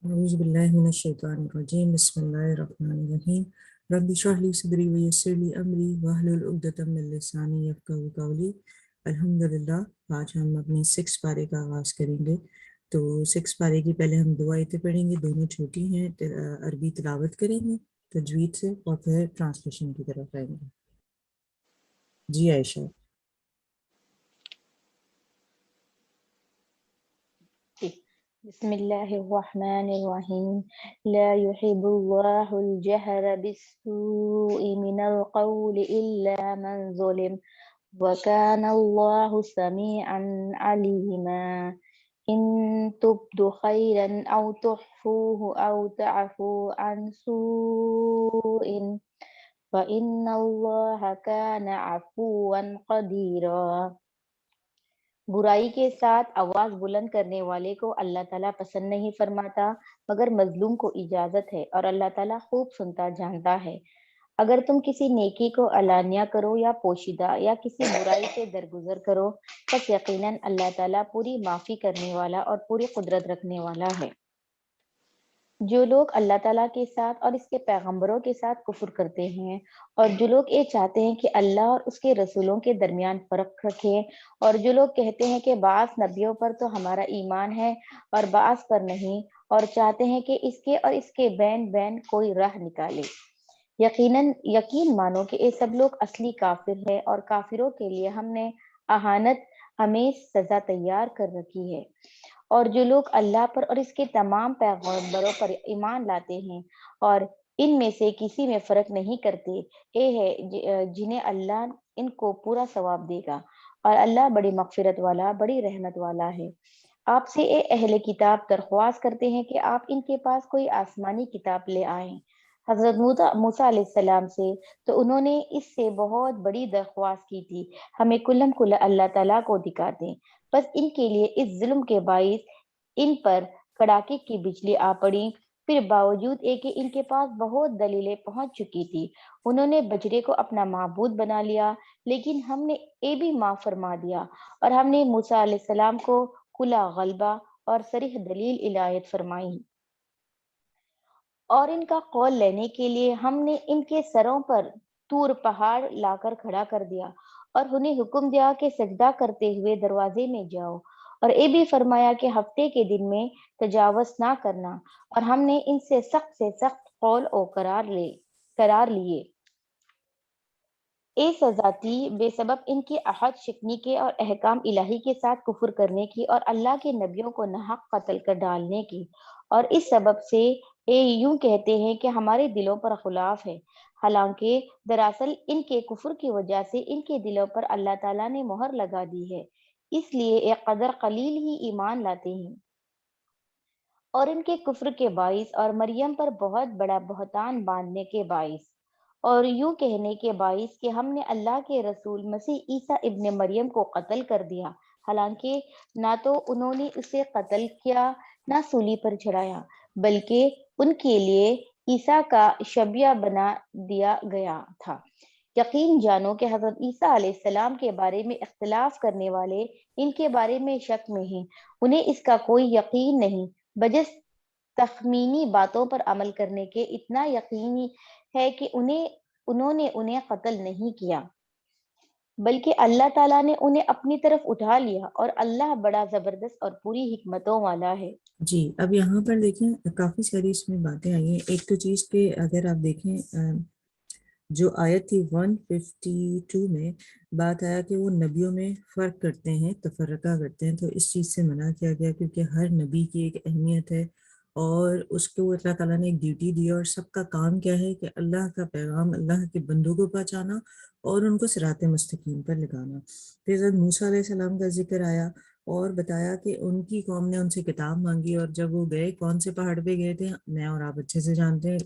اعوذ باللہ من الشیطان الرجیم بسم اللہ الرحمن الرحیم رب اشرح لی صدری ویسر لی امری واحلل عقدۃ من لسانی یفقہوا قولی۔ الحمدللہ، آج ہم اپنے 6 پارے کا آغاز کریں گے۔ تو 6 پارے کی پہلے ہم 2 آیتیں پڑھیں گے، دونوں چھوٹی ہیں، عربی تلاوت کریں گے تجوید سے اور پھر ٹرانسلیشن کی طرف آئیں گے۔ جی عائشہ۔ بسم اللہ الرحمن الرحیم لا يحب اللہ الجہر بالسوء من القول الا من ظلم وکان اللہ سمیعا علیما ان تبدوا خیرا او تخفوه او تعفوا عن سوء فإن اللہ کان عفوا قدیرا۔ برائی کے ساتھ آواز بلند کرنے والے کو اللہ تعالیٰ پسند نہیں فرماتا، مگر مظلوم کو اجازت ہے، اور اللہ تعالیٰ خوب سنتا جانتا ہے۔ اگر تم کسی نیکی کو علانیہ کرو یا پوشیدہ یا کسی برائی سے درگزر کرو، پس یقیناً اللہ تعالیٰ پوری معافی کرنے والا اور پوری قدرت رکھنے والا ہے۔ جو لوگ اللہ تعالیٰ کے ساتھ اور اس کے پیغمبروں کے ساتھ کفر کرتے ہیں، اور جو لوگ یہ چاہتے ہیں کہ اللہ اور اس کے رسولوں کے درمیان فرق رکھیں، اور جو لوگ کہتے ہیں کہ بعض نبیوں پر تو ہمارا ایمان ہے اور بعض پر نہیں، اور چاہتے ہیں کہ اس کے اور اس کے بین کوئی راہ نکالے، یقین مانو کہ یہ سب لوگ اصلی کافر ہیں، اور کافروں کے لیے ہم نے اہانت ہمیش سزا تیار کر رکھی ہے۔ اور جو لوگ اللہ پر اور اس کے تمام پیغمبروں پر ایمان لاتے ہیں اور ان میں سے کسی میں فرق نہیں کرتے، یہ ہے جنہیں اللہ ان کو پورا ثواب دے گا، اور اللہ بڑی مغفرت والا، بڑی رحمت والا ہے۔ آپ سے اے اہل کتاب درخواست کرتے ہیں کہ آپ ان کے پاس کوئی آسمانی کتاب لے آئیں۔ حضرت موسیٰ علیہ السلام سے تو انہوں نے اس سے بہت بڑی درخواست کی تھی، ہمیں کلم کل اللہ تعالیٰ کو دکھا دیں۔ بس ان کے لیے اس ظلم کے باعث ان پر کڑاکے کی بجلی آ پڑی، پھر باوجود کہ ان کے پاس بہت دلیلیں پہنچ چکی تھی، انہوں نے بجرے کو اپنا معبود بنا لیا، لیکن ہم نے یہ بھی معاف فرما دیا، اور ہم نے موسیٰ علیہ السلام کو کھلا غلبہ اور صریح دلیل عنایت فرمائی، اور ان کا قول لینے کے لیے ہم نے ان کے سروں پر طور پہاڑ لا کر کھڑا کر دیا، اور انہیں حکم دیا کہ سجدہ کرتے ہوئے دروازے میں جاؤ، اور یہ بھی فرمایا کہ ہفتے کے دن میں تجاوز نہ کرنا، اور ہم نے ان سے سخت قول و قرار لیے۔ یہ سزا تھی بے سبب ان کی عہد شکنی کے اور احکام الہی کے ساتھ کفر کرنے کی، اور اللہ کے نبیوں کو ناحق قتل کر ڈالنے کی، اور اس سبب سے یہ یوں کہتے ہیں کہ ہمارے دلوں پر خلاف ہے، حالانکہ دراصل ان کے کفر کی وجہ سے ان کے دلوں پر اللہ تعالیٰ نے مہر لگا دی ہے، اس لیے ایک قدر قلیل ہی ایمان لاتے ہیں۔ اور ان کے کفر کے باعث اور مریم پر بہت بڑا بہتان باندھنے کے باعث، اور یوں کہنے کے باعث کہ ہم نے اللہ کے رسول مسیح عیسیٰ ابن مریم کو قتل کر دیا، حالانکہ نہ تو انہوں نے اسے قتل کیا نہ سولی پر چڑھایا، بلکہ ان کے لیے عیسیٰ کا شبیہ بنا دیا گیا تھا۔ یقین جانو کہ حضرت عیسیٰ علیہ السلام کے بارے میں اختلاف کرنے والے ان کے بارے میں شک میں ہیں، انہیں اس کا کوئی یقین نہیں، بجز تخمینی باتوں پر عمل کرنے کے اتنا یقینی ہے کہ انہوں نے انہیں قتل نہیں کیا، بلکہ اللہ تعالیٰ نے انہیں اپنی طرف اٹھا لیا، اور اللہ بڑا زبردست اور پوری حکمتوں والا ہے۔ جی، اب یہاں پر دیکھیں کافی ساری اس میں باتیں آئی ہیں۔ ایک تو چیز کہ اگر آپ دیکھیں جو آیت تھی 152 میں بات آیا کہ وہ نبیوں میں فرق کرتے ہیں، تفرقہ کرتے ہیں، تو اس چیز سے منع کیا گیا، کیونکہ ہر نبی کی ایک اہمیت ہے، اور اس کو اللہ تعالیٰ نے ایک ڈیوٹی دی، اور سب کا کام کیا ہے کہ اللہ کا پیغام اللہ کے بندوں کو پہنچانا اور ان کو صراط مستقیم پر لگانا۔ پھر حضرت موسیٰ علیہ السلام کا ذکر آیا اور بتایا کہ ان کی قوم نے ان سے کتاب مانگی، اور جب وہ گئے کون سے پہاڑ پہ گئے تھے، میں اور آپ اچھے سے جانتے ہیں،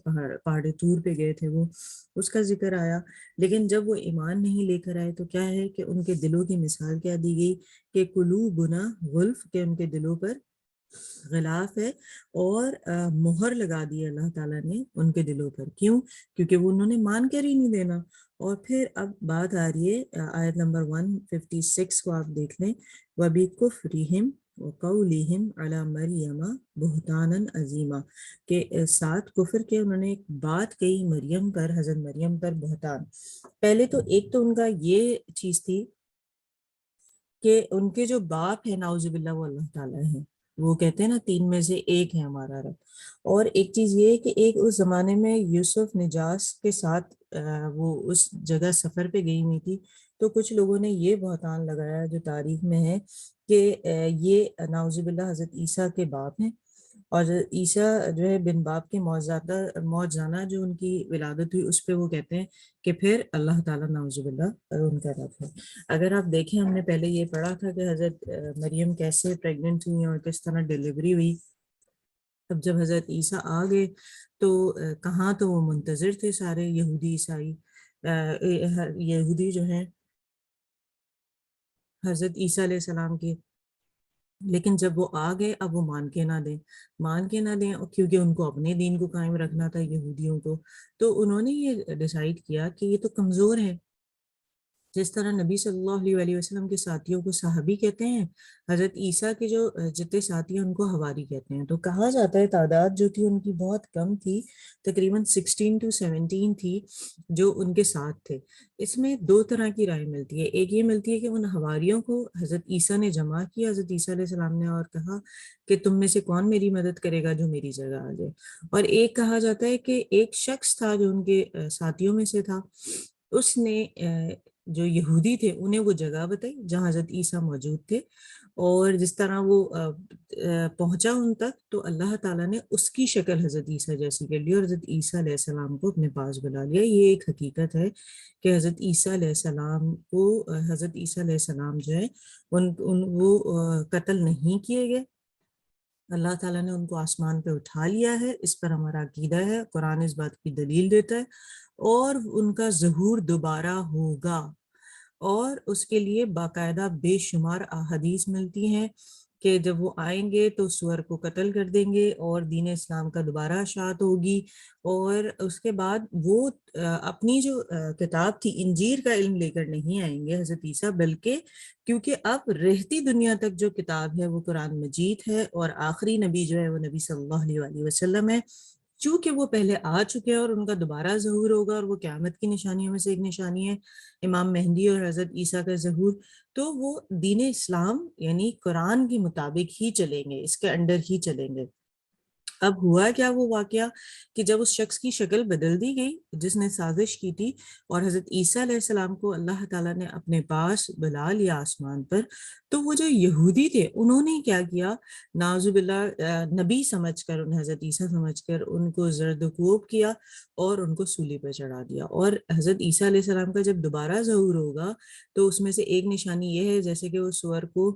پہاڑ طور پہ گئے تھے وہ، اس کا ذکر آیا۔ لیکن جب وہ ایمان نہیں لے کر آئے تو کیا ہے کہ ان کے دلوں کی مثال کیا دی گئی کہ قلوبنا غلف، کہ ان کے دلوں پر غلاف ہے، اور مہر لگا دی اللہ تعالیٰ نے ان کے دلوں پر۔ کیوں؟ کیونکہ وہ انہوں نے مان کر ہی نہیں دینا۔ اور پھر اب بات آ رہی ہے آیت نمبر 156 کو آپ دیکھ لیں، وَبِكُفْرِهِمْ وَقَوْلِهِمْ عَلَى مَرْيَمَ بُهْتَانًا عَظِیمًا کہ ساتھ کفر کے انہوں نے ایک بات کہی مریم پر، حضرت مریم پر بہتان. پہلے تو ایک تو ان کا یہ چیز تھی کہ ان کے جو باپ ہے نعوذ باللہ وہ اللہ تعالیٰ ہے. وہ کہتے ہیں نا تین میں سے ایک ہے ہمارا رب. اور ایک چیز یہ ہے کہ ایک اس زمانے میں یوسف نجاس کے ساتھ وہ اس جگہ سفر پہ گئی ہوئی تھی، تو کچھ لوگوں نے یہ بہتان لگایا جو تاریخ میں ہے کہ یہ نعوذ باللہ حضرت عیسیٰ کے باپ ہیں، اور عیسیٰ جو ہے بن باپ کے موجزانہ جو ان کی ولادت ہوئی اس پہ وہ کہتے ہیں کہ پھر اللہ تعالیٰ نعوذ باللہ ان کا رب ہے. اگر آپ دیکھیں ہم نے پہلے یہ پڑھا تھا کہ حضرت مریم کیسے پریگننٹ ہوئی اور کس طرح ڈیلیوری ہوئی. اب جب حضرت عیسیٰ آ گئے تو کہاں تو وہ منتظر تھے سارے یہودی عیسائی یہودی جو ہیں حضرت عیسیٰ علیہ السلام کے، لیکن جب وہ آ گئے اب وہ مان کے نہ دیں کیونکہ ان کو اپنے دین کو قائم رکھنا تھا یہودیوں کو. تو انہوں نے یہ ڈیسائیڈ کیا کہ یہ تو کمزور ہے. جس طرح نبی صلی اللہ علیہ وسلم کے ساتھیوں کو صحابی کہتے ہیں، حضرت عیسیٰ کے جو جتنے ساتھی ہیں ان کو حواری کہتے ہیں. تو کہا جاتا ہے تعداد جو تھی ان کی بہت کم تھی، تقریباً 16 to 17 تھی جو ان کے ساتھ تھے. اس میں دو طرح کی رائے ملتی ہے. ایک یہ ملتی ہے کہ ان حواریوں کو حضرت عیسیٰ نے جمع کیا حضرت عیسیٰ علیہ السلام نے اور کہا کہ تم میں سے کون میری مدد کرے گا جو میری جگہ آ جائے. اور ایک کہا جاتا ہے کہ ایک شخص تھا جو ان کے ساتھیوں میں سے تھا، اس نے جو یہودی تھے انہیں وہ جگہ بتائی جہاں حضرت عیسیٰ موجود تھے، اور جس طرح وہ پہنچا ان تک تو اللہ تعالیٰ نے اس کی شکل حضرت عیسیٰ جیسی کر لی اور حضرت عیسیٰ علیہ السلام کو اپنے پاس بلا لیا. یہ ایک حقیقت ہے کہ حضرت عیسیٰ علیہ السلام کو حضرت عیسیٰ علیہ السلام جو ہے وہ قتل نہیں کیے گئے. اللہ تعالیٰ نے ان کو آسمان پہ اٹھا لیا ہے، اس پر ہمارا عقیدہ ہے، قرآن اس بات کی دلیل دیتا ہے. اور ان کا ظہور دوبارہ ہوگا، اور اس کے لیے باقاعدہ بے شمار احادیث ملتی ہیں کہ جب وہ آئیں گے تو سور کو قتل کر دیں گے اور دین اسلام کا دوبارہ اشاعت ہوگی. اور اس کے بعد وہ اپنی جو کتاب تھی انجیل کا علم لے کر نہیں آئیں گے حضرت عیسیٰ، بلکہ کیونکہ اب رہتی دنیا تک جو کتاب ہے وہ قرآن مجید ہے، اور آخری نبی جو ہے وہ نبی صلی اللہ علیہ وسلم ہے. چونکہ وہ پہلے آ چکے ہیں اور ان کا دوبارہ ظہور ہوگا، اور وہ قیامت کی نشانیوں میں سے ایک نشانی ہے امام مہدی اور حضرت عیسیٰ کا ظہور، تو وہ دین اسلام یعنی قرآن کے مطابق ہی چلیں گے، اس کے انڈر ہی چلیں گے. اب ہوا کیا وہ واقعہ کہ جب اس شخص کی شکل بدل دی گئی جس نے سازش کی تھی، اور حضرت عیسیٰ علیہ السلام کو اللہ تعالیٰ نے اپنے پاس بلا لیا آسمان پر، تو وہ جو یہودی تھے انہوں نے کیا کیا، نعوذ باللہ نبی سمجھ کر انہیں حضرت عیسیٰ سمجھ کر ان کو زرد و کوب کیا اور ان کو سولی پر چڑھا دیا. اور حضرت عیسیٰ علیہ السلام کا جب دوبارہ ظہور ہوگا تو اس میں سے ایک نشانی یہ ہے جیسے کہ وہ سور کو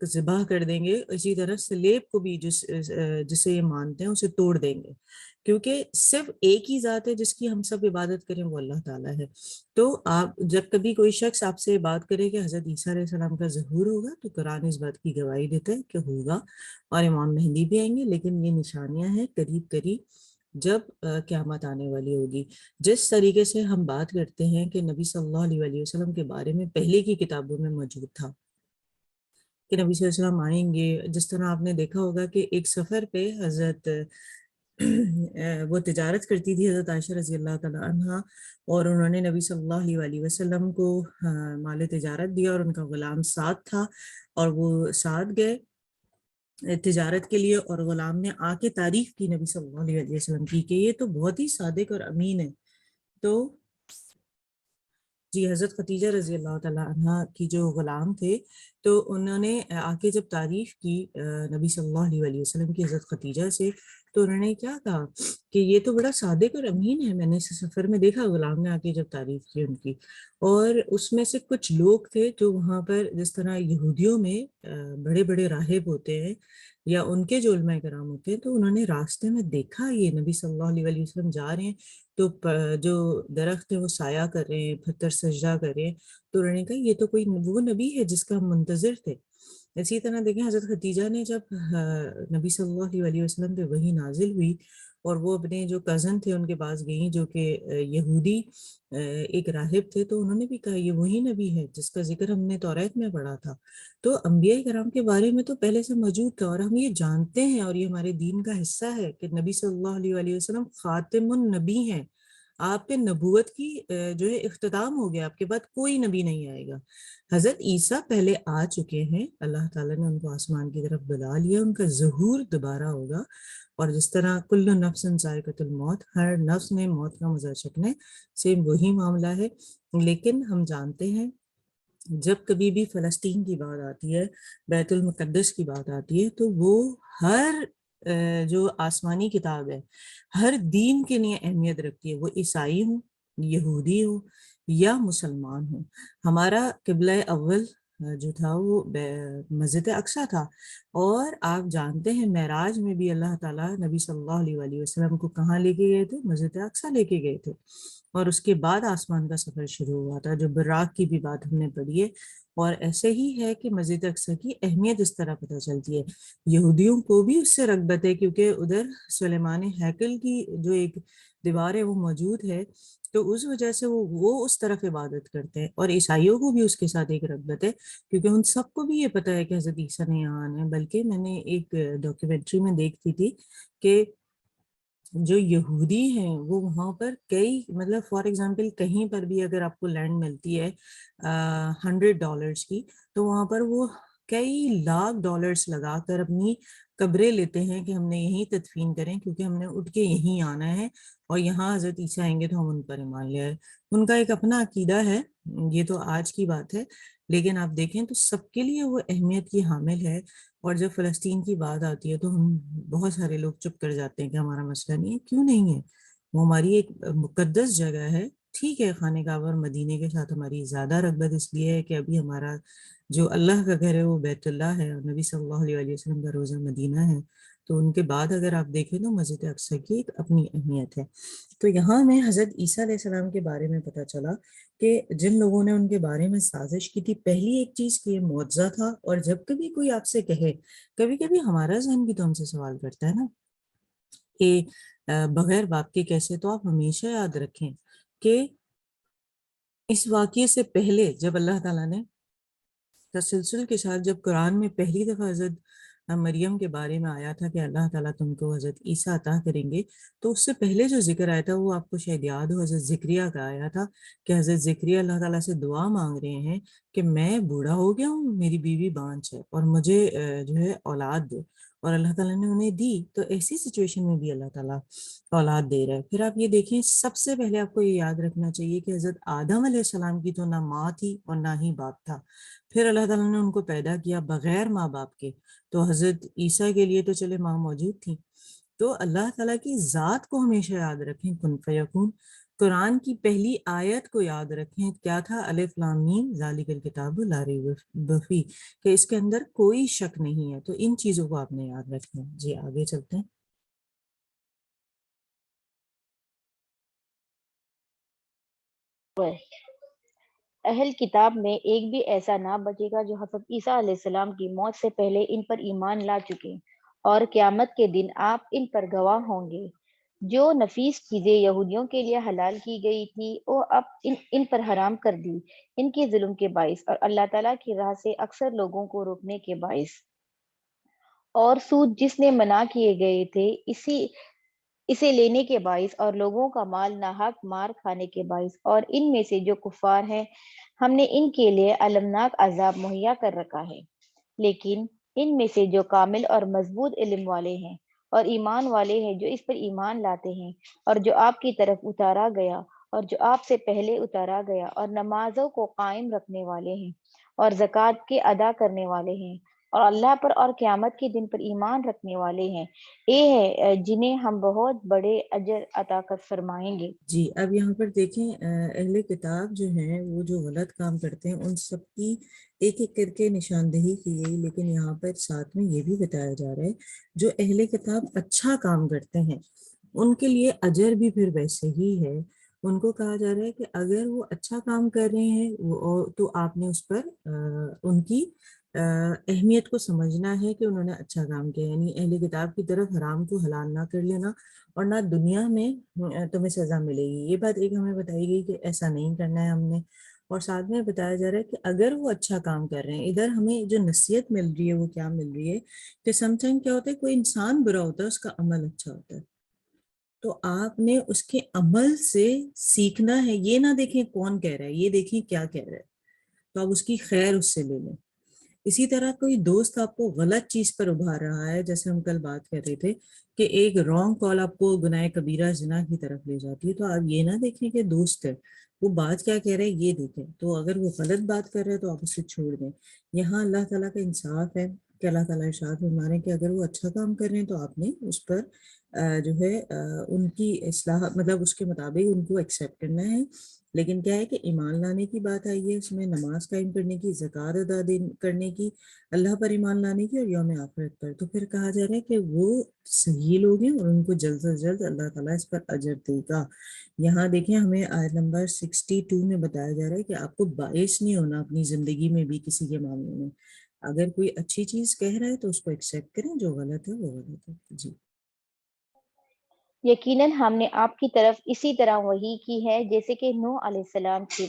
ذبح کر دیں گے، اسی طرح سلیب کو بھی جسے یہ مانتے ہیں اسے توڑ دیں گے، کیونکہ صرف ایک ہی ذات ہے جس کی ہم سب عبادت کریں وہ اللہ تعالیٰ ہے. تو آپ جب کبھی کوئی شخص آپ سے بات کرے کہ حضرت عیسیٰ علیہ السلام کا ظہور ہوگا تو قرآن اس بات کی گواہی دیتا ہے کہ ہوگا، اور امام مہدی بھی آئیں گے، لیکن یہ نشانیاں ہیں قریب قریب جب قیامت آنے والی ہوگی. جس طریقے سے ہم بات کرتے ہیں کہ نبی صلی اللہ علیہ وسلم کے بارے میں پہلے کی کتابوں میں موجود تھا کہ نبی صلی اللہ علیہ وسلم آئیں گے، جس طرح آپ نے دیکھا ہوگا کہ ایک سفر پہ حضرت وہ تجارت کرتی تھی حضرت عائشہ رضی اللہ تعالیٰ عنہ، اور انہوں نے نبی صلی اللہ علیہ وسلم کو مال تجارت دیا اور ان کا غلام ساتھ تھا، اور وہ ساتھ گئے تجارت کے لیے، اور غلام نے آ کے تعریف کی نبی صلی اللہ علیہ وسلم کی کہ یہ تو بہت ہی صادق اور امین ہے. تو جی حضرت خدیجہ رضی اللہ تعالیٰ عنہ کی جو غلام تھے تو انہوں نے آ کے جب تعریف کی نبی صلی اللہ علیہ وسلم کی حضرت خدیجہ سے، تو انہوں نے کیا کہا کہ یہ تو بڑا صادق اور امین ہے. میں نے اس سفر میں دیکھا غلام نے آ کے جب تعریف کی ان کی، اور اس میں سے کچھ لوگ تھے جو وہاں پر جس طرح یہودیوں میں بڑے بڑے راہب ہوتے ہیں یا ان کے جو علماء کرام ہوتے ہیں، تو انہوں نے راستے میں دیکھا یہ نبی صلی اللہ علیہ وسلم جا رہے ہیں تو جو درخت ہے وہ سایہ کر رہے ہیں، پتھر سجدہ کر رہے ہیں، تو انہوں نے کہا یہ تو کوئی وہ نبی ہے جس کا ہم منتظر تھے. اسی طرح دیکھیں حضرت خدیجہ نے جب نبی صلی اللہ علیہ وسلم پہ وحی نازل ہوئی اور وہ اپنے جو کزن تھے ان کے پاس گئیں جو کہ یہودی ایک راہب تھے، تو انہوں نے بھی کہا یہ وہی نبی ہے جس کا ذکر ہم نے توریت میں پڑھا تھا۔ تو انبیاء کرام کے بارے میں تو پہلے سے موجود تھا، اور ہم یہ جانتے ہیں اور یہ ہمارے دین کا حصہ ہے کہ نبی صلی اللہ علیہ وآلہ وسلم خاتم النبی ہیں۔ آپ پہ نبوت کی جو ہے اختتام ہو گیا، آپ کے بعد کوئی نبی نہیں آئے گا۔ حضرت عیسیٰ پہلے آ چکے ہیں، اللہ تعالیٰ نے ان کو آسمان کی طرف بلا لیا، ان کا ظہور دوبارہ ہوگا، اور جس طرح کل نفس ذائقۃ الموت، ہر نفس نے موت کا مزہ چکھنا ہے، سیم وہی معاملہ ہے۔ لیکن ہم جانتے ہیں جب کبھی بھی فلسطین کی بات آتی ہے، بیت المقدس کی بات آتی ہے، تو وہ ہر جو آسمانی کتاب ہے ہر دین کے لیے اہمیت رکھتی ہے، وہ عیسائی ہوں، یہودی ہو یا مسلمان ہوں۔ ہمارا قبلہ اول جو تھا وہ مسجد اقصیٰ تھا، اور آپ جانتے ہیں معراج میں بھی اللہ تعالیٰ نبی صلی اللہ علیہ وآلہ وسلم کو کہاں لے کے گئے تھے؟ مسجد اقصیٰ لے کے گئے تھے، اور اس کے بعد آسمان کا سفر شروع ہوا تھا، جو براق کی بھی بات ہم نے پڑھی ہے۔ اور ایسے ہی ہے کہ مسجد اقصیٰ کی اہمیت اس طرح پتہ چلتی ہے۔ یہودیوں کو بھی اس سے رغبت ہے، کیونکہ ادھر سلیمان ہیکل کی جو ایک دیوار ہے وہ موجود ہے، تو اس وجہ سے وہ اس طرف عبادت کرتے ہیں، اور عیسائیوں کو بھی اس کے ساتھ ایک رغبت ہے، کیونکہ ان سب کو بھی یہ پتہ ہے کہ حضرت عیسیٰ نے یہاں آنا ہے۔ بلکہ میں نے ایک ڈاکیومنٹری میں دیکھی تھی کہ جو یہودی ہیں وہ وہاں پر کئی مطلب فار ایگزامپل کہیں پر بھی اگر آپ کو لینڈ ملتی ہے $100 کی، تو وہاں پر وہ کئی لاکھ ڈالرز لگا کر اپنی قبریں لیتے ہیں کہ ہم نے یہیں تدفین کریں، کیونکہ ہم نے اٹھ کے یہیں آنا ہے، اور یہاں حضرت عیسیٰ آئیں گے تو ہم ان پر ایمان لے آئے۔ ان کا ایک اپنا عقیدہ ہے، یہ تو آج کی بات ہے، لیکن آپ دیکھیں تو سب کے لیے وہ اہمیت کی حامل ہے۔ اور جب فلسطین کی بات آتی ہے تو ہم بہت سارے لوگ چپ کر جاتے ہیں کہ ہمارا مسئلہ نہیں ہے۔ کیوں نہیں ہے؟ وہ ہماری ایک مقدس جگہ ہے۔ ٹھیک ہے، خانہ کعبہ اور مدینے کے ساتھ ہماری زیادہ رغبت اس لیے ہے کہ ابھی ہمارا جو اللہ کا گھر ہے وہ بیت اللہ ہے، اور نبی صلی اللہ علیہ وسلم کا روزہ مدینہ ہے، تو ان کے بعد اگر آپ دیکھیں تو مسجد اقصیٰ کی ایک اپنی اہمیت ہے۔ تو یہاں ہمیں حضرت عیسیٰ علیہ السلام کے بارے میں پتہ چلا کہ جن لوگوں نے ان کے بارے میں سازش کی تھی، پہلی ایک چیز کہ یہ معجزہ تھا، اور جب کبھی کوئی آپ سے کہے، کبھی کبھی ہمارا ذہن بھی تو ہم سے سوال کرتا ہے نا کہ بغیر باپ کے کیسے، تو آپ ہمیشہ یاد رکھیں کہ اس واقعے سے پہلے جب اللہ تعالیٰ نے تسلسل کے ساتھ جب قرآن میں پہلی دفعہ حضرت مریم کے بارے میں آیا تھا کہ اللہ تعالیٰ تم کو حضرت عیسیٰ عطا کریں گے، تو اس سے پہلے جو ذکر آیا تھا وہ آپ کو شاید یاد ہو، حضرت زکریا کا آیا تھا کہ حضرت زکریا اللہ تعالیٰ سے دعا مانگ رہے ہیں کہ میں بوڑھا ہو گیا ہوں، میری بیوی بانجھ ہے، اور مجھے جو ہے اولاد دے، اور اللہ تعالیٰ نے انہیں دی۔ تو ایسی سچویشن میں بھی اللہ تعالیٰ اولاد دے رہا ہے۔ پھر آپ یہ دیکھیں، سب سے پہلے آپ کو یہ یاد رکھنا چاہیے کہ حضرت آدم علیہ السلام کی تو نہ ماں تھی اور نہ ہی باپ تھا، پھر اللہ تعالیٰ نے ان کو پیدا کیا بغیر ماں باپ کے، تو حضرت عیسیٰ کے لیے تو چلے ماں موجود تھی۔ تو اللہ تعالیٰ کی ذات کو ہمیشہ یاد رکھیں، کن فیکون۔ قرآن کی پہلی آیت کو یاد رکھیں، کیا تھا؟ الف لام میم ذالک الکتاب لا ریب فیہ، کہ اس کے اندر کوئی شک نہیں ہے۔ تو ان چیزوں کو آپ نے یاد رکھنا ہے۔ جی آگے چلتے ہیں۔ اہل کتاب میں ایک بھی ایسا نہ بچے گا جو حضرت عیسیٰ علیہ السلام کی موت سے پہلے ان پر ایمان لا چکے، اور قیامت کے دن آپ ان پر گواہ ہوں گے۔ جو نفیس چیزیں یہودیوں کے لیے حلال کی گئی تھی وہ اب ان پر حرام کر دی، ان کے ظلم کے باعث اور اللہ تعالیٰ کی راہ سے اکثر لوگوں کو روکنے کے باعث۔ اور سود جس نے منع کیے گئے تھے اسے لینے کے باعث، اور لوگوں کا مال ناحق مار کھانے کے باعث، اور ان میں سے جو کفار ہیں ہم نے ان کے لیے المناک عذاب مہیا کر رکھا ہے۔ لیکن ان میں سے جو کامل اور مضبوط علم والے ہیں اور ایمان والے ہیں، جو اس پر ایمان لاتے ہیں اور جو آپ کی طرف اتارا گیا اور جو آپ سے پہلے اتارا گیا، اور نمازوں کو قائم رکھنے والے ہیں اور زکوٰۃ کے ادا کرنے والے ہیں اور اللہ پر اور قیامت کے دن پر ایمان رکھنے والے ہیں، یہ ہے جنہیں ہم بہت بڑے اجر عطا کر فرمائیں گے۔ جی اب یہاں پر دیکھیں، اہل کتاب جو ہیں وہ جو غلط کام کرتے ہیں ان سب کی ایک ایک کر کے نشاندہی کی گئی، لیکن یہاں پر ساتھ میں یہ بھی بتایا جا رہا ہے جو اہل کتاب اچھا کام کرتے ہیں ان کے لیے اجر بھی پھر ویسے ہی ہے۔ ان کو کہا جا رہا ہے کہ اگر وہ اچھا کام کر رہے ہیں تو آپ نے اس پر ان کی اہمیت کو سمجھنا ہے کہ انہوں نے اچھا کام کیا، یعنی اہل کتاب کی طرف حرام کو حلال نہ کر لینا، اور نہ دنیا میں تمہیں سزا ملے گی، یہ بات ایک ہمیں بتائی گئی کہ ایسا نہیں کرنا ہے ہم نے۔ اور ساتھ میں بتایا جا رہا ہے کہ اگر وہ اچھا کام کر رہے ہیں، ادھر ہمیں جو نصیحت مل رہی ہے وہ کیا مل رہی ہے کہ سم ٹائم کیا ہوتا ہے، کوئی انسان برا ہوتا ہے، اس کا عمل اچھا ہوتا ہے، تو آپ نے اس کے عمل سے سیکھنا ہے، یہ نہ دیکھیں کون کہہ رہا ہے، یہ دیکھیں کیا کہہ رہا ہے، تو آپ اس کی خیر اس سے لے لیں۔ اسی طرح کوئی دوست آپ کو غلط چیز پر ابھار رہا ہے، جیسے ہم کل بات کر رہے تھے کہ ایک رانگ کال آپ کو گناہ کبیرہ زنا کی طرف لے جاتی ہے، تو آپ یہ نہ دیکھیں کہ دوست ہے وہ بات کیا کہہ رہے ہیں، یہ دیکھیں، تو اگر وہ غلط بات کر رہے ہیں تو آپ اسے چھوڑ دیں۔ یہاں اللہ تعالیٰ کا انصاف ہے کہ اللہ تعالیٰ ارشاد فرما کہ اگر وہ اچھا کام کر رہے ہیں تو آپ نے اس پر جو ہے ان کی اصلاح، مطلب اس کے مطابق ان کو ایکسیپٹ کرنا ہے۔ لیکن کیا ہے کہ ایمان لانے کی بات آئی ہے، اس میں نماز قائم کرنے کی، زکوٰۃ ادا کرنے کی، اللہ پر ایمان لانے کی اور یوم آخرت پر، تو پھر کہا جا رہا ہے کہ وہ صحیح لوگ ہیں اور ان کو جلد سے جلد اللہ تعالیٰ اس پر اجر دے گا۔ یہاں دیکھیں ہمیں آیت نمبر 62 میں بتایا جا رہا ہے کہ آپ کو باعث نہیں ہونا اپنی زندگی میں بھی کسی کے معاملے میں، اگر کوئی اچھی چیز کہہ رہا ہے تو اس کو ایکسیپٹ کریں، جو غلط ہے وہ غلط ہے۔ جی یقیناً ہم نے آپ کی طرف اسی طرح وحی کی ہے جیسے کہ نوح علیہ السلام کی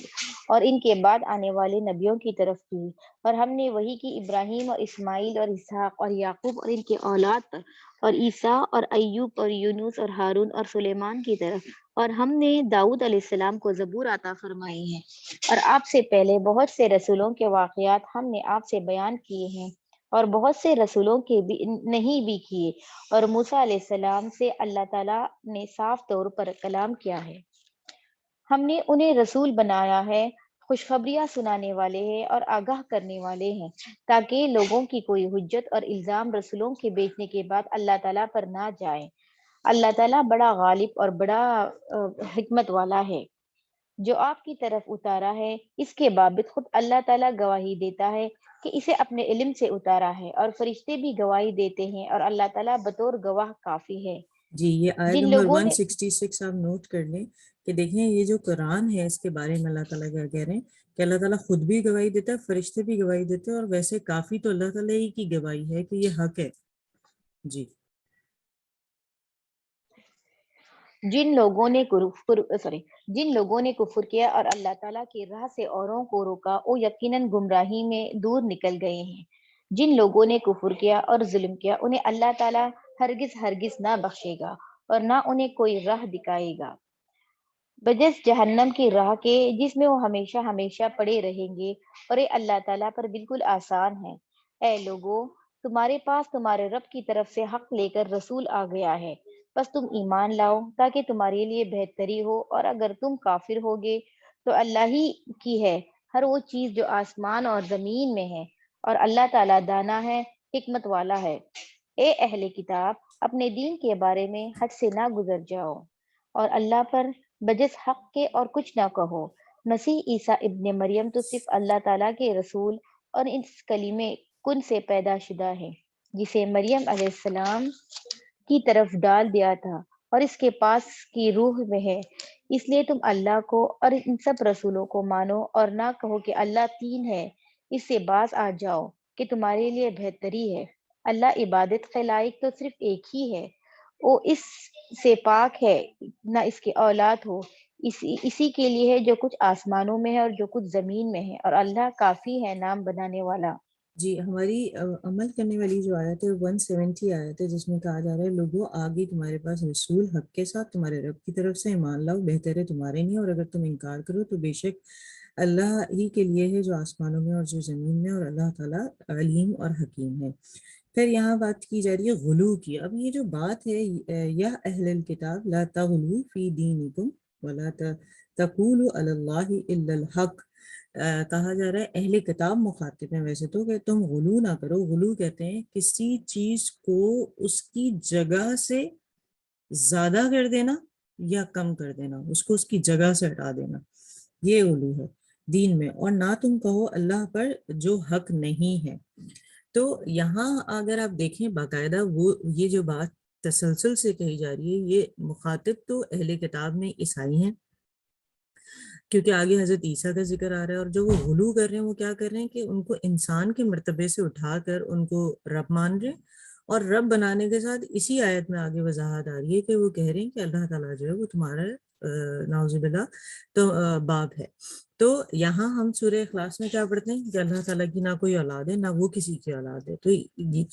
اور ان کے بعد آنے والے نبیوں کی طرف کی، اور ہم نے وحی کی ابراہیم اور اسماعیل اور اسحاق اور یعقوب اور ان کے اولاد پر، اور عیسیٰ اور ایوب اور یونس اور ہارون اور سلیمان کی طرف، اور ہم نے داؤد علیہ السلام کو زبور عطا فرمائی ہے، اور آپ سے پہلے بہت سے رسولوں کے واقعات ہم نے آپ سے بیان کیے ہیں، اور بہت سے رسولوں کے بھی نہیں بھی کیے، اور موسیٰ علیہ السلام سے اللہ تعالیٰ نے صاف طور پر کلام کیا ہے۔ ہم نے انہیں رسول بنایا ہے، خوشخبریاں سنانے والے ہیں اور آگاہ کرنے والے ہیں، تاکہ لوگوں کی کوئی حجت اور الزام رسولوں کے بھیجنے کے بعد اللہ تعالیٰ پر نہ جائے۔ اللہ تعالیٰ بڑا غالب اور بڑا حکمت والا ہے۔ جو آپ کی طرف اتارا ہے اس کے بابت خود اللہ تعالیٰ گواہی دیتا ہے کہ اسے اپنے علم سے اتارا ہے، اور فرشتے بھی گواہی دیتے ہیں، اور اللہ تعالیٰ بطور گواہ کافی ہے۔ جی، یہ آیت جن نمبر لوگوں نے 166 آپ نوٹ کر لیں کہ دیکھیں یہ جو قرآن ہے اس کے بارے میں اللہ تعالیٰ کیا کہہ رہے ہیں کہ اللہ تعالیٰ خود بھی گواہی دیتا ہے، فرشتے بھی گواہی دیتے ہیں، اور ویسے کافی تو اللہ تعالیٰ ہی کی گواہی ہے کہ یہ حق ہے۔ جی جن لوگوں نے کفر کیا اور اللہ تعالیٰ کی راہ سے اوروں کو روکا، وہ یقیناً گمراہی میں دور نکل گئے ہیں۔ جن لوگوں نے کفر کیا اور ظلم کیا انہیں اللہ تعالیٰ ہرگز نہ بخشے گا اور نہ انہیں کوئی راہ دکھائے گا بجز جہنم کی راہ کے، جس میں وہ ہمیشہ ہمیشہ پڑے رہیں گے، اور یہ اللہ تعالیٰ پر بالکل آسان ہے۔ اے لوگو، تمہارے پاس تمہارے رب کی طرف سے حق لے کر رسول آ گیا ہے، بس تم ایمان لاؤ تاکہ تمہارے لیے بہتری ہو، اور اگر تم کافر ہوگے تو اللہ ہی کی ہے ہر وہ چیز جو آسمان اور زمین میں ہے، اور اللہ تعالیٰ دانا ہے، حکمت والا ہے۔ اے اہل کتاب، اپنے دین کے بارے میں حد سے نہ گزر جاؤ، اور اللہ پر بجز حق کے اور کچھ نہ کہو۔ مسیح عیسیٰ ابن مریم تو صرف اللہ تعالیٰ کے رسول اور اس کلمے کن سے پیدا شدہ ہے، جسے مریم علیہ السلام کی طرف ڈال دیا تھا، اور اس کے پاس کی روح میں ہے۔ اس لیے تم اللہ کو اور ان سب رسولوں کو مانو، اور نہ کہو کہ اللہ تین ہے، اس سے باز آ جاؤ کہ تمہارے لیے بہتری ہے۔ اللہ عبادت کے لائق تو صرف ایک ہی ہے، وہ اس سے پاک ہے نہ اس کی اولاد ہو، اسی کے لیے ہے جو کچھ آسمانوں میں ہے اور جو کچھ زمین میں ہے، اور اللہ کافی ہے نام بنانے والا۔ جی، ہماری عمل کرنے والی جو آیت ہے 170 آیت ہے، جس میں کہا جا رہا ہے لوگوں آگے تمہارے پاس رسول حق کے ساتھ تمہارے رب کی طرف سے، ایمان لاؤ، بہتر ہے تمہارے لیے، اور اگر تم انکار کرو تو بے شک اللہ ہی کے لیے ہے جو آسمانوں میں اور جو زمین میں، اور اللہ تعالیٰ علیم اور حکیم ہے۔ پھر یہاں بات کی جا رہی ہے غلو کی۔ اب یہ جو بات ہے یا اہل الکتاب لا تغلو فی دینکم ولا تقولوا علی اللہ الا الحق، کہا جا رہا ہے اہل کتاب مخاطب ہیں ویسے تو، کہ تم غلو نہ کرو۔ غلو کہتے ہیں کسی چیز کو اس کی جگہ سے زیادہ کر دینا یا کم کر دینا، اس کو اس کی جگہ سے ہٹا دینا، یہ غلو ہے دین میں۔ اور نہ تم کہو اللہ پر جو حق نہیں ہے۔ تو یہاں اگر آپ دیکھیں باقاعدہ وہ یہ جو بات تسلسل سے کہی جا رہی ہے، یہ مخاطب تو اہل کتاب میں عیسائی ہیں، کیونکہ آگے حضرت عیسیٰ کا ذکر آ رہا ہے، اور جو وہ غلو کر رہے ہیں وہ کیا کر رہے ہیں کہ ان کو انسان کے مرتبے سے اٹھا کر ان کو رب مان رہے ہیں، اور رب بنانے کے ساتھ اسی آیت میں آگے وضاحت آ رہی ہے کہ وہ کہہ رہے ہیں کہ اللہ تعالیٰ جو ہے وہ تمہارا نعوذ باللہ تو باپ ہے۔ تو یہاں ہم سورہ اخلاص میں کیا پڑھتے ہیں کہ اللہ تعالیٰ کی نہ کوئی اولاد ہے، نہ وہ کسی کی اولاد ہے، تو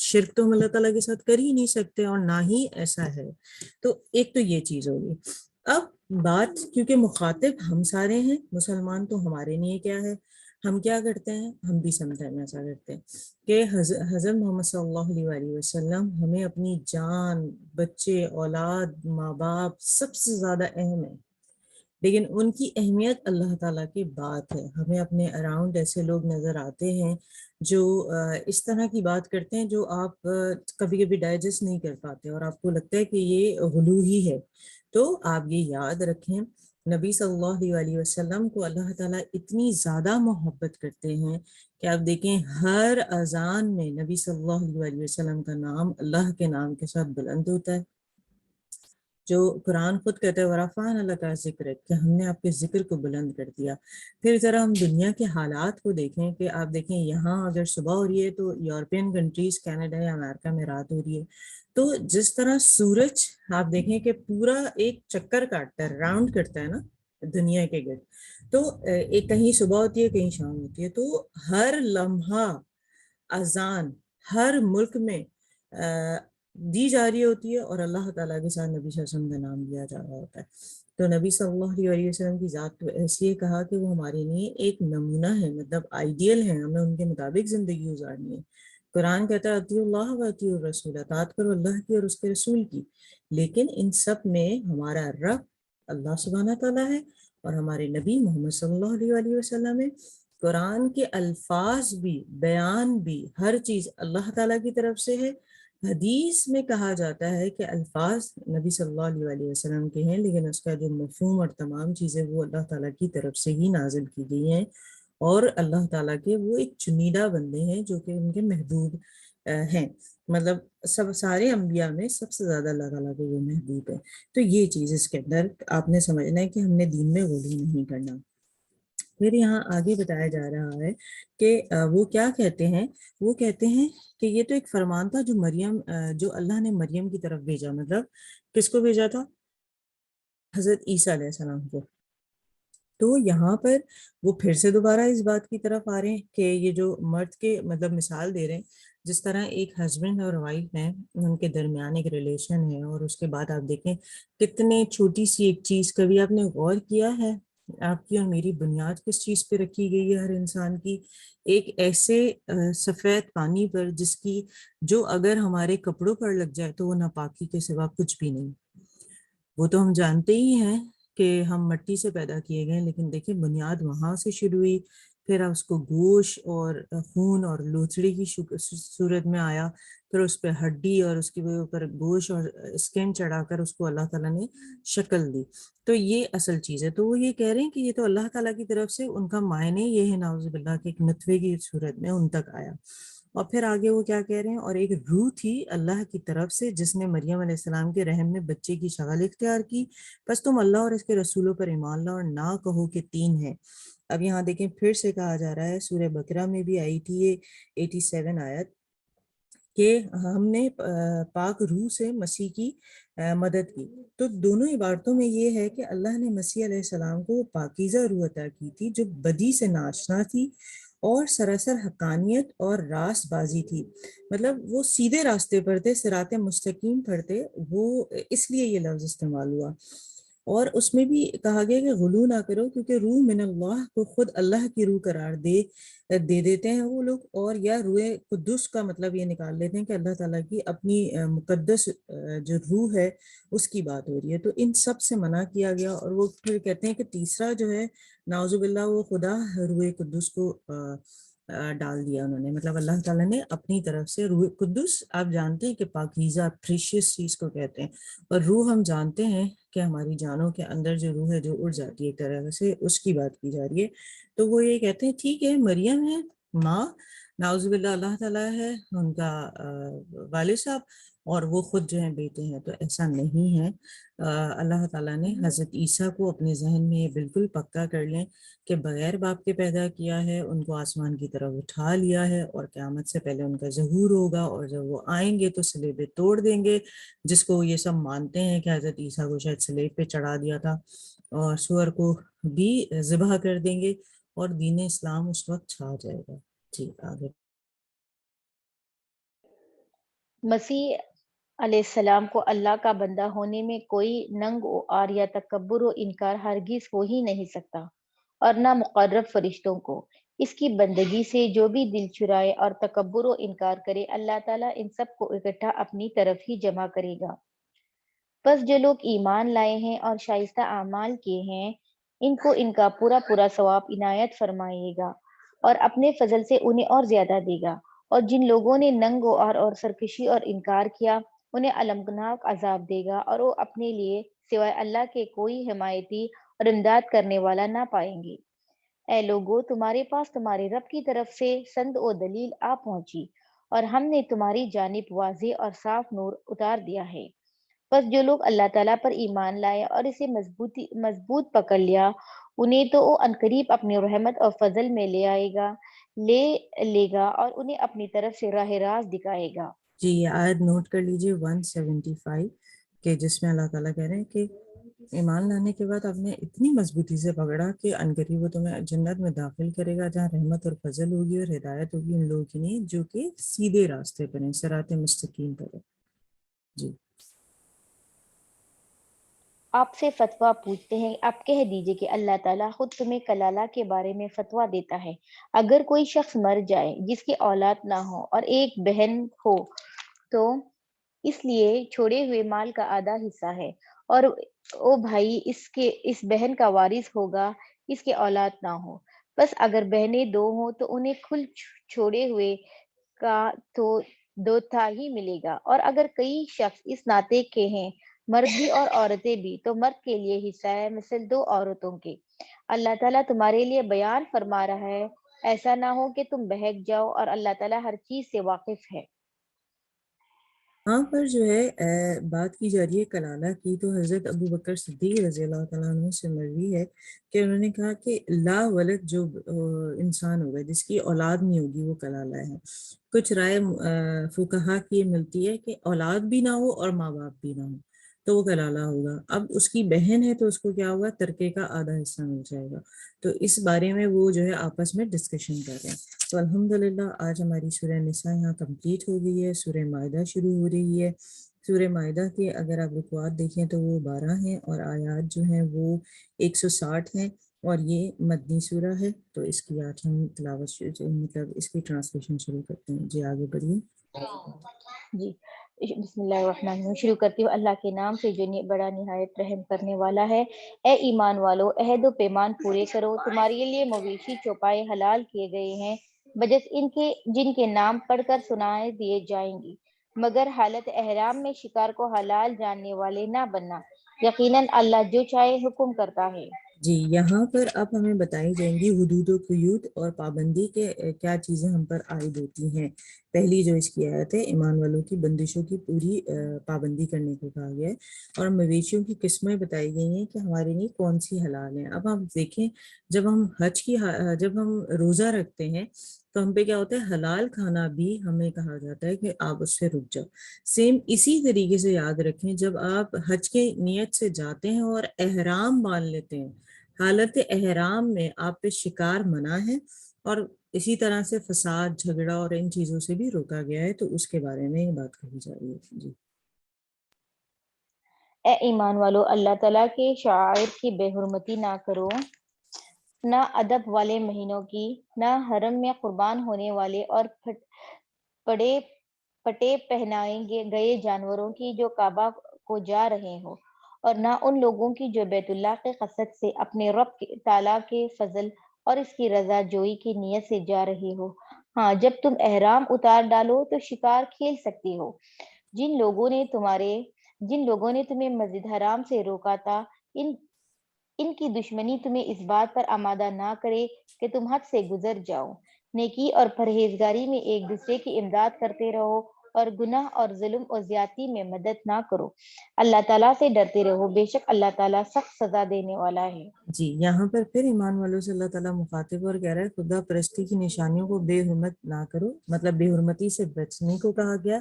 شرک تو ہم اللہ تعالیٰ کے ساتھ کر ہی نہیں سکتے، اور نہ ہی ایسا ہے۔ تو ایک تو یہ چیز ہوگی۔ اب بات، کیونکہ مخاطب ہم سارے ہیں مسلمان، تو ہمارے لیے کیا ہے، ہم کیا کرتے ہیں، ہم بھی سمجھنا ایسا کرتے ہیں کہ حضرت محمد صلی اللہ علیہ وآلہ وسلم ہمیں اپنی جان، بچے، اولاد، ماں باپ سب سے زیادہ اہم ہے، لیکن ان کی اہمیت اللہ تعالیٰ کی بات ہے۔ ہمیں اپنے اراؤنڈ ایسے لوگ نظر آتے ہیں جو اس طرح کی بات کرتے ہیں جو آپ کبھی کبھی ڈائجسٹ نہیں کر پاتے، اور آپ کو لگتا ہے کہ یہ غلو ہی ہے۔ تو آپ یہ یاد رکھیں، نبی صلی اللہ علیہ وسلم کو اللہ تعالیٰ اتنی زیادہ محبت کرتے ہیں کہ آپ دیکھیں ہر اذان میں نبی صلی اللہ علیہ وسلم کا نام اللہ کے نام کے ساتھ بلند ہوتا ہے، جو قرآن خود کہتا ہے وَرَفَعْنَا لَكَ ذِكْرَكَ، کہ ہم نے آپ کے ذکر کو بلند کر دیا۔ پھر ذرا ہم دنیا کے حالات کو دیکھیں کہ آپ دیکھیں یہاں اگر صبح ہو رہی ہے تو یورپین کنٹریز، کینیڈا یا امریکہ میں رات ہو رہی ہے، تو جس طرح سورج آپ دیکھیں کہ پورا ایک چکر کاٹتا ہے، راؤنڈ کرتا ہے نا دنیا کے گرد، تو ایک کہیں صبح ہوتی ہے کہیں شام ہوتی ہے، تو ہر لمحہ اذان ہر ملک میں دی جا رہی ہوتی ہے، اور اللہ تعالیٰ کے ساتھ نبی صلی اللہ علیہ وسلم کا نام لیا جا رہا ہوتا ہے۔ تو نبی صلی اللہ علیہ وسلم کی ذات تو ایسی ہے، کہا کہ وہ ہمارے لیے ایک نمونہ ہے، مطلب آئیڈیل ہے، ہمیں ان کے مطابق زندگی گزارنی ہے۔ قرآن کہتا ہے اطیعوا اللہ و اطیعوا الرسول، اطاعت کرو اللہ کی اور اس کے رسول کی، لیکن ان سب میں ہمارا رب اللہ سبحانہ تعالیٰ ہے، اور ہمارے نبی محمد صلی اللہ علیہ وسلم ہے۔ قرآن کے الفاظ بھی، بیان بھی، ہر چیز اللہ تعالیٰ کی طرف سے ہے۔ حدیث میں کہا جاتا ہے کہ الفاظ نبی صلی اللہ علیہ وسلم کے ہیں، لیکن اس کا جو مفہوم اور تمام چیزیں وہ اللہ تعالیٰ کی طرف سے ہی نازل کی گئی ہیں، اور اللہ تعالیٰ کے وہ ایک چنیدہ بندے ہیں جو کہ ان کے محبوب ہیں، مطلب سب سارے انبیاء میں سب سے زیادہ اللہ تعالیٰ کے وہ محبوب ہیں۔ تو یہ چیز اس کے اندر آپ نے سمجھنا ہے کہ ہم نے دین میں غلو نہیں کرنا۔ پھر یہاں آگے بتایا جا رہا ہے کہ وہ کیا کہتے ہیں، وہ کہتے ہیں کہ یہ تو ایک فرمان تھا جو مریم، جو اللہ نے مریم کی طرف بھیجا، مطلب کس کو بھیجا تھا، حضرت عیسیٰ علیہ السلام کو۔ تو یہاں پر وہ پھر سے دوبارہ اس بات کی طرف آ رہے ہیں کہ یہ جو مرد کے مطلب مثال دے رہے ہیں، جس طرح ایک ہسبینڈ اور وائف ہیں، ان کے درمیان ایک ریلیشن ہے، اور اس کے بعد آپ دیکھیں کتنے چھوٹی سی ایک چیز، کبھی آپ نے غور کیا ہے آپ کی اور میری بنیاد کس چیز پہ رکھی گئی ہے ہر انسان کی، ایک ایسے سفید پانی پر جس کی جو اگر ہمارے کپڑوں پر لگ جائے تو وہ ناپاکی کے سوا کچھ بھی نہیں۔ وہ تو ہم جانتے ہی ہیں کہ ہم مٹی سے پیدا کیے گئے، لیکن دیکھیں بنیاد وہاں سے شروع ہوئی، پھر اس کو گوشت اور خون اور لوتھڑی کی صورت میں آیا، پھر اس پہ ہڈی اور اس کے اوپر گوشت اور اسکن چڑھا کر اس کو اللہ تعالیٰ نے شکل دی۔ تو یہ اصل چیز ہے۔ تو وہ یہ کہہ رہے ہیں کہ یہ تو اللہ تعالیٰ کی طرف سے ان کا معنی یہ ہے نعوذ باللہ کہ ایک نطفے کی صورت میں ان تک آیا۔ اور پھر آگے وہ کیا کہہ رہے ہیں، اور ایک روح تھی اللہ کی طرف سے جس نے مریم علیہ السلام کے رحم میں بچے کی شکل اختیار کی، بس تم اللہ اور اس کے رسولوں پر ایمان لاؤ اور نہ کہو کہ تین ہے۔ اب یہاں دیکھیں پھر سے کہا جا رہا ہے، سورہ بقرہ میں بھی آئی تھی یہ 87 آیت، کہ ہم نے پاک روح سے مسیح کی مدد کی۔ تو دونوں عبارتوں میں یہ ہے کہ اللہ نے مسیح علیہ السلام کو پاکیزہ روح عطا کی تھی جو بدی سے ناشنا تھی اور سراسر حقانیت اور راست بازی تھی، مطلب وہ سیدھے راستے پر تھے، صراط مستقیم پر تھے، وہ اس لیے یہ لفظ استعمال ہوا۔ اور اس میں بھی کہا گیا کہ غلو نہ کرو، کیونکہ روح من اللہ کو خود اللہ کی روح قرار دے دیتے ہیں وہ لوگ، اور یا روح قدس کا مطلب یہ نکال لیتے ہیں کہ اللہ تعالیٰ کی اپنی مقدس جو روح ہے اس کی بات ہو رہی ہے۔ تو ان سب سے منع کیا گیا، اور وہ پھر کہتے ہیں کہ تیسرا جو ہے نعوذ باللہ وہ خدا روح قدس کو ڈال دیا انہوں نے، مطلب اللہ تعالیٰ نے اپنی طرف سے روح قدس، آپ جانتے ہیں کہ پاکیزہ پریشیس چیز کو کہتے ہیں، اور روح ہم جانتے ہیں کہ ہماری جانوں کے اندر جو روح ہے جو اڑ جاتی ہے ایک طرح سے، اس کی بات کی جا رہی ہے۔ تو وہ یہ کہتے ہیں ٹھیک ہے مریم ہے ماں، نعوذ باللہ اللہ تعالیٰ ہے ان کا والد صاحب، اور وہ خود جو ہیں بیٹے ہیں، تو ایسا نہیں ہے۔ اللہ تعالیٰ نے حضرت عیسیٰ کو اپنے ذہن میں یہ بالکل پکا کر لیں کہ بغیر باپ کے پیدا کیا ہے، ان کو آسمان کی طرف اٹھا لیا ہے، اور قیامت سے پہلے ان کا ظہور ہوگا، اور جب وہ آئیں گے تو صلیبے توڑ دیں گے، جس کو یہ سب مانتے ہیں کہ حضرت عیسیٰ کو شاید صلیب پہ چڑھا دیا تھا، اور سور کو بھی ذبح کر دیں گے، اور دین اسلام اس وقت چھا جائے گا۔ جی آگے۔ مسیح علیہ السلام کو اللہ کا بندہ ہونے میں کوئی ننگ و عار یا تکبر و انکار ہرگز ہو ہی نہیں سکتا، اور نہ مقرب فرشتوں کو۔ اس کی بندگی سے جو بھی دل چرائے اور تکبر و انکار کرے، اللہ تعالیٰ ان سب کو اکٹھا اپنی طرف ہی جمع کرے گا۔ بس جو لوگ ایمان لائے ہیں اور شائستہ اعمال کیے ہیں، ان کو ان کا پورا پورا ثواب عنایت فرمائے گا، اور اپنے فضل سے انہیں اور زیادہ دے گا۔ اور جن لوگوں نے ننگ و عار اور سرکشی اور انکار کیا، انہیں المناک عذاب دے گا، اور وہ اپنے لیے سوائے اللہ کے کوئی حمایتی اور امداد کرنے والا نہ پائیں گے۔ اے لوگو، تمہارے پاس تمہارے رب کی طرف سے سند و دلیل آ پہنچی، اور ہم نے تمہاری جانب واضح اور صاف نور اتار دیا ہے۔ بس جو لوگ اللہ تعالیٰ پر ایمان لائے اور اسے مضبوط پکڑ لیا، انہیں تو وہ عنقریب اپنی رحمت اور فضل میں لے گا اور انہیں اپنی طرف سے راہ راست دکھائے گا۔ جی یہ آیت نوٹ کر لیجئے 175، کہ جس میں اللہ تعالیٰ کہہ رہے ہیں کہ ایمان لانے کے بعد آپ نے اتنی مضبوطی سے پکڑا کہ عنقریب وہ تمہیں جنت میں داخل کرے گا، جہاں رحمت اور فضل ہوگی اور ہدایت ہوگی ان لوگوں کی نہیں جو کہ سیدھے راستے پر ہیں، صراط مستقیم پر ہیں۔ جی آپ سے فتویٰ پوچھتے ہیں، آپ کہہ دیجئے کہ اللہ تعالیٰ خود تمہیں کلالہ کے بارے میں فتویٰ دیتا ہے۔ اگر کوئی شخص مر جائے جس کی اولاد نہ ہو اور ایک بہن ہو، تو اس لیے چھوڑے ہوئے مال کا آدھا حصہ ہے، اور وہ بھائی اس بہن کا وارث ہوگا اس کے اولاد نہ ہو۔ بس اگر بہنیں دو ہوں تو انہیں کل چھوڑے ہوئے کا تو دو تہائی ہی ملے گا، اور اگر کئی شخص اس ناطے کے ہیں، مرد بھی اور عورتیں بھی، تو مرد کے لیے حصہ ہے مثل دو عورتوں کے۔ اللہ تعالیٰ تمہارے لیے بیان فرما رہا ہے، ایسا نہ ہو کہ تم بہک جاؤ، اور اللہ تعالیٰ ہر چیز سے واقف ہے۔ ہاں پر جو ہے بات کی جا رہی ہے کلالہ کی، تو حضرت ابو بکر صدیق رضی اللہ تعالیٰ عنہ سے مروی ہے کہ انہوں نے کہا کہ لا ولد جو انسان ہوگا جس کی اولاد نہیں ہوگی وہ کلالہ ہے۔ کچھ رائے فقہا کی یہ ملتی ہے کہ اولاد بھی نہ ہو اور ماں باپ بھی نہ ہو تو وہ کلالہ ہوگا۔ اب اس کی بہن ہے تو اس کو کیا ہوگا، ترکے کا آدھا حصہ مل جائے گا۔ تو اس بارے میں وہ جو ہے آپس میں ڈسکشن کر رہے ہیں۔ تو الحمدللہ آج ہماری سورہ نساء یہاں کمپلیٹ ہو گئی ہے، سورہ مائدہ شروع ہو رہی ہے۔ سورہ مائدہ کے اگر آپ رکوعات دیکھیں تو وہ 12 ہیں، اور آیات جو ہیں وہ 160 ہیں، اور یہ مدنی سورہ ہے۔ تو اس کی آج ہم تلاوت مطلب اس کی ٹرانسلیشن شروع کرتے ہیں۔ جی آگے بڑھیے۔ جی بسم اللہ الرحمن الرحیم، شروع کرتی ہوں اللہ کے نام سے جو بڑا نہایت رحم کرنے والا ہے۔ اے ایمان والو، عہد و پیمان پورے کرو۔ تمہارے لیے مویشی چوپائے حلال کیے گئے ہیں، بجس ان کے جن کے نام پڑھ کر سنائے دیے جائیں گی، مگر حالت احرام میں شکار کو حلال جاننے والے نہ بننا، یقیناً اللہ جو چاہے حکم کرتا ہے۔ جی یہاں پر اب ہمیں بتائی جائیں گی حدود و قیود اور پابندی کے کیا چیزیں ہم پر عائد ہوتی ہیں۔ پہلی جو اس کی آیت ہے، ایمان والوں کی بندشوں کی پوری پابندی کرنے کو کہا گیا ہے، اور مویشیوں کی قسمیں بتائی گئی ہیں کہ ہمارے لیے کون سی حلال ہیں۔ اب آپ دیکھیں، جب ہم روزہ رکھتے ہیں تو ہم پہ کیا ہوتا ہے، حلال کھانا بھی ہمیں کہا جاتا ہے کہ آپ اس سے رک جاؤ۔ سیم اسی طریقے سے یاد رکھیں، جب آپ حج کے نیت سے جاتے ہیں اور احرام باندھ لیتے ہیں، حالت احرام میں آپ پہ شکار منع ہے، اور اسی طرح سے فساد، جھگڑا اور ان چیزوں سے بھی روکا گیا ہے۔ تو اس کے بارے میں یہ بات کہی جا رہی ہے۔ جی اے ایمان والو، اللہ تعالیٰ کے شعائر کی بے حرمتی نہ کرو، نہ ادب والے مہینوں کی، نہ حرم میں قربان ہونے والے اور پڑے پٹے پہنائے گئے جانوروں کی جو کعبہ کو جا رہے ہو، اور نہ ان لوگوں کی جو بیت اللہ کے قصد سے اپنے رب تعالیٰ کے فضل اور اس کی رضا جوئی کی نیت سے جا رہے ہو۔ ہاں، جب تم احرام اتار ڈالو تو شکار کھیل سکتی ہو۔ جن لوگوں نے تمہیں مسجد حرام سے روکا تھا، ان کی دشمنی تمہیں اس بات پر آمادہ نہ کرے کہ تم حد سے گزر جاؤ۔ نیکی اور پرہیزگاری میں ایک دوسرے کی امداد کرتے رہو، اور گناہ اور ظلم اور زیادتی میں مدد نہ کرو۔ اللہ تعالیٰ سے ڈرتے رہو، بے شک اللہ تعالیٰ سخت سزا دینے والا ہے۔ جی، یہاں پر پھر ایمان والوں سے اللہ تعالیٰ مخاطب اور کہہ رہا ہے خدا پرستی کی نشانیوں کو بے حرمت نہ کرو، مطلب بے حرمتی سے بچنے کو کہا گیا۔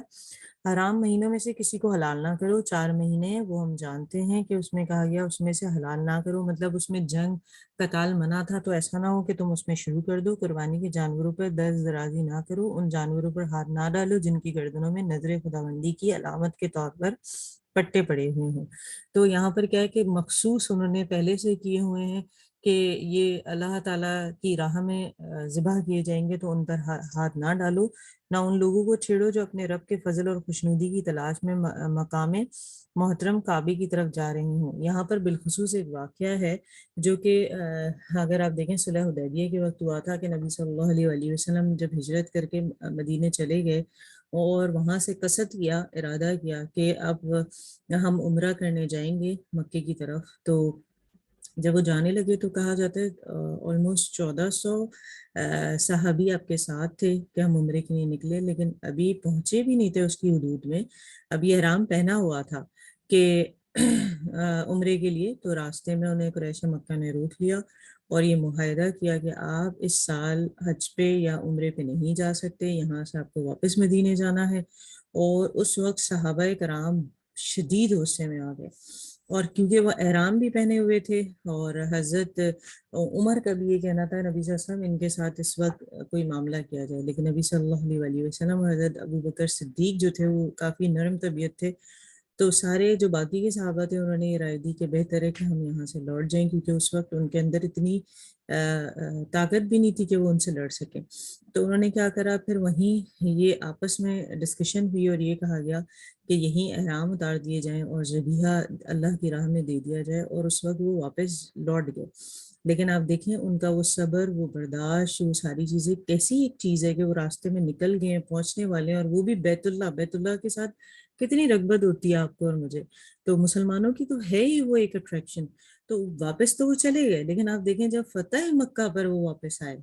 حرام مہینوں میں سے کسی کو حلال نہ کرو، 4 مہینے وہ ہم جانتے ہیں کہ اس میں کہا گیا اس میں سے حلال نہ کرو، مطلب اس میں جنگ قتال منع تھا، تو ایسا نہ ہو کہ تم اس میں شروع کر دو۔ قربانی کے جانوروں پر دست درازی نہ کرو، ان جانوروں پر ہاتھ نہ ڈالو جن کی گردنوں میں نظر خداوندی کی علامت کے طور پر پٹے پڑے ہوئے ہیں۔ تو یہاں پر کیا ہے کہ مخصوص انہوں نے پہلے سے کیے ہوئے ہیں کہ یہ اللہ تعالیٰ کی راہ میں ذبح کیے جائیں گے، تو ان پر ہاتھ نہ ڈالو، نہ ان لوگوں کو چھیڑو جو اپنے رب کے فضل اور خوشنودی کی تلاش میں مقام محترم کعبے کی طرف جا رہی ہوں۔ یہاں پر بالخصوص ایک واقعہ ہے جو کہ اگر آپ دیکھیں صلح حدیبیہ کے وقت ہوا تھا کہ نبی صلی اللہ علیہ وآلہ وسلم جب ہجرت کر کے مدینے چلے گئے اور وہاں سے قصد کیا، ارادہ کیا کہ اب ہم عمرہ کرنے جائیں گے مکے کی طرف، تو جب وہ جانے لگے تو کہا جاتا ہے آلموسٹ 1400 صحابی آپ کے ساتھ تھے کہ ہم عمرے کے لیے نکلے، لیکن ابھی پہنچے بھی نہیں تھے اس کی حدود میں، ابھی احرام پہنا ہوا تھا کہ عمرے کے لیے، تو راستے میں انہیں قریش مکہ نے روک لیا اور یہ معاہدہ کیا کہ آپ اس سال حج پہ یا عمرے پہ نہیں جا سکتے، یہاں سے آپ کو واپس مدینے جانا ہے۔ اور اس وقت صحابہ کرام شدید غصے میں آ گئے، اور کیونکہ وہ احرام بھی پہنے ہوئے تھے، اور حضرت عمر کا بھی یہ کہنا تھا نبی صلی اللہ علیہ وسلم ان کے ساتھ اس وقت کوئی معاملہ کیا جائے، لیکن نبی صلی اللہ علیہ وسلم اور حضرت ابو بکر صدیق جو تھے وہ کافی نرم طبیعت تھے، تو سارے جو باقی کے صحابہ تھے انہوں نے یہ رائے دی کہ بہتر ہے کہ ہم یہاں سے لوٹ جائیں، کیونکہ اس وقت ان کے اندر اتنی طاقت بھی نہیں تھی کہ وہ ان سے لڑ سکیں۔ تو انہوں نے کیا کرا، پھر وہیں یہ آپس میں ڈسکشن ہوئی اور یہ کہا گیا کہ یہیں احرام اتار دیے جائیں اور ذبیحہ اللہ کی راہ میں دے دیا جائے، اور اس وقت وہ واپس لوٹ گئے۔ لیکن آپ دیکھیں ان کا وہ صبر، وہ برداشت، وہ ساری چیزیں کیسی ایک چیز ہے کہ وہ راستے میں نکل گئے ہیں، پہنچنے والے ہیں، اور وہ بھی بیت اللہ کے ساتھ کتنی رغبت ہوتی ہے آپ کو اور مجھے، تو مسلمانوں کی تو ہے ہی وہ ایک اٹریکشن، تو واپس تو وہ چلے گئے، لیکن آپ دیکھیں جب فتح مکہ پر وہ واپس آئے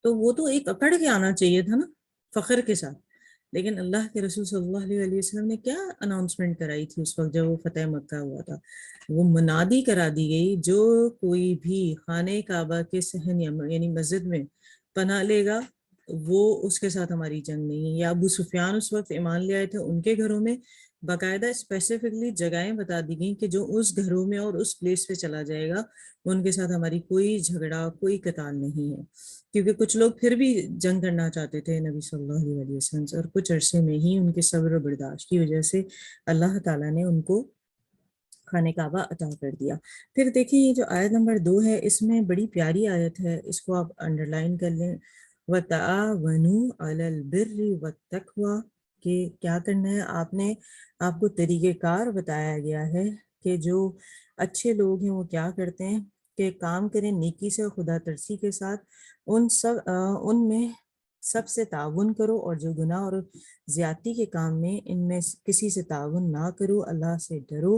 تو وہ تو ایک اکڑ کے آنا چاہیے تھا نا، فخر کے ساتھ، لیکن اللہ کے رسول صلی اللہ علیہ وسلم نے کیا اناؤنسمنٹ کرائی تھی اس وقت جب وہ فتح مکہ ہوا تھا، وہ منادی کرا دی گئی جو کوئی بھی خانہ کعبہ کے صحن یعنی مسجد میں پناہ لے گا وہ اس کے ساتھ ہماری جنگ نہیں ہے۔ یا ابو سفیان اس وقت ایمان لے آئے تھے، ان کے گھروں میں باقاعدہ اسپیسیفکلی جگہیں بتا دی گئیں کہ جو اس گھروں میں اور اس پلیس پہ چلا جائے گا ان کے ساتھ ہماری کوئی جھگڑا، کوئی قتال نہیں ہے، کیونکہ کچھ لوگ پھر بھی جنگ کرنا چاہتے تھے نبی صلی اللہ علیہ وسلم سے، اور کچھ عرصے میں ہی ان کے صبر و برداشت کی وجہ سے اللہ تعالیٰ نے ان کو خانہ کعبہ عطا کر دیا۔ پھر دیکھیں یہ جو آیت نمبر 2 ہے، اس میں بڑی پیاری آیت ہے، اس کو آپ انڈر لائن کر لیں، وَتَعَاوَنُوا عَلَى الْبِرِّ وَالتَّقْوَى، کہ کیا کرنا ہے، آپ کو طریقہ کار بتایا گیا ہے کہ جو اچھے لوگ ہیں وہ کیا کرتے ہیں کہ کام کریں نیکی سے، خدا ترسی کے ساتھ، ان میں سب سے تعاون کرو، اور جو گناہ اور زیادتی کے کام میں ان میں کسی سے تعاون نہ کرو، اللہ سے ڈرو،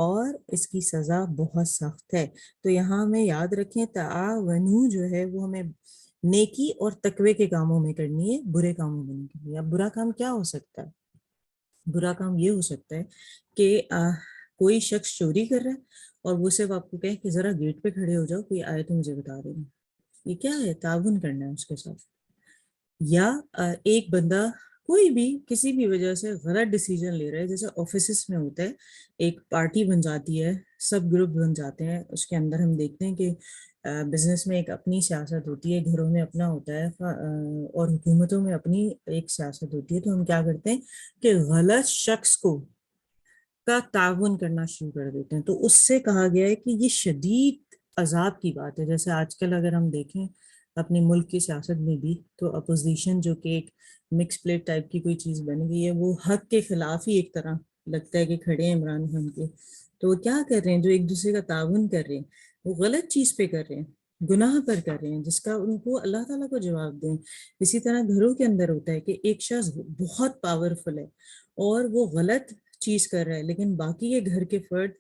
اور اس کی سزا بہت سخت ہے۔ تو یہاں ہمیں یاد رکھیں تعاونو جو ہے وہ ہمیں نیکی اور تقوی کے کاموں میں کرنی ہے، برے کاموں میں نہیں کرنی ہے۔ اب برا کام کیا ہو سکتا ہے؟ برا کام یہ ہو سکتا ہے کہ کوئی شخص چوری کر رہا ہے اور وہ صرف آپ کو کہے کہ ذرا گیٹ پہ کھڑے ہو جاؤ، کوئی آئے تو مجھے بتا دیں، یہ کیا ہے؟ تعاون کرنا ہے اس کے ساتھ۔ یا ایک بندہ کوئی بھی کسی بھی وجہ سے غلط ڈیسیجن لے رہا ہے، جیسے آفیسز میں ہوتا ہے، ایک پارٹی بن جاتی ہے، سب گروپ بن جاتے ہیں، اس کے اندر ہم دیکھتے ہیں کہ بزنس میں ایک اپنی سیاست ہوتی ہے، گھروں میں اپنا ہوتا ہے، اور حکومتوں میں اپنی ایک سیاست ہوتی ہے، تو ہم کیا کرتے ہیں کہ غلط شخص کا تعاون کرنا شروع کر دیتے ہیں، تو اس سے کہا گیا ہے کہ یہ شدید عذاب کی بات ہے۔ جیسے آج کل اگر ہم دیکھیں اپنے ملک کی سیاست میں بھی، تو اپوزیشن جو کہ ایک مکس پلیٹ ٹائپ کی کوئی چیز بن گئی ہے، وہ حق کے خلاف ہی ایک طرح لگتا ہے کہ کھڑے ہیں عمران خان کے، تو وہ کیا کر رہے ہیں؟ جو ایک دوسرے کا تعاون کر رہے ہیں وہ غلط چیز پہ کر رہے ہیں، گناہ پر کر رہے ہیں، جس کا ان کو اللہ تعالیٰ کو جواب دیں۔ اسی طرح گھروں کے اندر ہوتا ہے کہ ایک شخص بہت پاورفل ہے اور وہ غلط چیز کر رہا ہے، لیکن باقی کے گھر کے فرد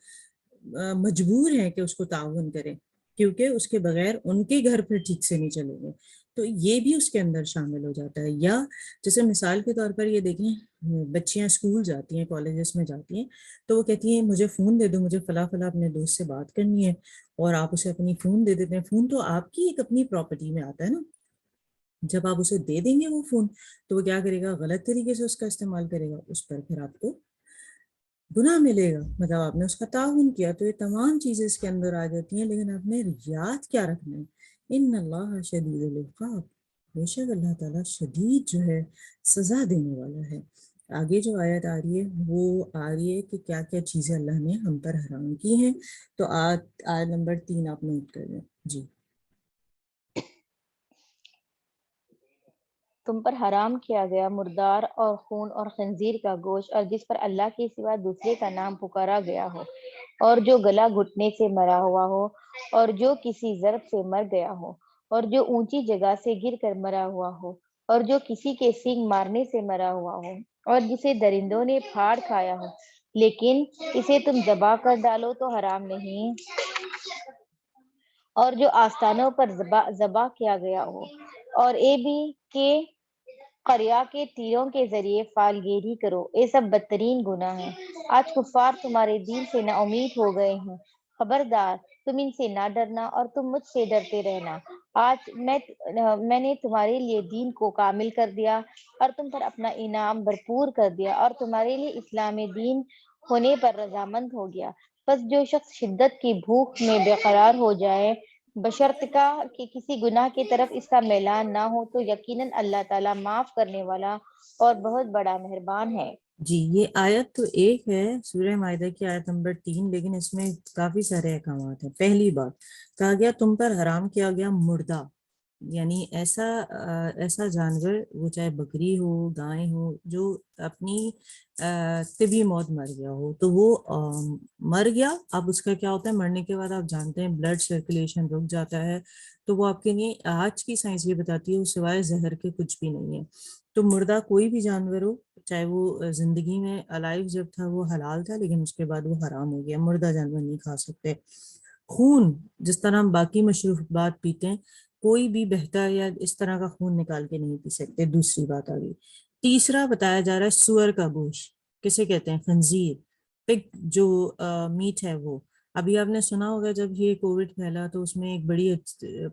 مجبور ہیں کہ اس کو تعاون کریں، کیونکہ اس کے بغیر ان کے گھر پھر ٹھیک سے نہیں چلیں گے۔ تو یہ بھی اس کے اندر شامل ہو جاتا ہے. یا جیسے مثال کے طور پر یہ دیکھیں بچیاں اسکول جاتی ہیں، کالجز میں جاتی ہیں، تو وہ کہتی ہیں مجھے فون دے دو، مجھے فلاں فلاں اپنے دوست سے بات کرنی ہے، اور آپ اسے اپنی فون دے دیتے ہیں. فون تو آپ کی ایک اپنی پراپرٹی میں آتا ہے نا. جب آپ اسے دے دیں گے وہ فون، تو وہ کیا کرے گا؟ غلط طریقے سے اس کا استعمال کرے گا، اس پر پھر آپ کو گناہ ملے گا، مطلب آپ نے اس کا تعاون کیا. تو یہ تمام چیزیں اس کے اندر آ جاتی ہیں. لیکن آپ نے یاد کیا رکھنا ہے؟ ان اللہ شدید العقاب، بے شک اللہ تعالیٰ شدید جو ہے سزا دینے والا ہے. آگے جو آیت آ رہی ہے وہ آ رہی ہے کہ کیا کیا چیزیں اللہ نے ہم پر حرام کی ہیں. تو آیت نمبر 3 آپ نوٹ کر لیں. جی. تم پر حرام کیا گیا مردار اور خون اور خنزیر کا گوشت، اور جس پر اللہ کے سوا دوسرے کا نام پکارا گیا ہو، اور جو گلا گھٹنے سے مرا ہوا ہو، اور جو کسی ضرب سے مر گیا ہو، اور جو اونچی جگہ سے گر کر مرا ہوا ہو، اور جو کسی کے سینگ مارنے سے مرا ہوا ہو، اور جسے درندوں نے پھاڑ کھایا ہو، لیکن اسے تم ذبح کر ڈالو تو حرام نہیں، اور جو آستانوں پر ذبح کیا گیا ہو، اور اے بھی کہ قریا کے تیروں کے ذریعے فالگیری کرو، یہ سب بدترین گناہ ہیں. آج کفار تمہارے دین سے نا امید ہو گئے ہیں. خبردار، تم ان سے نہ ڈرنا اور تم مجھ سے ڈرتے رہنا. آج میں نے تمہارے لیے دین کو کامل کر دیا اور تم پر اپنا انعام بھرپور کر دیا، اور تمہارے لیے اسلام دین ہونے پر رضامند ہو گیا. بس جو شخص شدت کی بھوک میں بے قرار ہو جائے، بشرطیکہ کہ کسی گناہ کی طرف اس کا میلان نہ ہو، تو یقیناً اللہ تعالیٰ معاف کرنے والا اور بہت بڑا مہربان ہے. جی. یہ آیت تو ایک ہے سورہ مائدہ کی آیت نمبر 3، لیکن اس میں کافی سارے احکامات ہیں. پہلی بات کہا گیا تم پر حرام کیا گیا مردہ، یعنی ایسا جانور، وہ چاہے بکری ہو، گائے ہو، جو اپنی طبی موت مر گیا ہو. تو وہ مر گیا، اب اس کا کیا ہوتا ہے مرنے کے بعد؟ آپ جانتے ہیں بلڈ سرکولیشن رک جاتا ہے. تو وہ آپ کے لیے آج کی سائنس یہ بتاتی ہے وہ سوائے زہر کے کچھ بھی نہیں ہے. تو مردہ کوئی بھی جانور ہو، چاہے وہ زندگی میں الائیو جب تھا وہ حلال تھا، لیکن اس کے بعد وہ حرام ہو گیا، مردہ جانور نہیں کھا سکتے. خون، جس طرح ہم باقی مشروبات پیتے ہیں، کوئی بھی بہتا یا اس طرح کا خون نکال کے نہیں پی سکتے. دوسری بات آ گئی. تیسرا بتایا جا رہا ہے سور کا گوشت، کسے کہتے ہیں؟ خنزیر، پگ، جو میٹ ہے وہ. ابھی آپ نے سنا ہوگا جب یہ کووڈ پھیلا تو اس میں ایک بڑی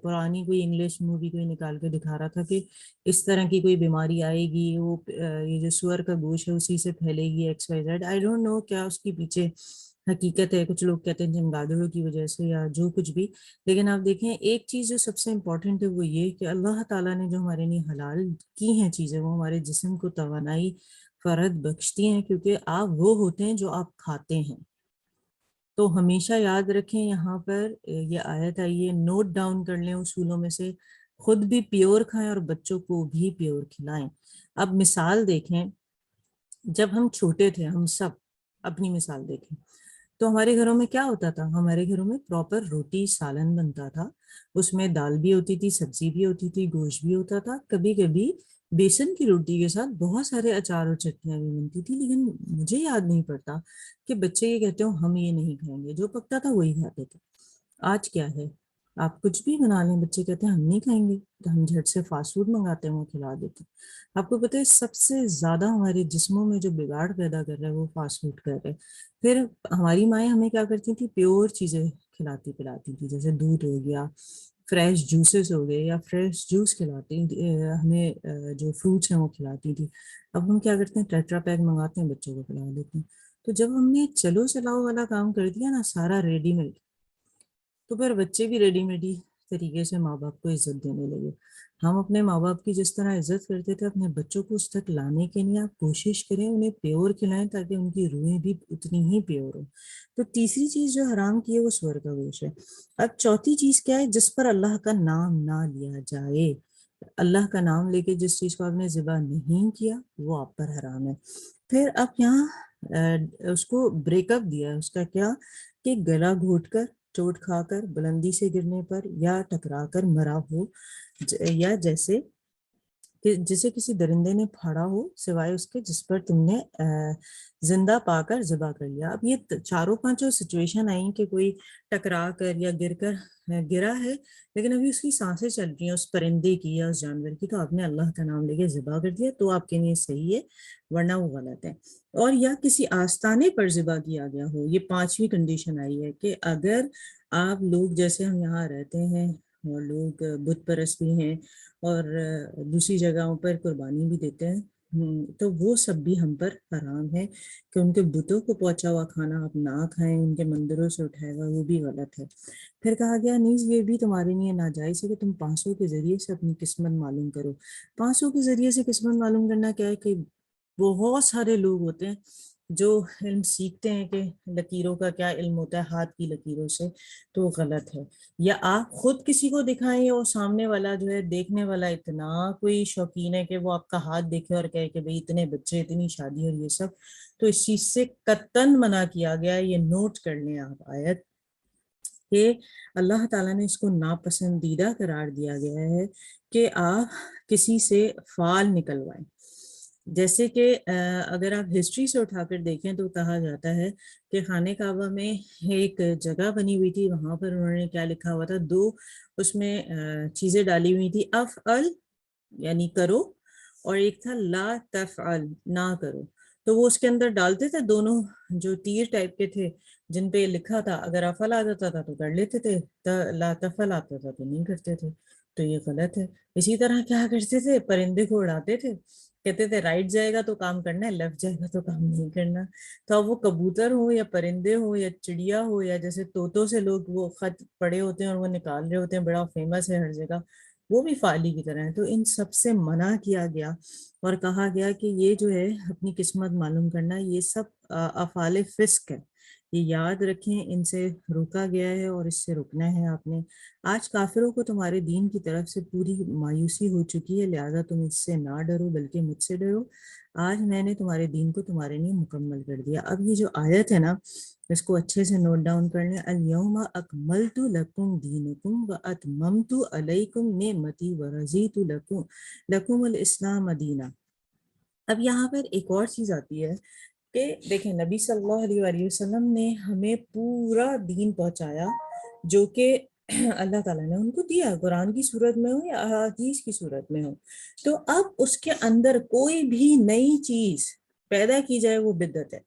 پرانی کوئی انگلش مووی کوئی نکال کے دکھا رہا تھا کہ اس طرح کی کوئی بیماری آئے گی، وہ یہ جو سور کا گوشت ہے اسی سے پھیلے گی، X Y Z. I don't know کیا اس کے پیچھے حقیقت ہے. کچھ لوگ کہتے ہیں چمگادڑوں کی وجہ سے یا جو کچھ بھی. لیکن آپ دیکھیں ایک چیز جو سب سے امپورٹنٹ ہے وہ یہ کہ اللہ تعالیٰ نے جو ہمارے لیے حلال کی ہیں چیزیں، وہ ہمارے جسم کو توانائی فرد بخشتی ہیں، کیونکہ آپ وہ ہوتے ہیں جو آپ کھاتے ہیں. تو ہمیشہ یاد رکھیں یہاں پر یہ آیت آئی ہے، نوٹ ڈاؤن کر لیں اصولوں میں سے. خود بھی پیور کھائیں اور بچوں کو بھی پیور کھلائیں. اب مثال دیکھیں، جب ہم چھوٹے تھے، ہم سب اپنی مثال دیکھیں تو ہمارے گھروں میں کیا ہوتا تھا؟ ہمارے گھروں میں پراپر روٹی سالن بنتا تھا، اس میں دال بھی ہوتی تھی، سبزی بھی ہوتی تھی، گوشت بھی ہوتا تھا، کبھی کبھی بیسن کی روٹی کے ساتھ بہت سارے اچار اور چٹنیاں بھی بنتی تھی. لیکن مجھے یاد نہیں پڑتا کہ بچے یہ کہتے ہوں ہم یہ نہیں کھائیں گے، جو پکتا تھا وہی کھاتے تھے. آج کیا ہے؟ آپ کچھ بھی بنا لیں، بچے کہتے ہیں ہم نہیں کھائیں گے، تو ہم جھٹ سے فاسٹ فوڈ منگاتے ہیں، وہ کھلا دیتے ہیں. آپ کو پتہ ہے سب سے زیادہ ہمارے جسموں میں جو بگاڑ پیدا کر رہا ہے وہ فاسٹ فوڈ کر رہا ہے. پھر ہماری مائیں ہمیں کیا کرتی تھی؟ پیور چیزیں کھلاتی پلاتی تھی، جیسے دودھ ہو گیا، فریش جوسز ہو گئے، یا فریش جوس کھلاتی ہمیں، جو فروٹس ہیں وہ کھلاتی تھی. اب ہم کیا کرتے ہیں؟ ٹیٹرا پیک منگاتے ہیں، بچوں کو کھلا دیتے ہیں. تو جب ہم نے چلو چلاؤ والا کام کر دیا نا، سارا ریڈی میڈ، تو پھر بچے بھی ریڈی میڈ ہی طریقے سے ماں باپ کو عزت دینے لگے. ہم اپنے ماں باپ کی جس طرح عزت کرتے تھے، اپنے بچوں کو اس تک لانے کے لیے آپ کوشش کریں انہیں پیور کھلائیں تاکہ ان کی روحیں بھی اتنی ہی پیور ہوں. تو تیسری چیز جو حرام کی ہے وہ سور کا گوشت ہے. اب چوتھی چیز کیا ہے؟ جس پر اللہ کا نام نہ لیا جائے. اللہ کا نام لے کے جس چیز کو آپ نے ذبح نہیں کیا وہ آپ پر حرام ہے. پھر اب یہاں اس کو بریک اپ دیا ہے، اس کا کیا کہ گلا گھوٹ کر، چوٹ کھا کر، بلندی سے گرنے پر، یا ٹکرا کر مرا ہو، یا جیسے کہ جسے کسی درندے نے پھاڑا ہو سوائے اس کے جس پر تم نے زندہ پا کر ذبح کر لیا. اب یہ چاروں پانچوں سچویشن آئیں کہ کوئی ٹکرا کر یا گر کر گرا ہے لیکن ابھی اس کی سانسیں چل رہی ہیں اس پرندے کی یا اس جانور کی, تو آپ نے اللہ کا نام لے کے ذبح کر دیا تو آپ کے لیے صحیح ہے, ورنہ وہ غلط ہے. اور یا کسی آستانے پر ذبح کیا گیا ہو, یہ پانچویں کنڈیشن آئی ہے کہ اگر آپ لوگ جیسے ہم یہاں رہتے ہیں اور لوگ بت پرست بھی ہیں اور دوسری جگہوں پر قربانی بھی دیتے ہیں, تو وہ سب بھی ہم پر حرام ہے کہ ان کے بتوں کو پہنچا ہوا کھانا آپ نہ کھائیں, ان کے مندروں سے اٹھائے ہوا, وہ بھی غلط ہے. پھر کہا گیا نیز یہ بھی تمہارے لیے ناجائز ہے کہ تم پانسوں کے ذریعے سے اپنی قسمت معلوم کرو. پانسوں کے ذریعے سے قسمت معلوم کرنا کیا ہے کہ بہت سارے لوگ ہوتے ہیں جو علم سیکھتے ہیں کہ لکیروں کا کیا علم ہوتا ہے ہاتھ کی لکیروں سے, تو غلط ہے. یا آپ خود کسی کو دکھائیں اور سامنے والا جو ہے دیکھنے والا اتنا کوئی شوقین ہے کہ وہ آپ کا ہاتھ دیکھے اور کہے کہ بھئی اتنے بچے اتنی شادی اور یہ سب, تو اس چیز سے قطعاً منع کیا گیا ہے. یہ نوٹ کر لیں آپ آیت کہ اللہ تعالیٰ نے اس کو ناپسندیدہ قرار دیا گیا ہے کہ آپ کسی سے فال نکلوائیں. جیسے کہ اگر آپ ہسٹری سے اٹھا کر دیکھیں تو کہا جاتا ہے کہ خانہ کعبہ میں ایک جگہ بنی ہوئی تھی, وہاں پر انہوں نے کیا لکھا ہوا تھا, دو اس میں چیزیں ڈالی ہوئی تھی, افعل یعنی کرو, اور ایک تھا لا تفعل نہ کرو. تو وہ اس کے اندر ڈالتے تھے دونوں جو تیر ٹائپ کے تھے جن پہ لکھا تھا, اگر افعل آ جاتا تھا تو کر لیتے تھے, لا تفعل آتا تھا تو نہیں کرتے تھے. تو یہ غلط ہے. اسی طرح کیا کرتے تھے, پرندے کو اڑاتے تھے, کہتے تھے رائٹ جائے گا تو کام کرنا ہے, لیفٹ جائے گا تو کام نہیں کرنا. تو اب وہ کبوتر ہو یا پرندے ہو یا چڑیا ہو یا جیسے طوطوں سے لوگ وہ خط پڑے ہوتے ہیں اور وہ نکال رہے ہوتے ہیں, بڑا فیمس ہے ہر جگہ, وہ بھی فالی کی طرح ہے. تو ان سب سے منع کیا گیا اور کہا گیا کہ یہ جو ہے اپنی قسمت معلوم کرنا, یہ سب افعال فسق ہے, یہ یاد رکھیں, ان سے روکا گیا ہے اور اس سے رکنا ہے آپ نے. آج کافروں کو تمہارے دین کی طرف سے پوری مایوسی ہو چکی ہے, لہذا تم اس سے نہ ڈرو بلکہ مجھ سے ڈرو. آج میں نے تمہارے دین کو تمہارے لیے مکمل کر دیا. اب یہ جو آیت ہے نا, اس کو اچھے سے نوٹ ڈاؤن کر لیں. الیوم اکملت لکم دینکم واتممت علیکم نعمتی ورضیت لکم الاسلام دینہ. اب یہاں پر ایک اور چیز آتی ہے کہ دیکھیں نبی صلی اللہ علیہ وآلہ وسلم نے ہمیں پورا دین پہنچایا جو کہ اللہ تعالیٰ نے ان کو دیا, قرآن کی صورت میں ہو یا احادیث کی صورت میں ہو. تو اب اس کے اندر کوئی بھی نئی چیز پیدا کی جائے وہ بدعت ہے.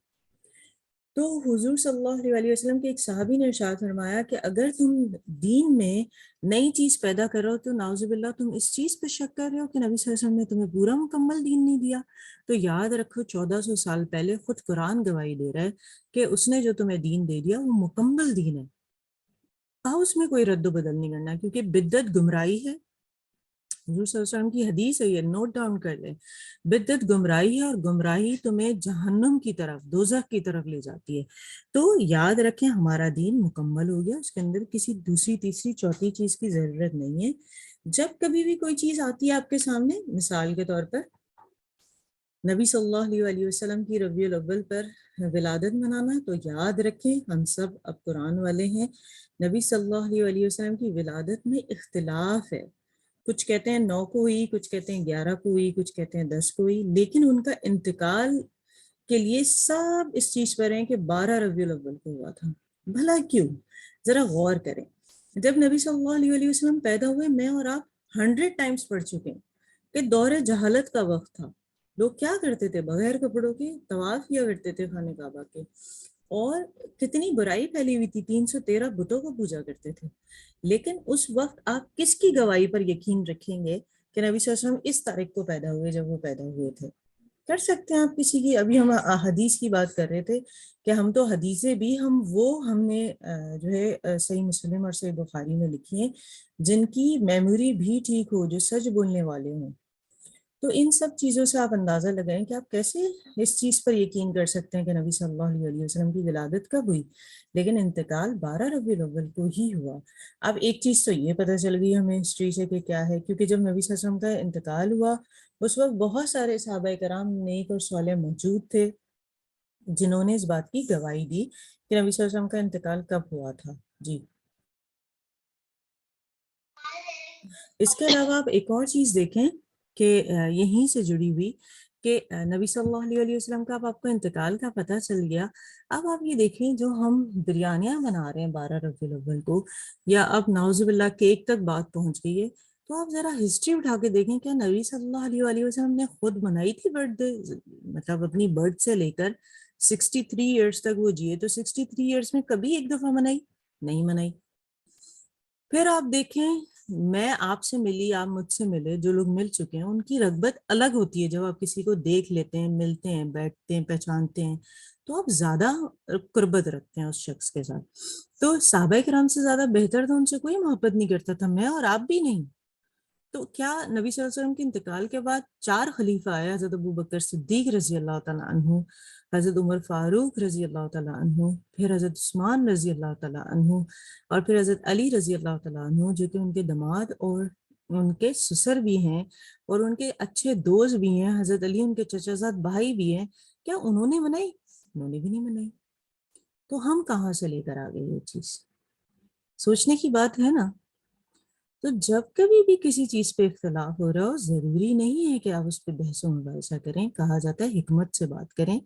تو حضور صلی اللہ علیہ وسلم کے ایک صحابی نے ارشاد فرمایا کہ اگر تم دین میں نئی چیز پیدا کرو تو نعوذ باللہ تم اس چیز پہ شک کر رہے ہو کہ نبی صلی اللہ علیہ وسلم نے تمہیں پورا مکمل دین نہیں دیا. تو یاد رکھو 1400 سال پہلے خود قرآن گواہی دے رہا ہے کہ اس نے جو تمہیں دین دے دیا وہ مکمل دین ہے. اس میں کوئی رد و بدل نہیں کرنا, کیونکہ بدعت گمراہی ہے. حضور صلی اللہ علیہ وسلم کی حدیث ہے, یہ نوٹ ڈاؤن کر لیں. بدعت گمراہی ہے اور گمراہی تمہیں جہنم کی طرف, دوزخ کی طرف لے جاتی ہے. تو یاد رکھیں ہمارا دین مکمل ہو گیا, اس کے اندر کسی دوسری تیسری چوتھی چیز کی ضرورت نہیں ہے. جب کبھی بھی کوئی چیز آتی ہے آپ کے سامنے, مثال کے طور پر نبی صلی اللہ علیہ وسلم کی ربیع الاول پر ولادت منانا, تو یاد رکھیں ہم سب اب قرآن والے ہیں. نبی صلی اللہ علیہ وسلم کی ولادت میں اختلاف ہے, کچھ کہتے ہیں 9 کو ہوئی, کچھ کہتے ہیں 11 کو ہوئی, کچھ کہتے ہیں 10 کو ہوئی, لیکن ان کا انتقال کے لیے سب اس چیز پر ہیں کہ 12 ربیع الاول کو ہوا تھا. بھلا کیوں؟ ذرا غور کریں. جب نبی صلی اللہ علیہ وسلم پیدا ہوئے, میں اور آپ 100 ٹائمز پڑھ چکے ہیں کہ دور جہالت کا وقت تھا. لوگ کیا کرتے تھے, بغیر کپڑوں کے طواف کیا کرتے تھے خانہ کعبہ کے, اور کتنی برائی پھیلی ہوئی تھی, 313 بتوں کو پوجا کرتے تھے. لیکن اس وقت آپ کس کی گواہی پر یقین رکھیں گے کہ نبی صلی اللہ علیہ وسلم اس تاریخ کو پیدا ہوئے جب وہ پیدا ہوئے تھے؟ کر سکتے ہیں آپ کسی کی. ابھی ہم حدیث کی بات کر رہے تھے کہ ہم تو حدیثیں بھی ہم نے جو ہے صحیح مسلم اور صحیح بخاری میں لکھی ہیں جن کی میموری بھی ٹھیک ہو, جو سچ بولنے والے ہوں. تو ان سب چیزوں سے آپ اندازہ لگائیں کہ آپ کیسے اس چیز پر یقین کر سکتے ہیں کہ نبی صلی اللہ علیہ وسلم کی ولادت کب ہوئی, لیکن انتقال 12 ربیع الاول کو ہی ہوا. اب ایک چیز تو یہ پتہ چل گئی ہمیں ہسٹری سے کہ کیا ہے, کیونکہ جب نبی صلی اللہ علیہ وسلم کا انتقال ہوا اس وقت بہت سارے صحابہ کرام نیک اور صالح موجود تھے جنہوں نے اس بات کی گواہی دی کہ نبی صلی اللہ علیہ وسلم کا انتقال کب ہوا تھا. جی, اس کے علاوہ آپ ایک اور چیز دیکھیں کہ یہیں سے جڑی ہوئی کہ نبی صلی اللہ علیہ وسلم کا اب آپ کو انتقال کا پتہ چل گیا. اب آپ یہ دیکھیں جو ہم بریانیاں بنا رہے ہیں 12 ربیع الاول کو، یا اب نعوذ باللہ کیک تک بات پہنچ گئی ہے، تو آپ ذرا ہسٹری اٹھا کے دیکھیں کیا نبی صلی اللہ علیہ وسلم نے خود منائی تھی برتھ ڈے؟ مطلب اپنی برتھ سے لے کر 63 ایئرس تک وہ جیے، تو 63 ایئرس میں کبھی ایک دفعہ منائی؟ نہیں منائی. پھر آپ دیکھیں، میں آپ سے ملی، آپ مجھ سے ملے، جو لوگ مل چکے ہیں ان کی رغبت الگ ہوتی ہے. جب آپ کسی کو دیکھ لیتے ہیں، ملتے ہیں، بیٹھتے ہیں، پہچانتے ہیں، تو آپ زیادہ قربت رکھتے ہیں اس شخص کے ساتھ. تو صحابہ کرام سے زیادہ بہتر تو ان سے کوئی محبت نہیں کرتا تھا، میں اور آپ بھی نہیں. تو کیا نبی صلی اللہ علیہ وسلم کے انتقال کے بعد 4 خلیفہ آئے، حضرت ابو بکر صدیق رضی اللہ تعالیٰ عنہ، حضرت عمر فاروق رضی اللہ تعالیٰ عنہ، پھر حضرت عثمان رضی اللہ تعالیٰ عنہ، اور پھر حضرت علی رضی اللہ تعالیٰ عنہ، جو کہ ان کے داماد اور ان کے سسر بھی ہیں اور ان کے اچھے دوست بھی ہیں. حضرت علی ان کے چچا زاد بھائی بھی ہیں. کیا انہوں نے منائی؟ انہوں نے بھی نہیں منائی. تو ہم کہاں سے لے کر آ گئے یہ چیز؟ سوچنے کی بات ہے نا. تو جب کبھی بھی کسی چیز پہ اختلاف ہو رہا ہو، ضروری نہیں ہے کہ آپ اس پہ بحث و مباحثہ کریں. کہا جاتا ہے حکمت سے بات کریں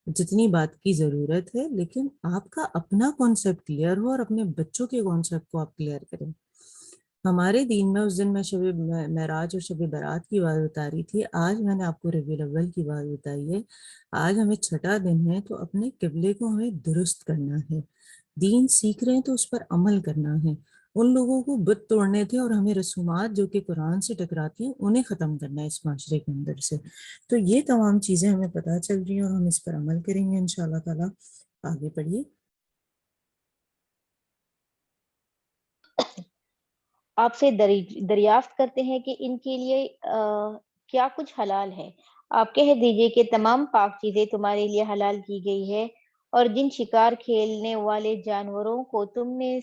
جتنی بات کی ضرورت ہے، لیکن آپ کا اپنا کانسیپٹ کلیئر ہو اور اپنے بچوں کے کانسیپٹ کو آپ کلیئر کریں. ہمارے دین میں اس دن میں شب معراج اور شب برات کی بات بتا رہی تھی، آج میں نے آپ کو ربیع الاول کی بات بتائی ہے. آج ہمیں 6واں دن ہے، تو اپنے قبلے کو ہمیں درست کرنا ہے. دین سیکھ رہے ہیں تو اس پر عمل کرنا ہے. ان لوگوں کو بت توڑنے تھے اور ہمیں رسومات جو کہ قرآن سے ٹکراتی ہیں انہیں ختم کرنا ہے اس معاشرے کے اندر سے. تو یہ تمام چیزیں ہمیں پتہ چل رہی ہیں اور ہم اس پر عمل کریں گے انشاءاللہ تعالیٰ. آگے پڑھیے. آپ سے دریافت کرتے ہیں کہ ان کے لیے کیا کچھ حلال ہے. آپ کہہ دیجئے کہ تمام پاک چیزیں تمہارے لیے حلال کی گئی ہے، اور جن شکار کھیلنے والے جانوروں کو تم نے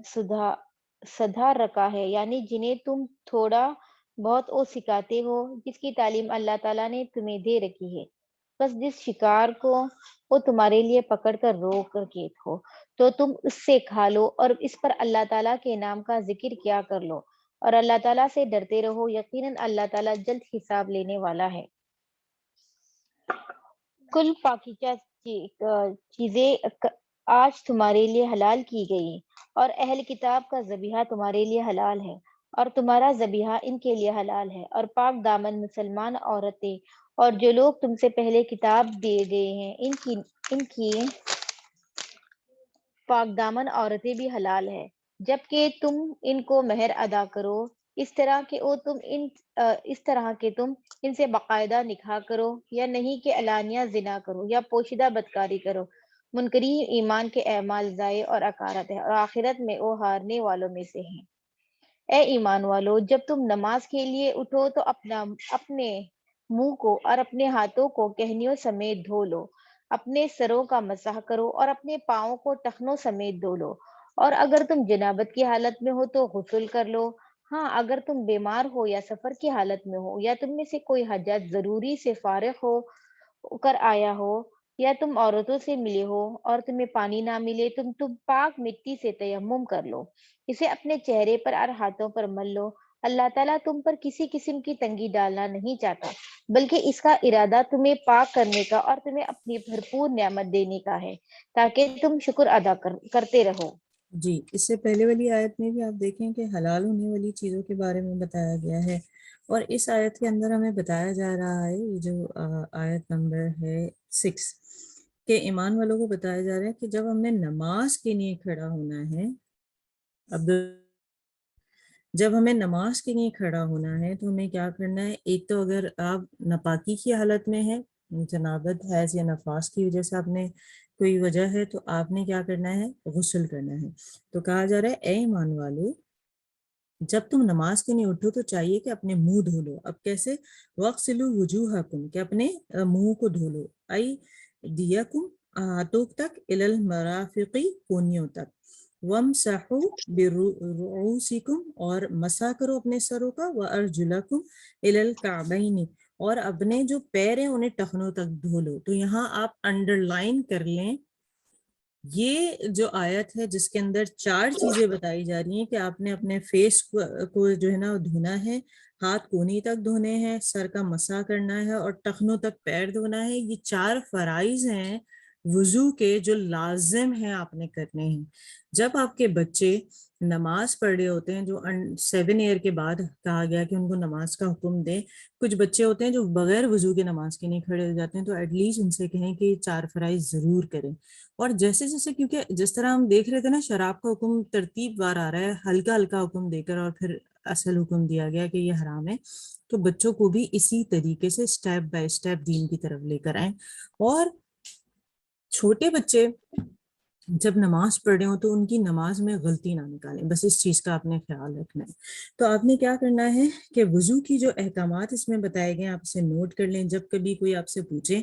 سدھا رکھا ہے، یعنی جنہیں تم تھوڑا بہت او سکھاتے ہو، جس کی تعلیم اللہ تعالیٰ نے تمہیں دے رکھی ہے. بس جس شکار کو وہ تمہارے لیے پکڑ کر روک رکھے ہو تو تم اس سے کھا لو، اور اس پر اللہ تعالیٰ کے نام کا ذکر کیا کر لو، اور اللہ تعالیٰ سے ڈرتے رہو. یقیناً اللہ تعالیٰ جلد حساب لینے والا ہے. کل پاکیزہ چیزیں آج تمہارے لیے حلال کی گئی، اور اہل کتاب کا ذبیحہ تمہارے لیے حلال ہے، اور تمہارا ذبیحہ ان کے لیے حلال ہے. اور پاک دامن مسلمان عورتیں اور جو لوگ تم سے پہلے کتاب دیے گئے ہیں ان کی پاک دامن عورتیں بھی حلال ہے، جبکہ تم ان کو مہر ادا کرو، اس طرح کہ تم ان سے باقاعدہ نکاح کرو، یا نہیں کہ علانیہ زنا کرو یا پوشیدہ بدکاری کرو. منکرین ایمان کے اعمال ضائع اور اکارت ہے، اور آخرت میں وہ ہارنے والوں میں سے ہیں. اے ایمان والو، جب تم نماز کے لیے اٹھو تو اپنے منہ کو اور اپنے ہاتھوں کو کہنیوں سمیت دھو لو، اپنے سروں کا مسح کرو اور اپنے پاؤں کو ٹخنوں سمیت دھو لو، اور اگر تم جنابت کی حالت میں ہو تو غسل کر لو. ہاں، اگر تم بیمار ہو یا سفر کی حالت میں ہو، یا تم میں سے کوئی حاجت ضروری سے فارغ ہو کر آیا ہو، یا تم عورتوں سے ملے ہو اور تمہیں پانی نہ ملے، تم پاک مٹی سے تیمم کر لو، اسے اپنے چہرے پر اور ہاتھوں پر مل لو. اللہ تعالیٰ تم پر کسی قسم کی تنگی ڈالنا نہیں چاہتا، بلکہ اس کا ارادہ تمہیں پاک کرنے کا اور تمہیں اپنی بھرپور نعمت دینے کا ہے، تاکہ تم شکر ادا کرتے رہو. جی، اس سے پہلے والی آیت میں بھی آپ دیکھیں کہ حلال ہونے والی چیزوں کے بارے میں بتایا گیا ہے، اور اس آیت کے اندر ہمیں بتایا جا رہا ہے، یہ جو آیت نمبر ہے 6، کہ ایمان والوں کو بتایا جا رہا ہے کہ جب ہم نے نماز کے لیے کھڑا ہونا ہے، جب ہمیں نماز کے لیے کھڑا ہونا ہے تو ہمیں کیا کرنا ہے. ایک تو اگر آپ ناپاکی کی حالت میں ہیں، جنابت، حیض یا نفاس کی وجہ سے آپ نے کوئی وجہ ہے، تو آپ نے کیا کرنا ہے، غسل کرنا ہے. تو کہا جا رہا ہے اے ایمان والو، جب تم نماز کے لیے اٹھو تو چاہیے کہ اپنے منہ دھو لو. اب کیسے؟ وَاغْسِلُوا وُجُوهَكُمْ، کہ اپنے منہ کو دھو لو، ایدیکم، ہاتھوں تک، الی المرافق، کونیوں تک، وَامْسَحُوا بِرُؤُوسِكُمْ، اور مسح کرو اپنے سروں کا، وَأَرْجُلَكُمْ إِلَى الْكَعْبَيْنِ، اور اپنے جو پیر ہیں انہیں ٹخنوں تک دھو لو. تو یہاں آپ انڈر لائن کر لیں، یہ جو آیت ہے جس کے اندر 4 چیزیں بتائی جا رہی ہیں کہ آپ نے اپنے فیس کو جو ہے نا دھونا ہے، ہاتھ کونی تک دھونے ہیں، سر کا مسح کرنا ہے اور ٹخنوں تک پیر دھونا ہے۔ یہ 4 فرائض ہیں وضو کے جو لازم ہیں آپ نے کرنے ہیں۔ جب آپ کے بچے نماز پڑھ رہے ہوتے ہیں، جو 7 ایئر کے بعد کہا گیا کہ ان کو نماز کا حکم دیں، کچھ بچے ہوتے ہیں جو بغیر وضو کے نماز کے نہیں کھڑے ہو جاتے ہیں، تو ایٹ لیسٹ ان سے کہیں کہ 4 فرائض ضرور کریں۔ اور جیسے جیسے، کیونکہ جس طرح ہم دیکھ رہے تھے نا، شراب کا حکم ترتیب وار آ رہا ہے، ہلکا ہلکا حکم دے کر اور پھر اصل حکم دیا گیا کہ یہ حرام ہے، تو بچوں کو بھی اسی طریقے سے سٹیپ بائی سٹیپ دین کی طرف لے کر آئیں۔ اور چھوٹے بچے جب نماز پڑھ رہے ہوں تو ان کی نماز میں غلطی نہ نکالیں، بس اس چیز کا آپ نے خیال رکھنا ہے۔ تو آپ نے کیا کرنا ہے کہ وضو کی جو احکامات اس میں بتائے گئے ہیں آپ اسے نوٹ کر لیں۔ جب کبھی کوئی آپ سے پوچھے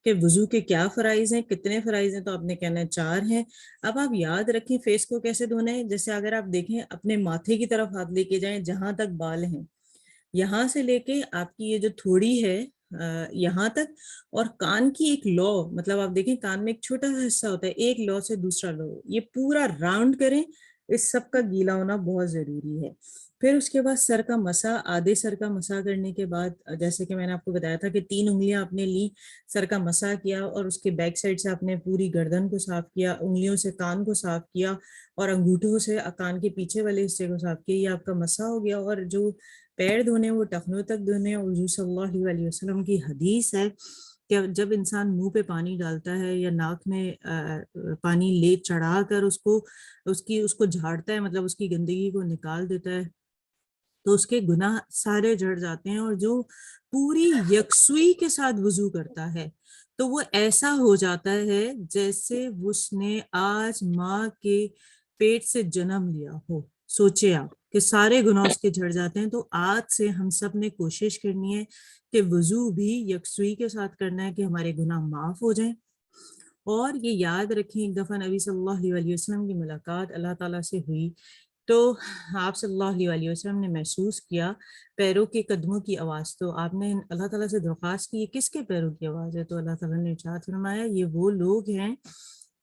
کہ وضو کے کیا فرائض ہیں، کتنے فرائض ہیں، تو آپ نے کہنا ہے 4 ہیں۔ اب آپ یاد رکھیں فیس کو کیسے دھونا ہے۔ جیسے اگر آپ دیکھیں اپنے ماتھے کی طرف ہاتھ لے کے جائیں، جہاں تک بال ہیں، یہاں سے لے کے آپ کی یہ جو تھوڑی ہے یہاں تک، اور کان کی ایک لو، مطلب آپ دیکھیں کان میں ایک چھوٹا سا حصہ ہوتا ہے، ایک لو سے دوسرا لو، یہ پورا راؤنڈ کریں۔ اس سب کا گیلا ہونا بہت ضروری ہے۔ پھر اس کے بعد سر کا مسح، آدھے سر کا مسح کرنے کے بعد جیسے کہ میں نے آپ کو بتایا تھا کہ 3 انگلیاں آپ نے لی، سر کا مسح کیا اور اس کے بیک سائڈ سے آپ نے پوری گردن کو صاف کیا، انگلیوں سے کان کو صاف کیا اور انگوٹھوں سے کان کے پیچھے والے حصے کو صاف کیا۔ یہ آپ کا مسح ہو گیا۔ اور جو پیر دھونے وہ ٹخنوں تک دھونے، اور حضور صلی اللہ علیہ وسلم کی حدیث ہے کہ جب انسان منہ پہ پانی ڈالتا ہے یا ناک میں پانی لے چڑھا کر اس کو جھاڑتا ہے، مطلب اس کی گندگی کو نکال دیتا ہے، تو اس کے گناہ سارے جھڑ جاتے ہیں۔ اور جو پوری یکسوئی کے ساتھ وضو کرتا ہے تو وہ ایسا ہو جاتا ہے جیسے اس نے آج ماں کے پیٹ سے جنم لیا ہو۔ سوچے آپ کہ سارے گناہ اس کے جھڑ جاتے ہیں۔ تو آج سے ہم سب نے کوشش کرنی ہے کہ وضو بھی یکسوئی کے ساتھ کرنا ہے کہ ہمارے گناہ معاف ہو جائیں۔ اور یہ یاد رکھیں، ایک دفعہ نبی صلی اللہ علیہ وسلم کی ملاقات اللہ تعالیٰ سے ہوئی، تو آپ صلی اللہ علیہ وسلم نے محسوس کیا پیروں کے قدموں کی آواز۔ تو آپ نے اللہ تعالیٰ سے درخواست کی، یہ کس کے پیروں کی آواز ہے؟ تو اللہ تعالیٰ نے ارشاد فرمایا، یہ وہ لوگ ہیں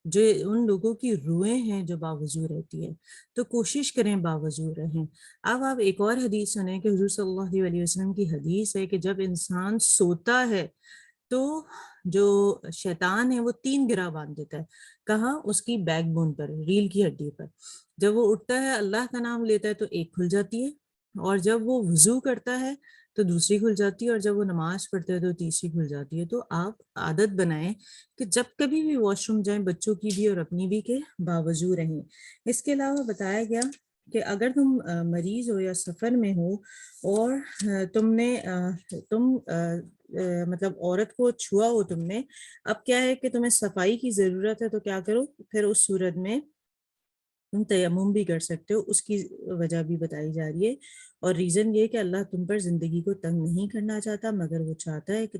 جو ان لوگوں کی روحیں ہیں جو باوضو رہتی ہے۔ تو کوشش کریں باوضو رہیں۔ اب آپ ایک اور حدیث سنیں کہ حضور صلی اللہ علیہ وسلم کی حدیث ہے کہ جب انسان سوتا ہے تو جو شیطان ہے وہ 3 گرہ باندھ دیتا ہے۔ کہاں؟ اس کی بیک بون پر، ریل کی ہڈی پر۔ جب وہ اٹھتا ہے اللہ کا نام لیتا ہے تو ایک کھل جاتی ہے، اور جب وہ وضو کرتا ہے تو دوسری کھل جاتی ہے، اور جب وہ نماز پڑھتا ہے تو تیسری کھل جاتی ہے۔ تو آپ عادت بنائیں کہ جب کبھی بھی واش روم جائیں، بچوں کی بھی اور اپنی بھی، کہ باوضو رہیں۔ اس کے علاوہ بتایا گیا کہ اگر تم مریض ہو یا سفر میں ہو اور تم مطلب عورت کو چھوا ہو تم نے، اب کیا ہے کہ تمہیں صفائی کی ضرورت ہے، تو کیا کرو پھر اس صورت میں تم تیمم بھی کر سکتے ہو۔ اس کی وجہ بھی بتائی جا رہی ہے، اور ریزن یہ کہ اللہ تم پر زندگی کو تنگ نہیں کرنا چاہتا، مگر وہ چاہتا ہے کہ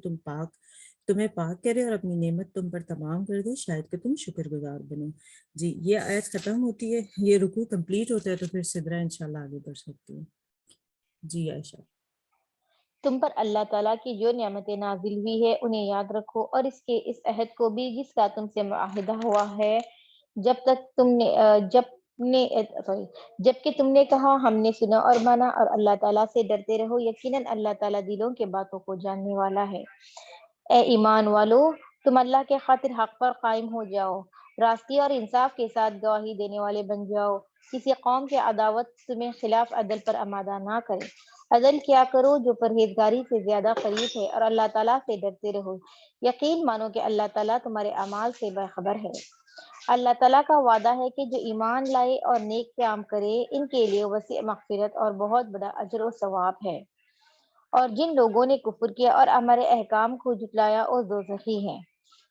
تمہیں پاک کرے اور اپنی نعمت تم پر تمام کر دے، شاید کہ تم شکر گزار بنو۔ جی، یہ آیت ختم ہوتی ہے، یہ رکوع کمپلیٹ ہوتا ہے، تو پھر سدرا انشاءاللہ آگے بڑھ سکتی ہے۔ جی عائشہ۔ تم پر اللہ تعالیٰ کی جو نعمتیں نازل ہوئی ہے انہیں یاد رکھو، اور اس عہد کو بھی جس کا تم سے معاہدہ ہوا ہے، جب کہ تم نے کہا ہم نے سنا اور مانا، اور اللہ تعالیٰ سے ڈرتے رہو، یقیناً اللہ تعالیٰ دلوں کے باتوں کو جاننے والا ہے۔ اے ایمان والو، تم اللہ کے خاطر حق پر قائم ہو جاؤ، راستی اور انصاف کے ساتھ گواہی دینے والے بن جاؤ۔ کسی قوم کے عداوت تمہیں خلاف عدل پر آمادہ نہ کرے۔ عدل کیا کرو جو پرہیزگاری سے زیادہ قریب ہے، اور اللہ تعالیٰ سے ڈرتے رہو، یقین مانو کہ اللہ تعالیٰ تمہارے اعمال سے باخبر ہے۔ اللہ تعالیٰ کا وعدہ ہے کہ جو ایمان لائے اور نیک کام کرے ان کے لیے وسیع مغفرت اور بہت بڑا اجر و ثواب ہے، اور جن لوگوں نے کفر کیا اور ہمارے احکام کو جھٹلایا وہ دوزخی ہیں۔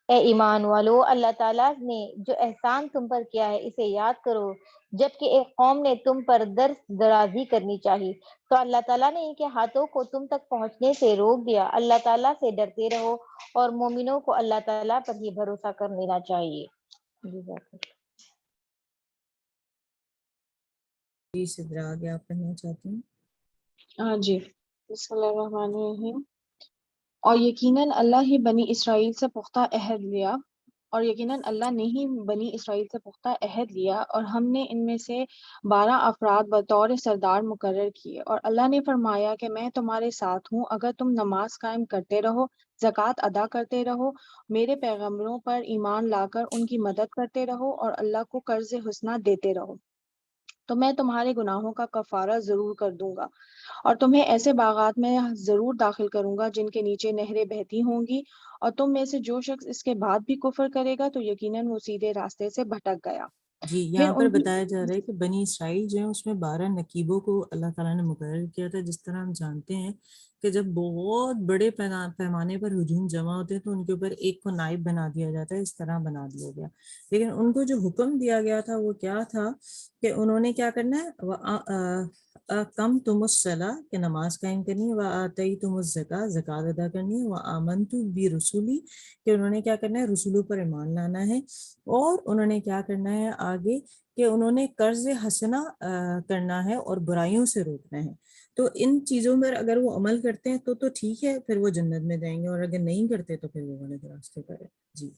اے ایمان والو، اللہ تعالیٰ نے جو احسان تم پر کیا ہے اسے یاد کرو۔ جبکہ ایک قوم نے تم پر درازی کرنی چاہی تو اللہ تعالیٰ نے ان کے ہاتھوں کو تم تک پہنچنے سے روک دیا۔ اللہ تعالیٰ سے ڈرتے رہو، اور مومنوں کو اللہ تعالیٰ پر ہی بھروسہ کر لینا چاہیے۔ جی سدرا، آگے آپ پڑھنا چاہتے ہیں؟ جی، بسم اللہ الرحمن الرحیم۔ اور یقیناً اللہ ہی بنی اسرائیل سے پختہ عہد لیا اور یقیناً اللہ نے ہی بنی اسرائیل سے پختہ عہد لیا اور ہم نے ان میں سے 12 افراد بطور سردار مقرر کیے، اور اللہ نے فرمایا کہ میں تمہارے ساتھ ہوں اگر تم نماز قائم کرتے رہو، زکوٰۃ ادا کرتے رہو، میرے پیغمبروں پر ایمان لا کر ان کی مدد کرتے رہو اور اللہ کو قرض حسنہ دیتے رہو، تو میں تمہارے گناہوں کا کفارہ ضرور کر دوں گا اور تمہیں ایسے باغات میں ضرور داخل کروں گا جن کے نیچے نہریں بہتی ہوں گی، اور تم میں سے جو شخص اس کے بعد بھی کفر کرے گا تو یقیناً وہ سیدھے راستے سے بھٹک گیا۔ جی، پھر یہاں پر ان کی بتایا جا رہا ہے کہ بنی اسرائیل جو ہے اس میں 12 نقیبوں کو اللہ تعالیٰ نے مقرر کیا تھا۔ جس طرح ہم جانتے ہیں کہ جب بہت بڑے پیمانے پر ہجوم جمع ہوتے ہیں تو ان کے اوپر ایک کو نائب بنا دیا جاتا ہے، اس طرح بنا دیا گیا۔ لیکن ان کو جو حکم دیا گیا تھا وہ کیا تھا کہ انہوں نے کیا کرنا ہے، کم تم الصلاۃ کہ نماز قائم کرنی ہے، وآتیتم الزکاۃ زکوٰۃ ادا کرنی ہے، وآمنتم برسولی کہ انہوں نے کیا کرنا ہے، رسولوں پر ایمان لانا ہے، اور انہوں نے کیا کرنا ہے آگے کہ انہوں نے قرض حسنہ کرنا ہے اور برائیوں سے روکنا ہے۔ تو ان چیزوں پر اگر وہ عمل کرتے ہیں تو ٹھیک ہے، پھر وہ جنت میں جائیں گے، اور اگر نہیں کرتے تو پھر وہ غلط راستے پر ہے۔ جی،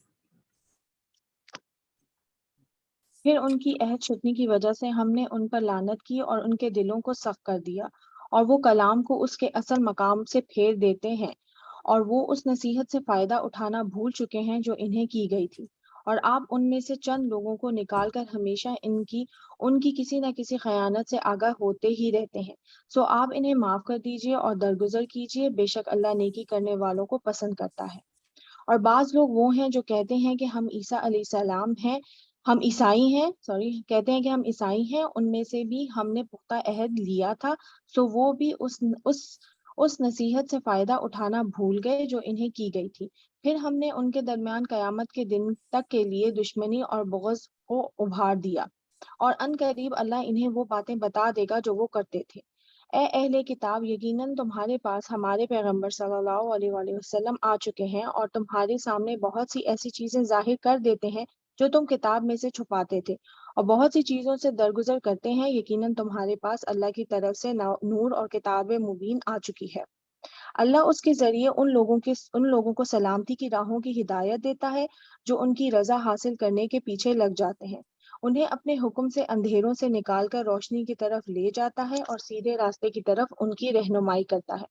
پھر ان کی عہد شکنی کی وجہ سے ہم نے ان پر لعنت کی اور ان کے دلوں کو سخت کر دیا، اور وہ کلام کو اس کے اصل مقام سے پھیر دیتے ہیں، اور وہ اس نصیحت سے فائدہ اٹھانا بھول چکے ہیں جو انہیں کی گئی تھی، اور آپ ان میں سے چند لوگوں کو نکال کر ہمیشہ ان کی کسی نہ کسی خیانت سے آگاہ ہوتے ہی رہتے ہیں، سو آپ انہیں معاف کر دیجئے اور درگزر کیجئے، بے شک اللہ نیکی کرنے والوں کو پسند کرتا ہے۔ اور بعض لوگ وہ ہیں جو کہتے ہیں کہ ہم عیسیٰ علیہ السلام ہیں، ہم عیسائی ہیں، کہتے ہیں کہ ہم عیسائی ہیں، ان میں سے بھی ہم نے پختہ عہد لیا تھا، سو وہ بھی اس نصیحت سے فائدہ اٹھانا بھول گئے جو انہیں کی گئی تھی، پھر ہم نے ان کے درمیان قیامت کے دن تک کے لیے دشمنی اور بغض کو ابھار دیا، اور ان قریب اللہ انہیں وہ باتیں بتا دے گا جو وہ کرتے تھے۔ اے اہل کتاب، یقیناً تمہارے پاس ہمارے پیغمبر صلی اللہ علیہ وآلہ وسلم آ چکے ہیں اور تمہارے سامنے بہت سی ایسی چیزیں ظاہر کر دیتے ہیں جو تم کتاب میں سے چھپاتے تھے، اور بہت سی چیزوں سے درگزر کرتے ہیں، یقیناً تمہارے پاس اللہ کی طرف سے نور اور کتاب مبین آ چکی ہے۔ اللہ اس کے ذریعے ان لوگوں کو سلامتی کی راہوں کی ہدایت دیتا ہے جو ان کی رضا حاصل کرنے کے پیچھے لگ جاتے ہیں، انہیں اپنے حکم سے اندھیروں سے نکال کر روشنی کی طرف لے جاتا ہے اور سیدھے راستے کی طرف ان کی رہنمائی کرتا ہے۔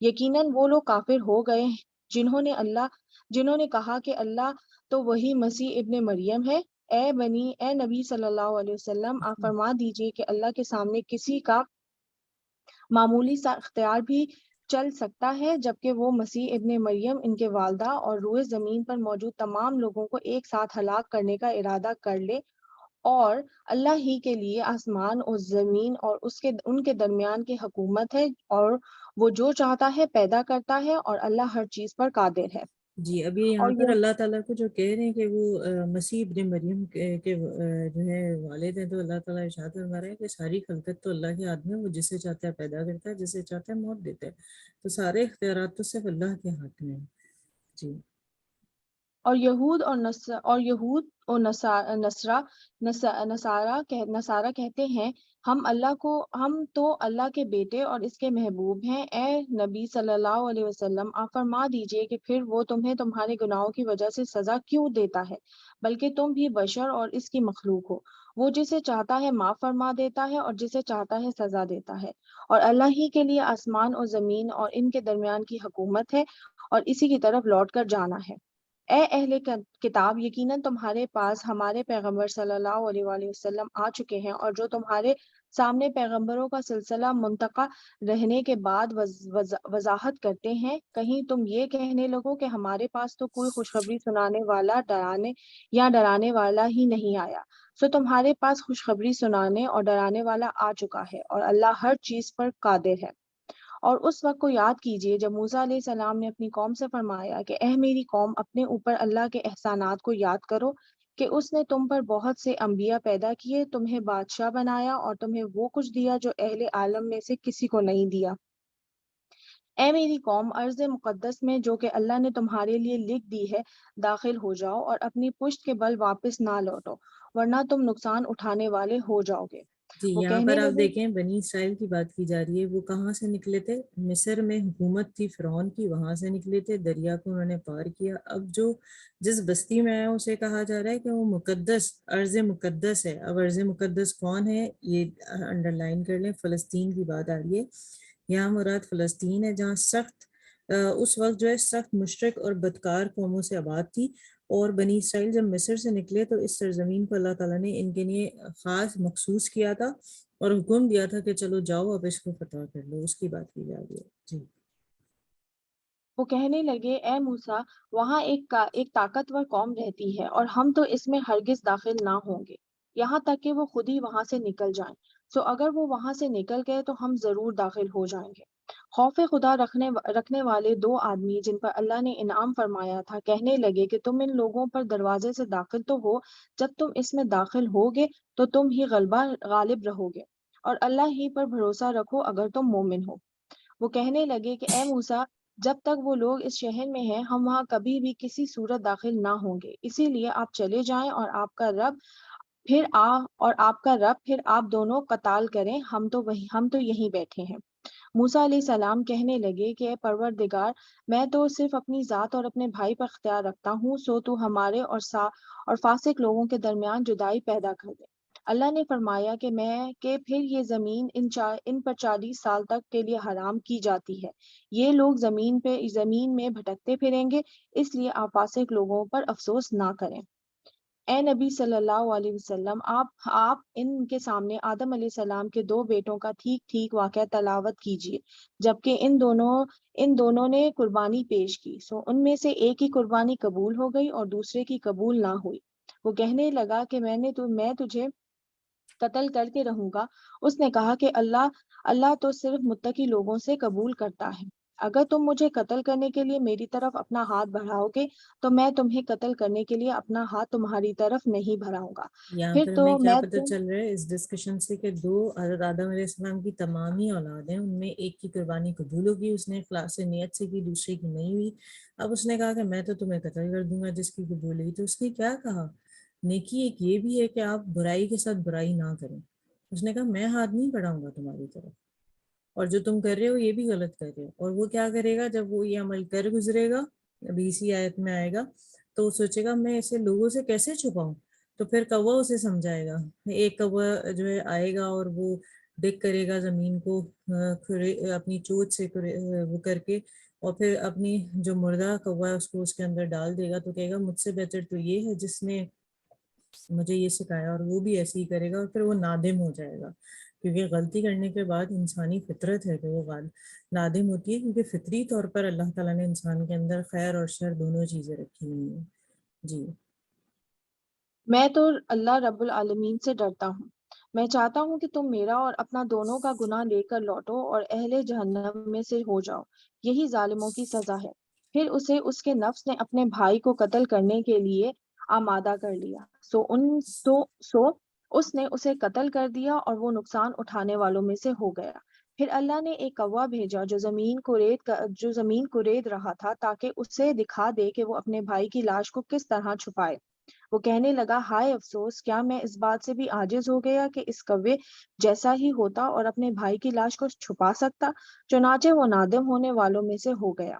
یقیناً وہ لوگ کافر ہو گئے جنہوں نے کہا کہ اللہ تو وہی مسیح ابن مریم ہے۔ اے نبی صلی اللہ علیہ وسلم، آپ فرما دیجئے کہ اللہ کے سامنے کسی کا معمولی سا اختیار بھی چل سکتا ہے، جبکہ وہ مسیح ابن مریم ان کے والدہ اور روئے زمین پر موجود تمام لوگوں کو ایک ساتھ ہلاک کرنے کا ارادہ کر لے، اور اللہ ہی کے لیے آسمان اور زمین اور ان کے درمیان کی حکومت ہے، اور وہ جو چاہتا ہے پیدا کرتا ہے، اور اللہ ہر چیز پر قادر ہے۔ جی، ابھی یہاں اور پر یہ اللہ تعالیٰ کو جو کہہ رہے ہیں کہ وہ مسیح ابن مریم کے جو ہے والد ہیں، تو اللہ تعالیٰ ارشاد فرما رہے ہیں کہ ساری خلقت تو اللہ کے ہاتھ میں، وہ جسے چاہتا ہے پیدا کرتا ہے، جسے چاہتا ہے موت دیتا ہے، تو سارے اختیارات تو صرف اللہ کے ہاتھ میں ہیں۔ جی، اور یہود اور نصارہ کہتے ہیں ہم تو اللہ کے بیٹے اور اس کے محبوب ہیں۔ اے نبی صلی اللہ علیہ وسلم، آپ فرما دیجئے کہ پھر وہ تمہیں تمہارے گناہوں کی وجہ سے سزا کیوں دیتا ہے، بلکہ تم بھی بشر اور اس کی مخلوق ہو، وہ جسے چاہتا ہے معاف فرما دیتا ہے اور جسے چاہتا ہے سزا دیتا ہے، اور اللہ ہی کے لیے آسمان اور زمین اور ان کے درمیان کی حکومت ہے، اور اسی کی طرف لوٹ کر جانا ہے۔ اے اہل کتاب، یقیناً تمہارے پاس ہمارے پیغمبر صلی اللہ علیہ وآلہ وسلم آ چکے ہیں، اور جو تمہارے سامنے پیغمبروں کا سلسلہ منتقع رہنے کے بعد وضاحت کرتے ہیں، کہیں تم یہ کہنے لگو کہ ہمارے پاس تو کوئی خوشخبری سنانے والا ڈرانے والا ہی نہیں آیا، سو تمہارے پاس خوشخبری سنانے اور ڈرانے والا آ چکا ہے، اور اللہ ہر چیز پر قادر ہے۔ اور اس وقت کو یاد کیجئے جب موسیٰ علیہ السلام نے اپنی قوم سے فرمایا کہ اے میری قوم، اپنے اوپر اللہ کے احسانات کو یاد کرو کہ اس نے تم پر بہت سے انبیاء پیدا کیے، تمہیں بادشاہ بنایا اور تمہیں وہ کچھ دیا جو اہل عالم میں سے کسی کو نہیں دیا۔ اے میری قوم، ارض مقدس میں جو کہ اللہ نے تمہارے لیے لکھ دی ہے داخل ہو جاؤ، اور اپنی پشت کے بل واپس نہ لوٹو، ورنہ تم نقصان اٹھانے والے ہو جاؤ گے۔ جی وہ یہاں کہنے پر آپ لگے دیکھیں بنی اسرائیل کی بات کی جا رہی ہے، وہ کہاں سے نکلے تھے؟ مصر میں حکومت تھی فرعون کی، وہاں سے نکلے تھے، دریا کو انہوں نے پار کیا۔ اب جو جس بستی میں آیا اسے کہا جا رہا ہے کہ وہ مقدس ارض مقدس ہے۔ اب ارض مقدس کون ہے یہ انڈر لائن کر لیں، فلسطین کی بات آ رہی ہے یہاں، مراد فلسطین ہے، جہاں سخت اس وقت جو ہے سخت مشرک اور بدکار قوموں سے آباد تھی۔ اور بنی اسرائیل جب مصر سے نکلے تو اس سرزمین کو اللہ تعالیٰ نے ان کے لیے خاص مخصوص کیا تھا اور حکم دیا تھا کہ چلو جاؤ اب اس کو فتح کر لو، اس کی بات کی جا رہی ہے۔ جی وہ کہنے لگے اے موسیٰ، وہاں ایک طاقتور قوم رہتی ہے اور ہم تو اس میں ہرگز داخل نہ ہوں گے یہاں تک کہ وہ خود ہی وہاں سے نکل جائیں۔ سو اگر وہ وہاں سے نکل گئے تو ہم ضرور داخل ہو جائیں گے۔ خوف خدا رکھنے والے دو آدمی جن پر اللہ نے انعام فرمایا تھا کہنے لگے کہ تم ان لوگوں پر دروازے سے داخل تو ہو، جب تم اس میں داخل ہوگے تو تم ہی غالب رہو گے اور اللہ ہی پر بھروسہ رکھو اگر تم مومن ہو۔ وہ کہنے لگے کہ اے موسیٰ، جب تک وہ لوگ اس شہر میں ہیں ہم وہاں کبھی بھی کسی صورت داخل نہ ہوں گے، اسی لیے آپ چلے جائیں اور آپ کا رب پھر آپ دونوں قتال کریں، ہم تو یہیں بیٹھے ہیں۔ موسیٰ علیہ السلام کہنے لگے کہ اے پروردگار، میں تو صرف اپنی ذات اور اپنے بھائی پر اختیار رکھتا ہوں، سو تو ہمارے اور فاسق لوگوں کے درمیان جدائی پیدا کر دے۔ اللہ نے فرمایا کہ پھر یہ زمین ان پر 40 سال تک کے لیے حرام کی جاتی ہے، یہ لوگ زمین میں بھٹکتے پھریں گے، اس لیے آپ فاسق لوگوں پر افسوس نہ کریں۔ اے نبی صلی اللہ علیہ وسلم، آپ ان کے سامنے آدم علیہ السلام کے دو بیٹوں کا ٹھیک ٹھیک واقعہ تلاوت کیجیے، جبکہ ان دونوں نے قربانی پیش کی، سو ان میں سے ایک کی قربانی قبول ہو گئی اور دوسرے کی قبول نہ ہوئی۔ وہ کہنے لگا کہ میں تجھے قتل کر کے رہوں گا۔ اس نے کہا کہ اللہ تو صرف متقی لوگوں سے قبول کرتا ہے۔ اگر تم مجھے قتل کرنے کے لیے میری طرف اپنا ہاتھ بڑھاؤ گے تو میں تمہیں قتل کرنے کے لیے اپنا ہاتھ تمہاری طرف نہیں بڑھاؤں گا۔ یہاں پھر پر تو ہمیں کیا میں پتہ تم چل رہا ہے اس ڈسکشن سے کہ دو حضرت آدم علیہ السلام کی تمام ہی اولاد ہیں، ان میں ایک کی قربانی قبول ہوگی، اس نے اخلاص نیت سے کی، دوسرے کی نہیں ہوئی۔ اب اس نے کہا کہ میں تو تمہیں قتل کر دوں گا جس کی قبول ہوئی۔ تو اس نے کیا کہا؟ نیکی ایک یہ بھی ہے کہ آپ برائی کے ساتھ برائی نہ کریں۔ اس نے کہا میں ہاتھ نہیں بڑھاؤں گا تمہاری طرف، اور جو تم کر رہے ہو یہ بھی غلط کر رہے ہو۔ اور وہ کیا کرے گا جب وہ یہ عمل کر گزرے گا، ابھی اسی آیت میں آئے گا، تو وہ سوچے گا میں اسے لوگوں سے کیسے چھپاؤں، تو پھر کوا اسے سمجھائے گا۔ ایک کوا جو ہے آئے گا اور وہ ڈگ کرے گا زمین کو اپنی چوٹ سے وہ کر کے، اور پھر اپنی جو مردہ کوا ہے اس کو اس کے اندر ڈال دے گا، تو کہے گا مجھ سے بہتر تو یہ ہے جس نے مجھے یہ سکھایا، اور وہ بھی ایسے ہی کرے گا، اور پھر وہ نادم ہو جائے گا۔ کیونکہ غلطی کرنے کے بعد انسانی فطرت ہے کہ وہ نادم ہوتی ہے، کیونکہ فطری طور پر اللہ تعالیٰ نے انسان کے اندر خیر اور شر دونوں چیزیں رکھی ہوئی ہیں۔ جی میں تو اللہ رب العالمین سے ڈرتا ہوں۔ میں چاہتا ہوں کہ تم میرا اور اپنا دونوں کا گناہ لے کر لوٹو اور اہل جہنم میں سے ہو جاؤ، یہی ظالموں کی سزا ہے۔ پھر اسے اس کے نفس نے اپنے بھائی کو قتل کرنے کے لیے آمادہ کر لیا، سو اس نے اسے قتل کر دیا اور وہ نقصان اٹھانے والوں میں سے ہو گیا۔ پھر اللہ نے ایک کوا بھیجا جو زمین کو رید رہا تھا تاکہ اسے دکھا دے کہ وہ اپنے بھائی کی لاش کو کس طرح چھپائے۔ وہ کہنے لگا ہائے افسوس، کیا میں اس بات سے بھی عاجز ہو گیا کہ اس کوے جیسا ہی ہوتا اور اپنے بھائی کی لاش کو چھپا سکتا۔ چنانچہ وہ نادم ہونے والوں میں سے ہو گیا۔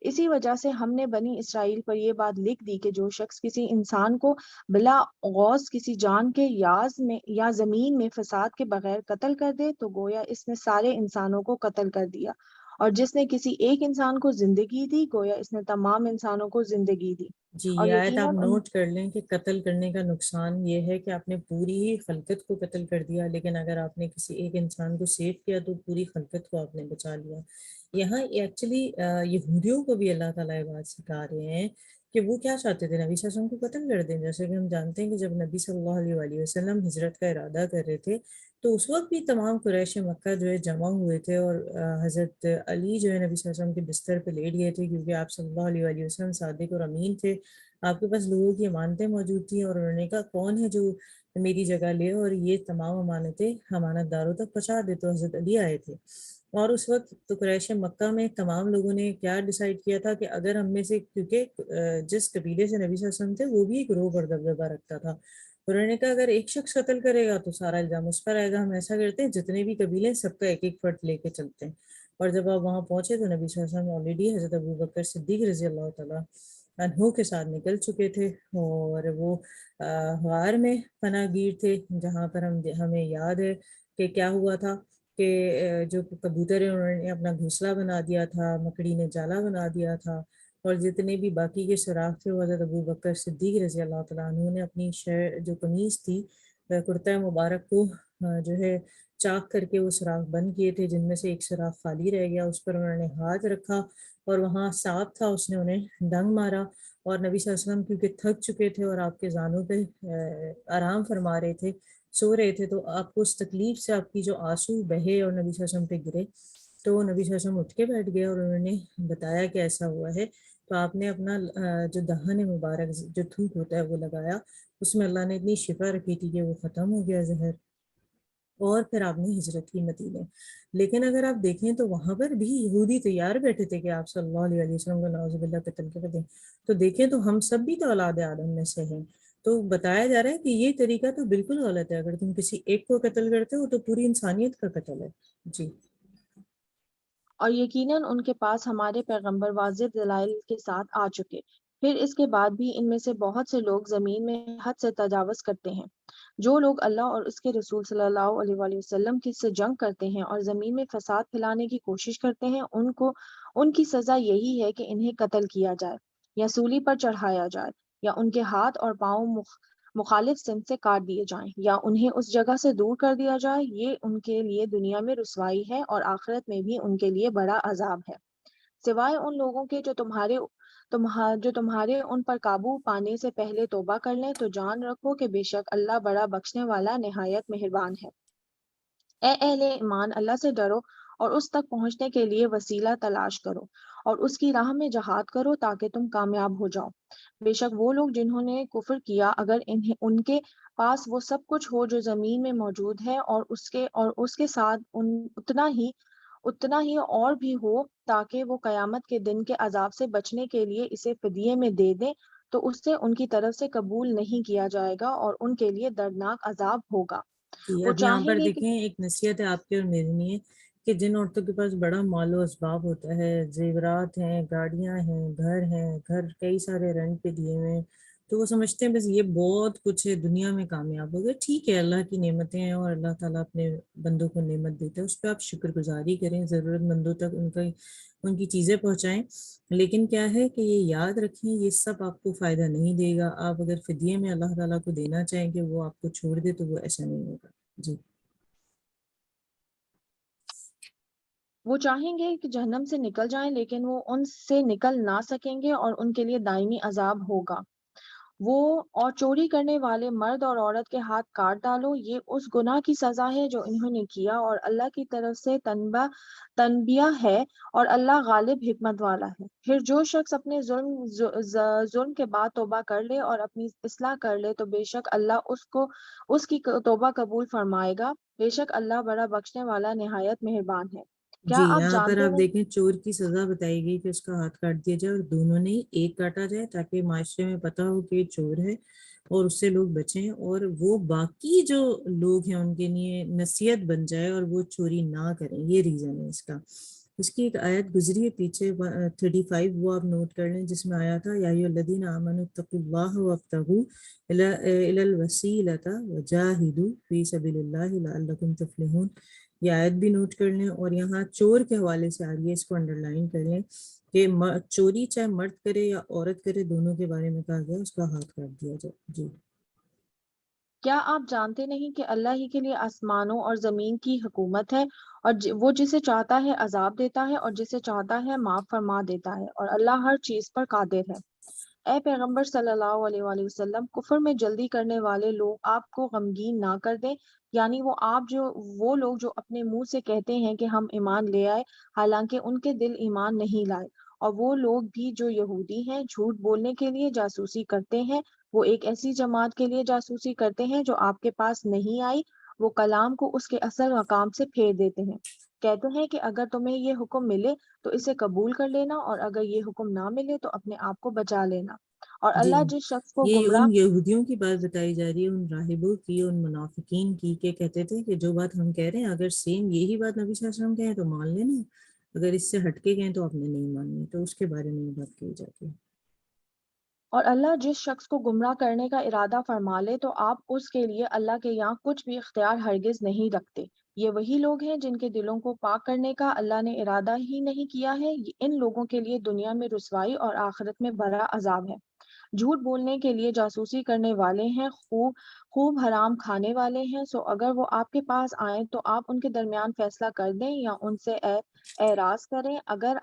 اسی وجہ سے ہم نے بنی اسرائیل پر یہ بات لکھ دی کہ جو شخص کسی انسان کو بلا غوض کسی جان کے یاز میں یا زمین میں فساد کے بغیر قتل کر دے تو گویا اس نے سارے انسانوں کو قتل کر دیا، اور جس نے کسی ایک انسان کو زندگی دی گویا اس نے تمام انسانوں کو زندگی دی۔ جی اور یہ آیت آپ یقیناً نوٹ کر لیں کہ قتل کرنے کا نقصان یہ ہے کہ آپ نے پوری ہی خلقت کو قتل کر دیا، لیکن اگر آپ نے کسی ایک انسان کو سیو کیا تو پوری خلقت کو آپ نے بچا لیا۔ یہاں ایکچولی یہودیوں کو بھی اللہ تعالیٰ یہ بات سکھا رہے ہیں کہ وہ کیا چاہتے تھے، نبی صلی اللہ علیہ وسلم کو قتل کر دیں۔ جیسے کہ ہم جانتے ہیں کہ جب نبی صلی اللہ علیہ وآلہ وسلم ہجرت کا ارادہ کر رہے تھے تو اس وقت بھی تمام قریش مکہ جو ہے جمع ہوئے تھے، اور حضرت علی جو ہے نبی صلی اللہ علیہ وسلم کے بستر پہ لیٹ گئے تھے، کیونکہ آپ صلی اللہ علیہ وآلہ وسلم صادق اور امین تھے، آپ کے پاس لوگوں کی امانتیں موجود تھیں، اور انہوں نے کہا کون ہے جو میری جگہ لے اور یہ تمام امانتیں امانت داروں تک پہنچا دے، تو حضرت علی آئے تھے۔ اور اس وقت تو قریش مکہ میں تمام لوگوں نے کیا ڈیسائیڈ کیا تھا کہ اگر ہم میں سے، کیونکہ جس قبیلے سے نبی صلی اللہ علیہ وسلم تھے وہ بھی ایک روب اور دبدبہ رکھتا تھا، انہوں نے کہا اگر ایک شخص قتل کرے گا تو سارا الزام اس پر آئے گا، ہم ایسا کرتے ہیں جتنے بھی قبیلے سب کا ایک ایک فرد لے کے چلتے ہیں۔ اور جب آپ وہاں پہنچے تو نبی صلی اللہ علیہ وسلم آلریڈی حضرت ابو بکر صدیق رضی اللہ تعالیٰ عنہ کے ساتھ نکل چکے تھے، اور وہ غار میں پناہ گیر تھے، جہاں پر ہمیں یاد ہے کہ کیا ہوا تھا کہ جو کبوتر ہیں انہوں نے اپنا گھونسلہ بنا دیا تھا، مکڑی نے جالا بنا دیا تھا، اور جتنے بھی باقی کے سوراخ تھے وہ حضرت ابو بکر صدیق رضی اللہ تعالیٰ عنہ نے اپنی جو قمیص تھی کرتہ مبارک کو جو ہے چاک کر کے وہ سوراخ بند کیے تھے، جن میں سے ایک سوراخ خالی رہ گیا، اس پر انہوں نے ہاتھ رکھا اور وہاں سانپ تھا، اس نے انہیں ڈنگ مارا، اور نبی صلی اللہ علیہ وسلم کیونکہ تھک چکے تھے اور آپ کے زانوں پہ آرام فرما رہے تھے، سو رہے تھے، تو آپ کو اس تکلیف سے آپ کی جو آنسو بہے اور نبی صلی اللہ علیہ وسلم پہ گرے، تو نبی صلی اللہ علیہ وسلم اٹھ کے بیٹھ گئے اور انہوں نے بتایا کہ ایسا ہوا ہے، تو آپ نے اپنا جو دہن مبارک جو تھوک ہوتا ہے وہ لگایا، اس میں اللہ نے اتنی شفا رکھی تھی کہ وہ ختم ہو گیا زہر، اور پھر آپ نے ہجرت کی مدینے۔ لیکن اگر آپ دیکھیں تو وہاں پر بھی یہودی تیار بیٹھے تھے کہ آپ صلی اللہ علیہ وسلم کو نعوذ باللہ قتل کر دیں، تو دیکھیں تو ہم سب بھی تو اولاد آدم میں سے ہیں، تو بتایا جا رہا ہے کہ یہ طریقہ تو بالکل غلط ہے، اگر تم کسی ایک کو قتل کرتے ہو تو پوری انسانیت کا قتل ہے۔ جی اور یقیناً ان کے پاس ہمارے پیغمبر واضح دلائل کے ساتھ آ چکے، پھر اس کے بعد بھی ان میں سے بہت سے لوگ زمین میں حد سے تجاوز کرتے ہیں۔ جو لوگ اللہ اور اس کے رسول صلی اللہ علیہ وآلہ وسلم سے جنگ کرتے ہیں اور زمین میں فساد پھیلانے کی کوشش کرتے ہیں، ان کی سزا یہی ہے کہ انہیں قتل کیا جائے یا سولی پر چڑھایا جائے، یا ان کے ہاتھ اور پاؤں مخالف سمت سے کاٹ دیے جائیں، یا انہیں اس جگہ سے دور کر دیا جائے۔ یہ ان کے لیے دنیا میں رسوائی ہے اور آخرت میں بھی ان کے لیے بڑا عذاب ہے، سوائے ان لوگوں کے جو تمہارے ان پر قابو پانے سے پہلے توبہ کر لیں، تو جان رکھو کہ بے شک اللہ بڑا بخشنے والا نہایت مہربان ہے۔ اے اہل ایمان، اللہ سے ڈرو اور اس تک پہنچنے کے لیے وسیلہ تلاش کرو، اور اس کی راہ میں جہاد کرو تاکہ تم کامیاب ہو جاؤ۔ بے شک وہ لوگ جنہوں نے کفر کیا، اگر ان کے پاس وہ سب کچھ ہو جو زمین میں موجود ہے اور اس کے ساتھ اتنا ہی اور بھی ہو تاکہ وہ قیامت کے دن کے عذاب سے بچنے کے لیے اسے فدیے میں دے دیں، تو اس سے ان کی طرف سے قبول نہیں کیا جائے گا اور ان کے لیے دردناک عذاب ہوگا۔ جی وہ اب یہاں چاہیں پر گے کہ دیکھیں ایک نصیحت ہے آپ کی اور میری لیے کہ جن عورتوں کے پاس بڑا مال و اسباب ہوتا ہے، زیورات ہیں، گاڑیاں ہیں، گھر کئی سارے رینٹ پہ دیے ہوئے ہیں، تو وہ سمجھتے ہیں بس یہ بہت کچھ ہے، دنیا میں کامیاب ہو گئے۔ ٹھیک ہے، اللہ کی نعمتیں ہیں اور اللہ تعالیٰ اپنے بندوں کو نعمت دیتا ہے، اس پہ آپ شکر گزاری کریں، ضرورت مندوں تک ان کی چیزیں پہنچائیں، لیکن کیا ہے کہ یہ یاد رکھیں یہ سب آپ کو فائدہ نہیں دے گا۔ آپ اگر فدیے میں اللہ تعالیٰ کو دینا چاہیں کہ وہ آپ کو چھوڑ دے تو وہ ایسا نہیں ہوگا۔ جی وہ چاہیں گے کہ جہنم سے نکل جائیں، لیکن وہ ان سے نکل نہ سکیں گے اور ان کے لیے دائمی عذاب ہوگا۔ اور چوری کرنے والے مرد اور عورت کے ہاتھ کاٹ ڈالو، یہ اس گناہ کی سزا ہے جو انہوں نے کیا، اور اللہ کی طرف سے تنبیہ ہے، اور اللہ غالب حکمت والا ہے۔ پھر جو شخص اپنے ظلم کے بعد توبہ کر لے اور اپنی اصلاح کر لے، تو بے شک اللہ اس کی توبہ قبول فرمائے گا، بے شک اللہ بڑا بخشنے والا نہایت مہربان ہے۔ جی کیا آپ یہاں پر جانتے آپ ہیں؟ دیکھیں چور کی سزا بتائی گئی کہ اس کا ہاتھ کاٹ دیا جائے اور دونوں نے ایک کاٹا جائے تاکہ معاشرے میں پتہ ہو کہ یہ چور ہے اور اس سے لوگ بچیں، اور وہ باقی جو لوگ ہیں ان کے لیے نصیحت بن جائے اور وہ چوری نہ کریں، یہ ریزن ہے اس کا۔ اس کی ایک آیت گزری ہے پیچھے 35، وہ آپ نوٹ کر لیں، جس میں آیا تھا یا ایھا الذین آمنوا اتقوا اللہ وابتغوا الی الوسیلۃ وجاہدوا فی سبیل اللہ لعلکم تفلحون۔ یہ آیت بھی نوٹ کر لیں، اور یہاں چور کے حوالے سے آ رہی ہے، اس کو انڈر لائن کر لیں کہ چوری چاہے مرد کرے یا عورت کرے، دونوں کے بارے میں کہا گیا اس کا ہاتھ کاٹ دیا جائے۔ جی کیا آپ جانتے نہیں کہ اللہ ہی کے لیے آسمانوں اور زمین کی حکومت ہے، اور وہ جسے چاہتا ہے عذاب دیتا ہے اور جسے چاہتا ہے معاف فرما دیتا ہے، اور اللہ ہر چیز پر قادر ہے۔ اے پیغمبر صلی اللہ علیہ وآلہ وسلم، کفر میں جلدی کرنے والے لوگ آپ کو غمگین نہ کر دیں، یعنی وہ لوگ جو اپنے منہ سے کہتے ہیں کہ ہم ایمان لے آئے، حالانکہ ان کے دل ایمان نہیں لائے، اور وہ لوگ بھی جو یہودی ہیں، جھوٹ بولنے کے لیے جاسوسی کرتے ہیں۔ وہ ایک ایسی جماعت کے لیے جاسوسی کرتے ہیں جو آپ کے پاس نہیں آئی، وہ کلام کو اس کے اصل مقام سے پھیر دیتے ہیں، کہتے ہیں کہ اگر تمہیں یہ حکم ملے تو اسے قبول کر لینا، اور اگر یہ حکم نہ ملے تو اپنے آپ کو بچا لینا۔ اور جی اللہ جس شخص کو یہ گمراہ ان یہودیوں کی بات بتائی جا رہی ہے، ان راہبوں کی، ان منافقین کی، کہ کہتے تھے کہ جو بات ہم کہہ رہے ہیں اگر سیم یہی بات نبی صلی اللہ علیہ وسلم کہیں تو مان لینا، اگر اس سے ہٹ کے کہیں تو آپ نے نہیں ماننی، تو اس کے بارے میں یہ بات کہی جاتی ہے۔ اور اللہ جس شخص کو گمراہ کرنے کا ارادہ فرما لے تو آپ اس کے لیے اللہ کے یہاں کچھ بھی اختیار ہرگز نہیں رکھتے۔ یہ وہی لوگ ہیں جن کے دلوں کو پاک کرنے کا اللہ نے ارادہ ہی نہیں کیا ہے، ان لوگوں کے لیے دنیا میں رسوائی اور آخرت میں بڑا عذاب ہے۔ جھوٹ بولنے کے لیے جاسوسی کرنے والے ہیں، خوب حرام کھانے والے ہیں، سو اگر وہ آپ کے پاس آئیں تو آپ ان کے درمیان فیصلہ کر دیں یا ان سے اعراض کریں۔ اگر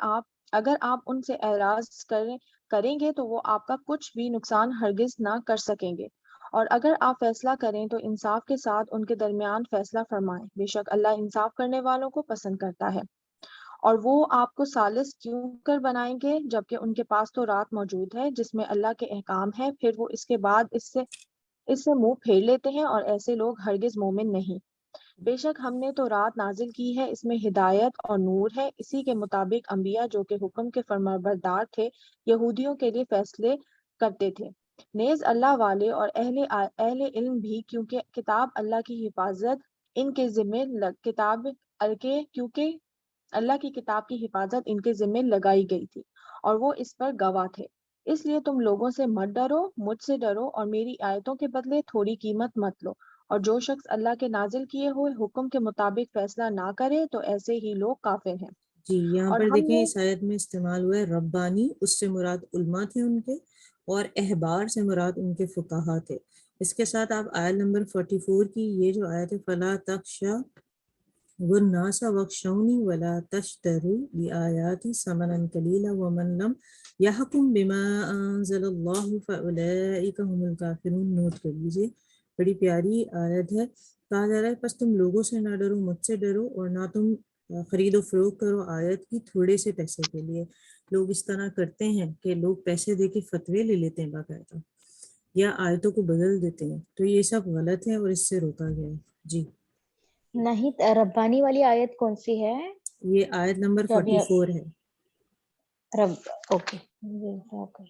آپ ان سے اعراض کریں گے تو وہ آپ کا کچھ بھی نقصان ہرگز نہ کر سکیں گے، اور اگر آپ فیصلہ کریں تو انصاف کے ساتھ ان کے درمیان فیصلہ فرمائیں، بے شک اللہ انصاف کرنے والوں کو پسند کرتا ہے۔ اور وہ آپ کو ثالث کیوں کر بنائیں گے جبکہ ان کے پاس تو رات موجود ہے جس میں اللہ کے احکام ہے، پھر وہ اس کے بعد اس سے منہ پھیر لیتے ہیں، اور ایسے لوگ ہرگز مومن نہیں۔ بے شک ہم نے تو رات نازل کی ہے، اس میں ہدایت اور نور ہے، اسی کے مطابق انبیاء جو کہ حکم کے فرمانبردار تھے یہودیوں کے لیے فیصلے کرتے تھے، نیز اللہ والے اور اہل علم بھی، کیونکہ کتاب اللہ کی حفاظت ان کے ذمے کیونکہ اللہ کی کتاب کی حفاظت ان کے ذمے لگائی گئی تھی اور وہ اس پر گواہ تھے۔ اس لیے تم لوگوں سے مت ڈرو، مجھ سے ڈرو اور میری آیتوں کے بدلے تھوڑی قیمت مت لو۔ اور جو شخص اللہ کے نازل کیے ہوئے حکم کے مطابق فیصلہ نہ کرے تو ایسے ہی لوگ کافر ہیں۔ جی یہاں اور پر ہم دیکھیں نے اس آیت میں استعمال ہوا ہے ربانی، اس سے مراد علماء تھے ان کے، اور احبار سے مراد ان کے فقہا تھے۔ اس کے ساتھ آپ آیت نمبر 44 کی یہ جو آیت ہے فلا تخشا والناس واخشونی ولا تشتروا بآیاتی ثمنا قلیلا ومن لم یحکم بما انزل اللہ فاولئک هم الکافرون۔ نوٹ کر لیجیے، بڑی پیاری آیت ہے۔ کہا جا رہا ہے پس تم لوگوں سے نہ ڈرو، مجھ سے ڈرو، اور نہ تم خرید و فروخت کرو آیت کی تھوڑے سے پیسے کے لیے۔ لوگ اس طرح کرتے ہیں کہ لوگ پیسے دے کے فتوے لے لیتے ہیں باقاعدہ، یا آیتوں کو بدل دیتے ہیں، تو یہ سب غلط ہے اور اس سے روکا گیا ہے۔ جی نہیں، ربانی والی آیت کون سی ہے؟ یہ آیت نمبر جو ابھی 44 ہے۔ رب، اوکے اوکے۔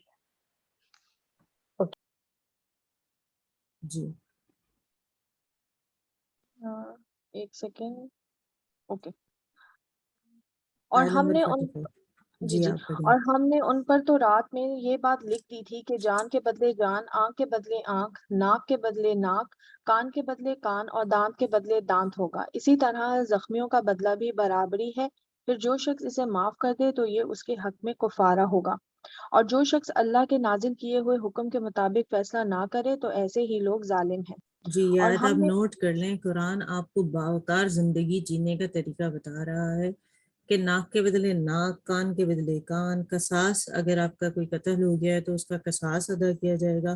جی ایک سیکنڈ، اوکے۔ اور آیت ہم نمبر نے 44۔ جی جی جی آپ پڑھیں۔ اور ہم نے ان پر تو رات میں یہ بات لکھ دی تھی کہ جان کے بدلے جان، آنکھ کے بدلے آنکھ، ناک کے بدلے ناک، کان کے بدلے کان اور دانت کے بدلے دانت ہوگا، اسی طرح زخمیوں کا بدلہ بھی برابری ہے۔ پھر جو شخص اسے معاف کر دے تو یہ اس کے حق میں کفارہ ہوگا، اور جو شخص اللہ کے نازل کیے ہوئے حکم کے مطابق فیصلہ نہ کرے تو ایسے ہی لوگ ظالم ہیں۔ جی یہ اور آیت ہم آپ نے نوٹ کر لیں، قرآن آپ کو باوقار زندگی جینے کا طریقہ بتا رہا ہے کہ ناک کے بدلے ناک، کان کے بدلے کان، قصاص اگر آپ کا کوئی قتل ہو گیا ہے تو اس کا قصاص ادا کیا جائے گا،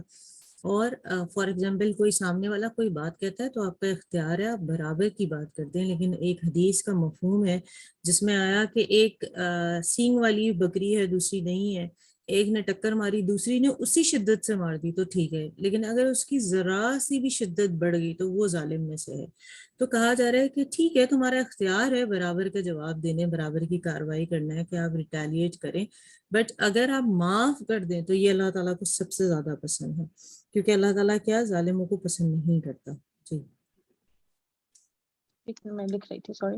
اور فار ایگزامپل کوئی سامنے والا کوئی بات کہتا ہے تو آپ کا اختیار ہے آپ برابر کی بات کرتے ہیں، لیکن ایک حدیث کا مفہوم ہے جس میں آیا کہ ایک سینگ والی بکری ہے دوسری نہیں ہے، ایک نے ٹکر ماری دوسری نے اسی شدت سے مار دی تو ٹھیک ہے، لیکن اگر اس کی ذرا سی بھی شدت بڑھ گئی تو وہ ظالم میں سے ہے۔ تو کہا جا رہا ہے کہ ٹھیک ہے تمہارا اختیار ہے برابر کا جواب دینے، برابر کی کارروائی کرنا ہے کہ آپ ریٹیلیٹ کریں، بٹ اگر آپ معاف کر دیں تو یہ اللہ تعالیٰ کو سب سے زیادہ پسند ہے، کیونکہ اللہ تعالیٰ کیا ظالموں کو پسند نہیں کرتا۔ جی میں لکھ رہی تھی، سوری،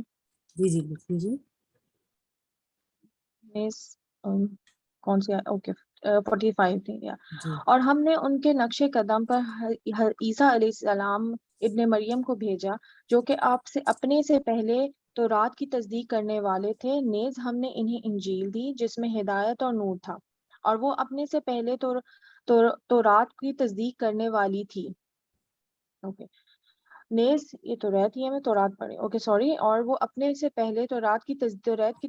جی جی لکھ لیجیے۔ کون سی؟ اوکے 45 تھی یا۔ جی اور ہم نے ان کے نقش قدم پر عیسیٰ علیہ السلام ابن مریم کو بھیجا جو کہ آپ سے اپنے سے پہلے تو رات کی تصدیق کرنے والے تھے، نیز ہم نے انہیں انجیل دی جس میں ہدایت اور نور تھا، اور وہ اپنے سے پہلے تو رات کی تصدیق کرنے والی تھی۔ اوکے، نیز یہ تو رہتی ہے، میں تو رات پڑھی، اوکے سوری، اور وہ اپنے سے پہلے تو رات کی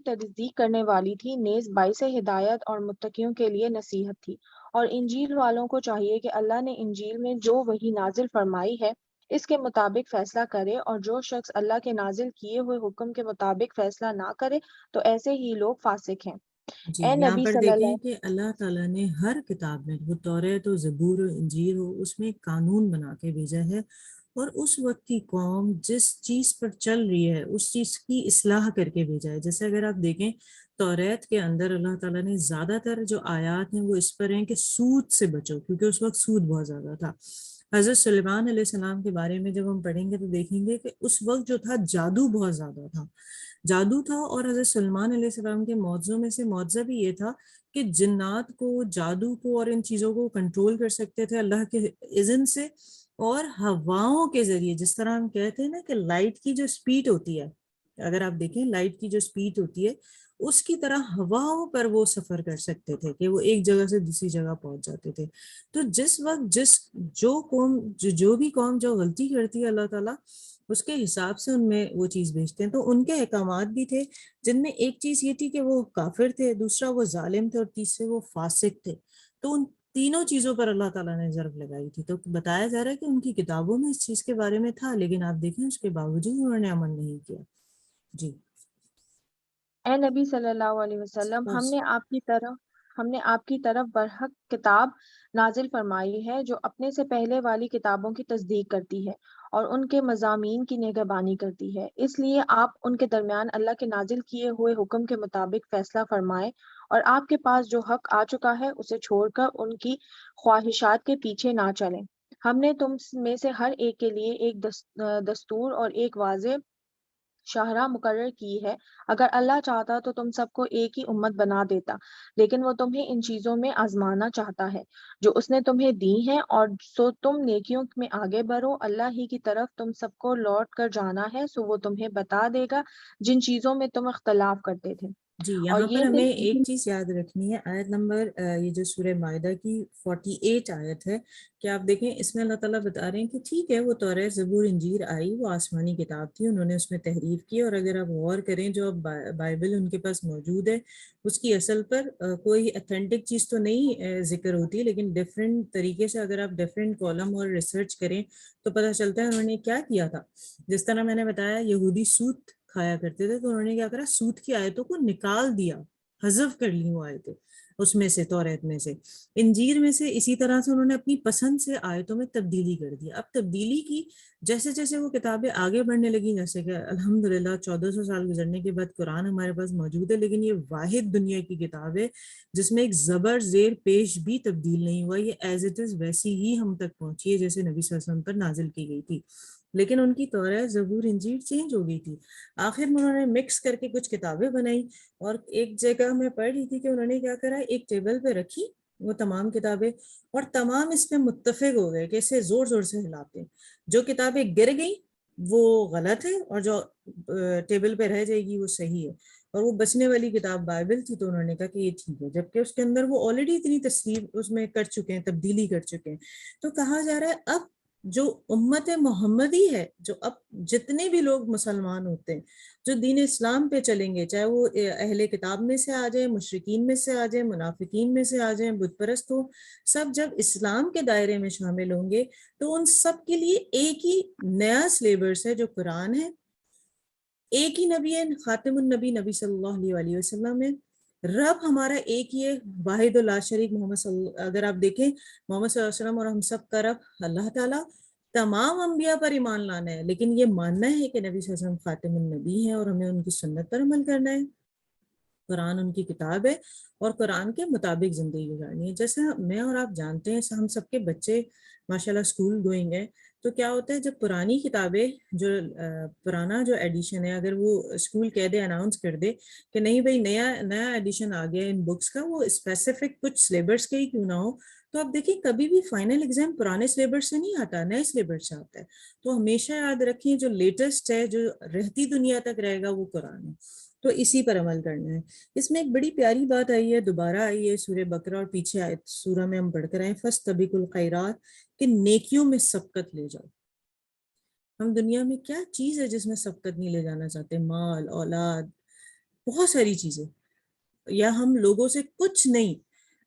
تصدیق کرنے والی تھی، نیز باعث ہدایت اور متقیوں کے لیے نصیحت تھی۔ اور انجیل والوں کو چاہیے کہ اللہ نے انجیل میں جو وحی نازل فرمائی ہے اس کے مطابق فیصلہ کرے، اور جو شخص اللہ کے نازل کیے ہوئے حکم کے مطابق فیصلہ نہ کرے تو ایسے ہی لوگ فاسق ہیں۔ جی اے یہاں نبی پر صلی اللہ، دیکھیں کہ اللہ تعالیٰ نے ہر کتاب میں، وہ توریت ہو، زبور ہو، انجیل ہو، اس میں ایک قانون بنا کے بھیجا ہے، اور اس وقت کی قوم جس چیز پر چل رہی ہے اس چیز کی اصلاح کر کے بھیجا ہے۔ جیسے اگر آپ دیکھیں توریت کے اندر اللہ تعالیٰ نے زیادہ تر جو آیات ہیں وہ اس پر ہیں کہ سود سے بچو، کیونکہ اس وقت سود بہت زیادہ تھا. حضرت سلیمان علیہ السلام کے بارے میں جب ہم پڑھیں گے تو دیکھیں گے کہ اس وقت جو تھا جادو بہت زیادہ تھا، جادو تھا. اور حضرت سلیمان علیہ السلام کے معجزوں میں سے معجزہ بھی یہ تھا کہ جنات کو، جادو کو اور ان چیزوں کو کنٹرول کر سکتے تھے اللہ کے اذن سے، اور ہواؤں کے ذریعے. جس طرح ہم کہتے ہیں نا کہ لائٹ کی جو سپیڈ ہوتی ہے، اگر آپ دیکھیں لائٹ کی جو سپیڈ ہوتی ہے اس کی طرح ہواؤں پر وہ سفر کر سکتے تھے کہ وہ ایک جگہ سے دوسری جگہ پہنچ جاتے تھے. تو جس وقت جو بھی قوم جو غلطی کرتی ہے اللہ تعالیٰ اس کے حساب سے ان میں وہ چیز بھیجتے ہیں. تو ان کے احکامات بھی تھے جن میں ایک چیز یہ تھی کہ وہ کافر تھے، دوسرا وہ ظالم تھے، اور تیسرے وہ فاسق تھے. تو ان تینوں چیزوں پر اللہ تعالیٰ نے ضرب لگائی تھی. تو بتایا جا رہا ہے کہ ان کی کتابوں میں اس چیز کے بارے میں تھا، لیکن آپ دیکھیں اس کے باوجود انہوں نے عمل نہیں کیا. جی اے نبی صلی اللہ علیہ وسلم، بس. ہم نے آپ کی طرف برحق کتاب نازل فرمائی ہے جو اپنے سے پہلے والی کتابوں کی تصدیق کرتی ہے اور ان کے مضامین کی نگہبانی کرتی ہے. اس لیے آپ ان کے درمیان اللہ کے نازل کیے ہوئے حکم کے مطابق فیصلہ فرمائیں، اور آپ کے پاس جو حق آ چکا ہے اسے چھوڑ کر ان کی خواہشات کے پیچھے نہ چلیں. ہم نے تم میں سے ہر ایک کے لیے ایک دستور اور ایک واضح شاہراہ مقرر کی ہے. اگر اللہ چاہتا تو تم سب کو ایک ہی امت بنا دیتا، لیکن وہ تمہیں ان چیزوں میں آزمانا چاہتا ہے جو اس نے تمہیں دی ہیں، اور سو تم نیکیوں میں آگے بڑھو. اللہ ہی کی طرف تم سب کو لوٹ کر جانا ہے، سو وہ تمہیں بتا دے گا جن چیزوں میں تم اختلاف کرتے تھے. جی اور یہاں پر یہ ہمیں ایک دن چیز یاد رکھنی ہے. آیت نمبر یہ جو سورہ مائدہ کی 48 آیت ہے کہ آپ دیکھیں اس میں اللہ تعالیٰ بتا رہے ہیں کہ ٹھیک ہے وہ توریت زبور انجیل آئی، وہ آسمانی کتاب تھی، انہوں نے اس میں تحریف کی، اور اگر آپ غور کریں جو اب بائبل ان کے پاس موجود ہے اس کی اصل پر کوئی اتھینٹک چیز تو نہیں ذکر ہوتی، لیکن ڈفرینٹ طریقے سے اگر آپ ڈفرینٹ کالم اور ریسرچ کریں تو پتہ چلتا ہے انہوں نے کیا کیا تھا. جس طرح میں نے بتایا یہودی سوت کھایا کرتے تھے، تو انہوں نے کیا کرا، سود کی آیتوں کو نکال دیا، حذف کر لی وہ آیتیں اس میں سے، توریت میں سے. انجیل میں سے اسی طرح سے انہوں نے اپنی پسند سے آیتوں میں تبدیلی کر دی. اب تبدیلی کی جیسے جیسے وہ کتابیں آگے بڑھنے لگی، جیسے کہ الحمدللہ 1400 سال گزرنے کے بعد قرآن ہمارے پاس موجود ہے، لیکن یہ واحد دنیا کی کتاب ہے جس میں ایک زبر زیر پیش بھی تبدیل نہیں ہوا. یہ ایز اٹ از ویسی ہی ہم تک پہنچی ہے جیسے نبی صلی اللہ علیہ وسلم پر نازل کی گئی تھی. لیکن ان کی توریت زبور انجیل چینج ہو گئی تھی. آخر میں انہوں نے مکس کر کے کچھ کتابیں بنائی، اور ایک جگہ میں پڑھ رہی تھی کہ انہوں نے کیا کرا، ایک ٹیبل پہ رکھی وہ تمام کتابیں، اور تمام اس پہ متفق ہو گئے کہ اسے زور زور سے ہلاتے ہیں. جو کتابیں گر گئیں وہ غلط ہے، اور جو ٹیبل پہ رہ جائے گی وہ صحیح ہے. اور وہ بچنے والی کتاب بائبل تھی، تو انہوں نے کہا کہ یہ ٹھیک ہے، جبکہ اس کے اندر وہ آلریڈی اتنی تصریف اس میں کر چکے ہیں، تبدیلی کر چکے ہیں. تو کہا جا رہا ہے اب جو امت محمدی ہے، جو اب جتنے بھی لوگ مسلمان ہوتے ہیں جو دین اسلام پہ چلیں گے، چاہے وہ اہل کتاب میں سے آ جائیں، مشرکین میں سے آ جائیں، منافقین میں سے آ جائیں، بت پرست ہو، سب جب اسلام کے دائرے میں شامل ہوں گے تو ان سب کے لیے ایک ہی نیا سلیبس ہے جو قرآن ہے، ایک ہی نبی ہے، خاتم النبی نبی صلی اللہ علیہ وسلم ہے. رب ہمارا ایک ہی ہے، واحد لا شریک محمد اگر آپ دیکھیں محمد صلی اللہ علیہ وسلم اور ہم سب کا رب اللہ تعالیٰ. تمام انبیاء پر ایمان لانا ہے، لیکن یہ ماننا ہے کہ نبی صلی اللہ علیہ وسلم خاتم النبی ہیں اور ہمیں ان کی سنت پر عمل کرنا ہے. قرآن ان کی کتاب ہے اور قرآن کے مطابق زندگی گزارنی ہے. جیسا میں اور آپ جانتے ہیں ہم سب کے بچے ماشاءاللہ اسکول گوئنگ ہے، تو کیا ہوتا ہے جب پرانی کتابیں جو پرانا جو ایڈیشن ہے اگر وہ اسکول کہہ دے، اناؤنس کر دے کہ نہیں بھائی نیا ایڈیشن آ گیا ان بکس کا، وہ اسپیسیفک کچھ سلیبس کے ہی کیوں نہ ہو، تو آپ دیکھیں کبھی بھی فائنل ایگزام پرانے سلیبس سے نہیں آتا، نئے سلیبس سے آتا ہے. تو ہمیشہ یاد رکھیں جو لیٹسٹ ہے، جو رہتی دنیا تک رہے گا وہ قرآن ہے، تو اسی پر عمل کرنا ہے. اس میں ایک بڑی پیاری بات آئی ہے، دوبارہ آئی ہے سورہ بقرہ، اور پیچھے آئے سورہ میں ہم پڑھ کر آئے فَاسْتَبِقُوا الْخَيْرَاتِ کہ نیکیوں میں سبقت لے جاؤ. ہم دنیا میں کیا چیز ہے جس میں سبقت نہیں لے جانا چاہتے؟ مال، اولاد، بہت ساری چیزیں، یا ہم لوگوں سے کچھ نہیں،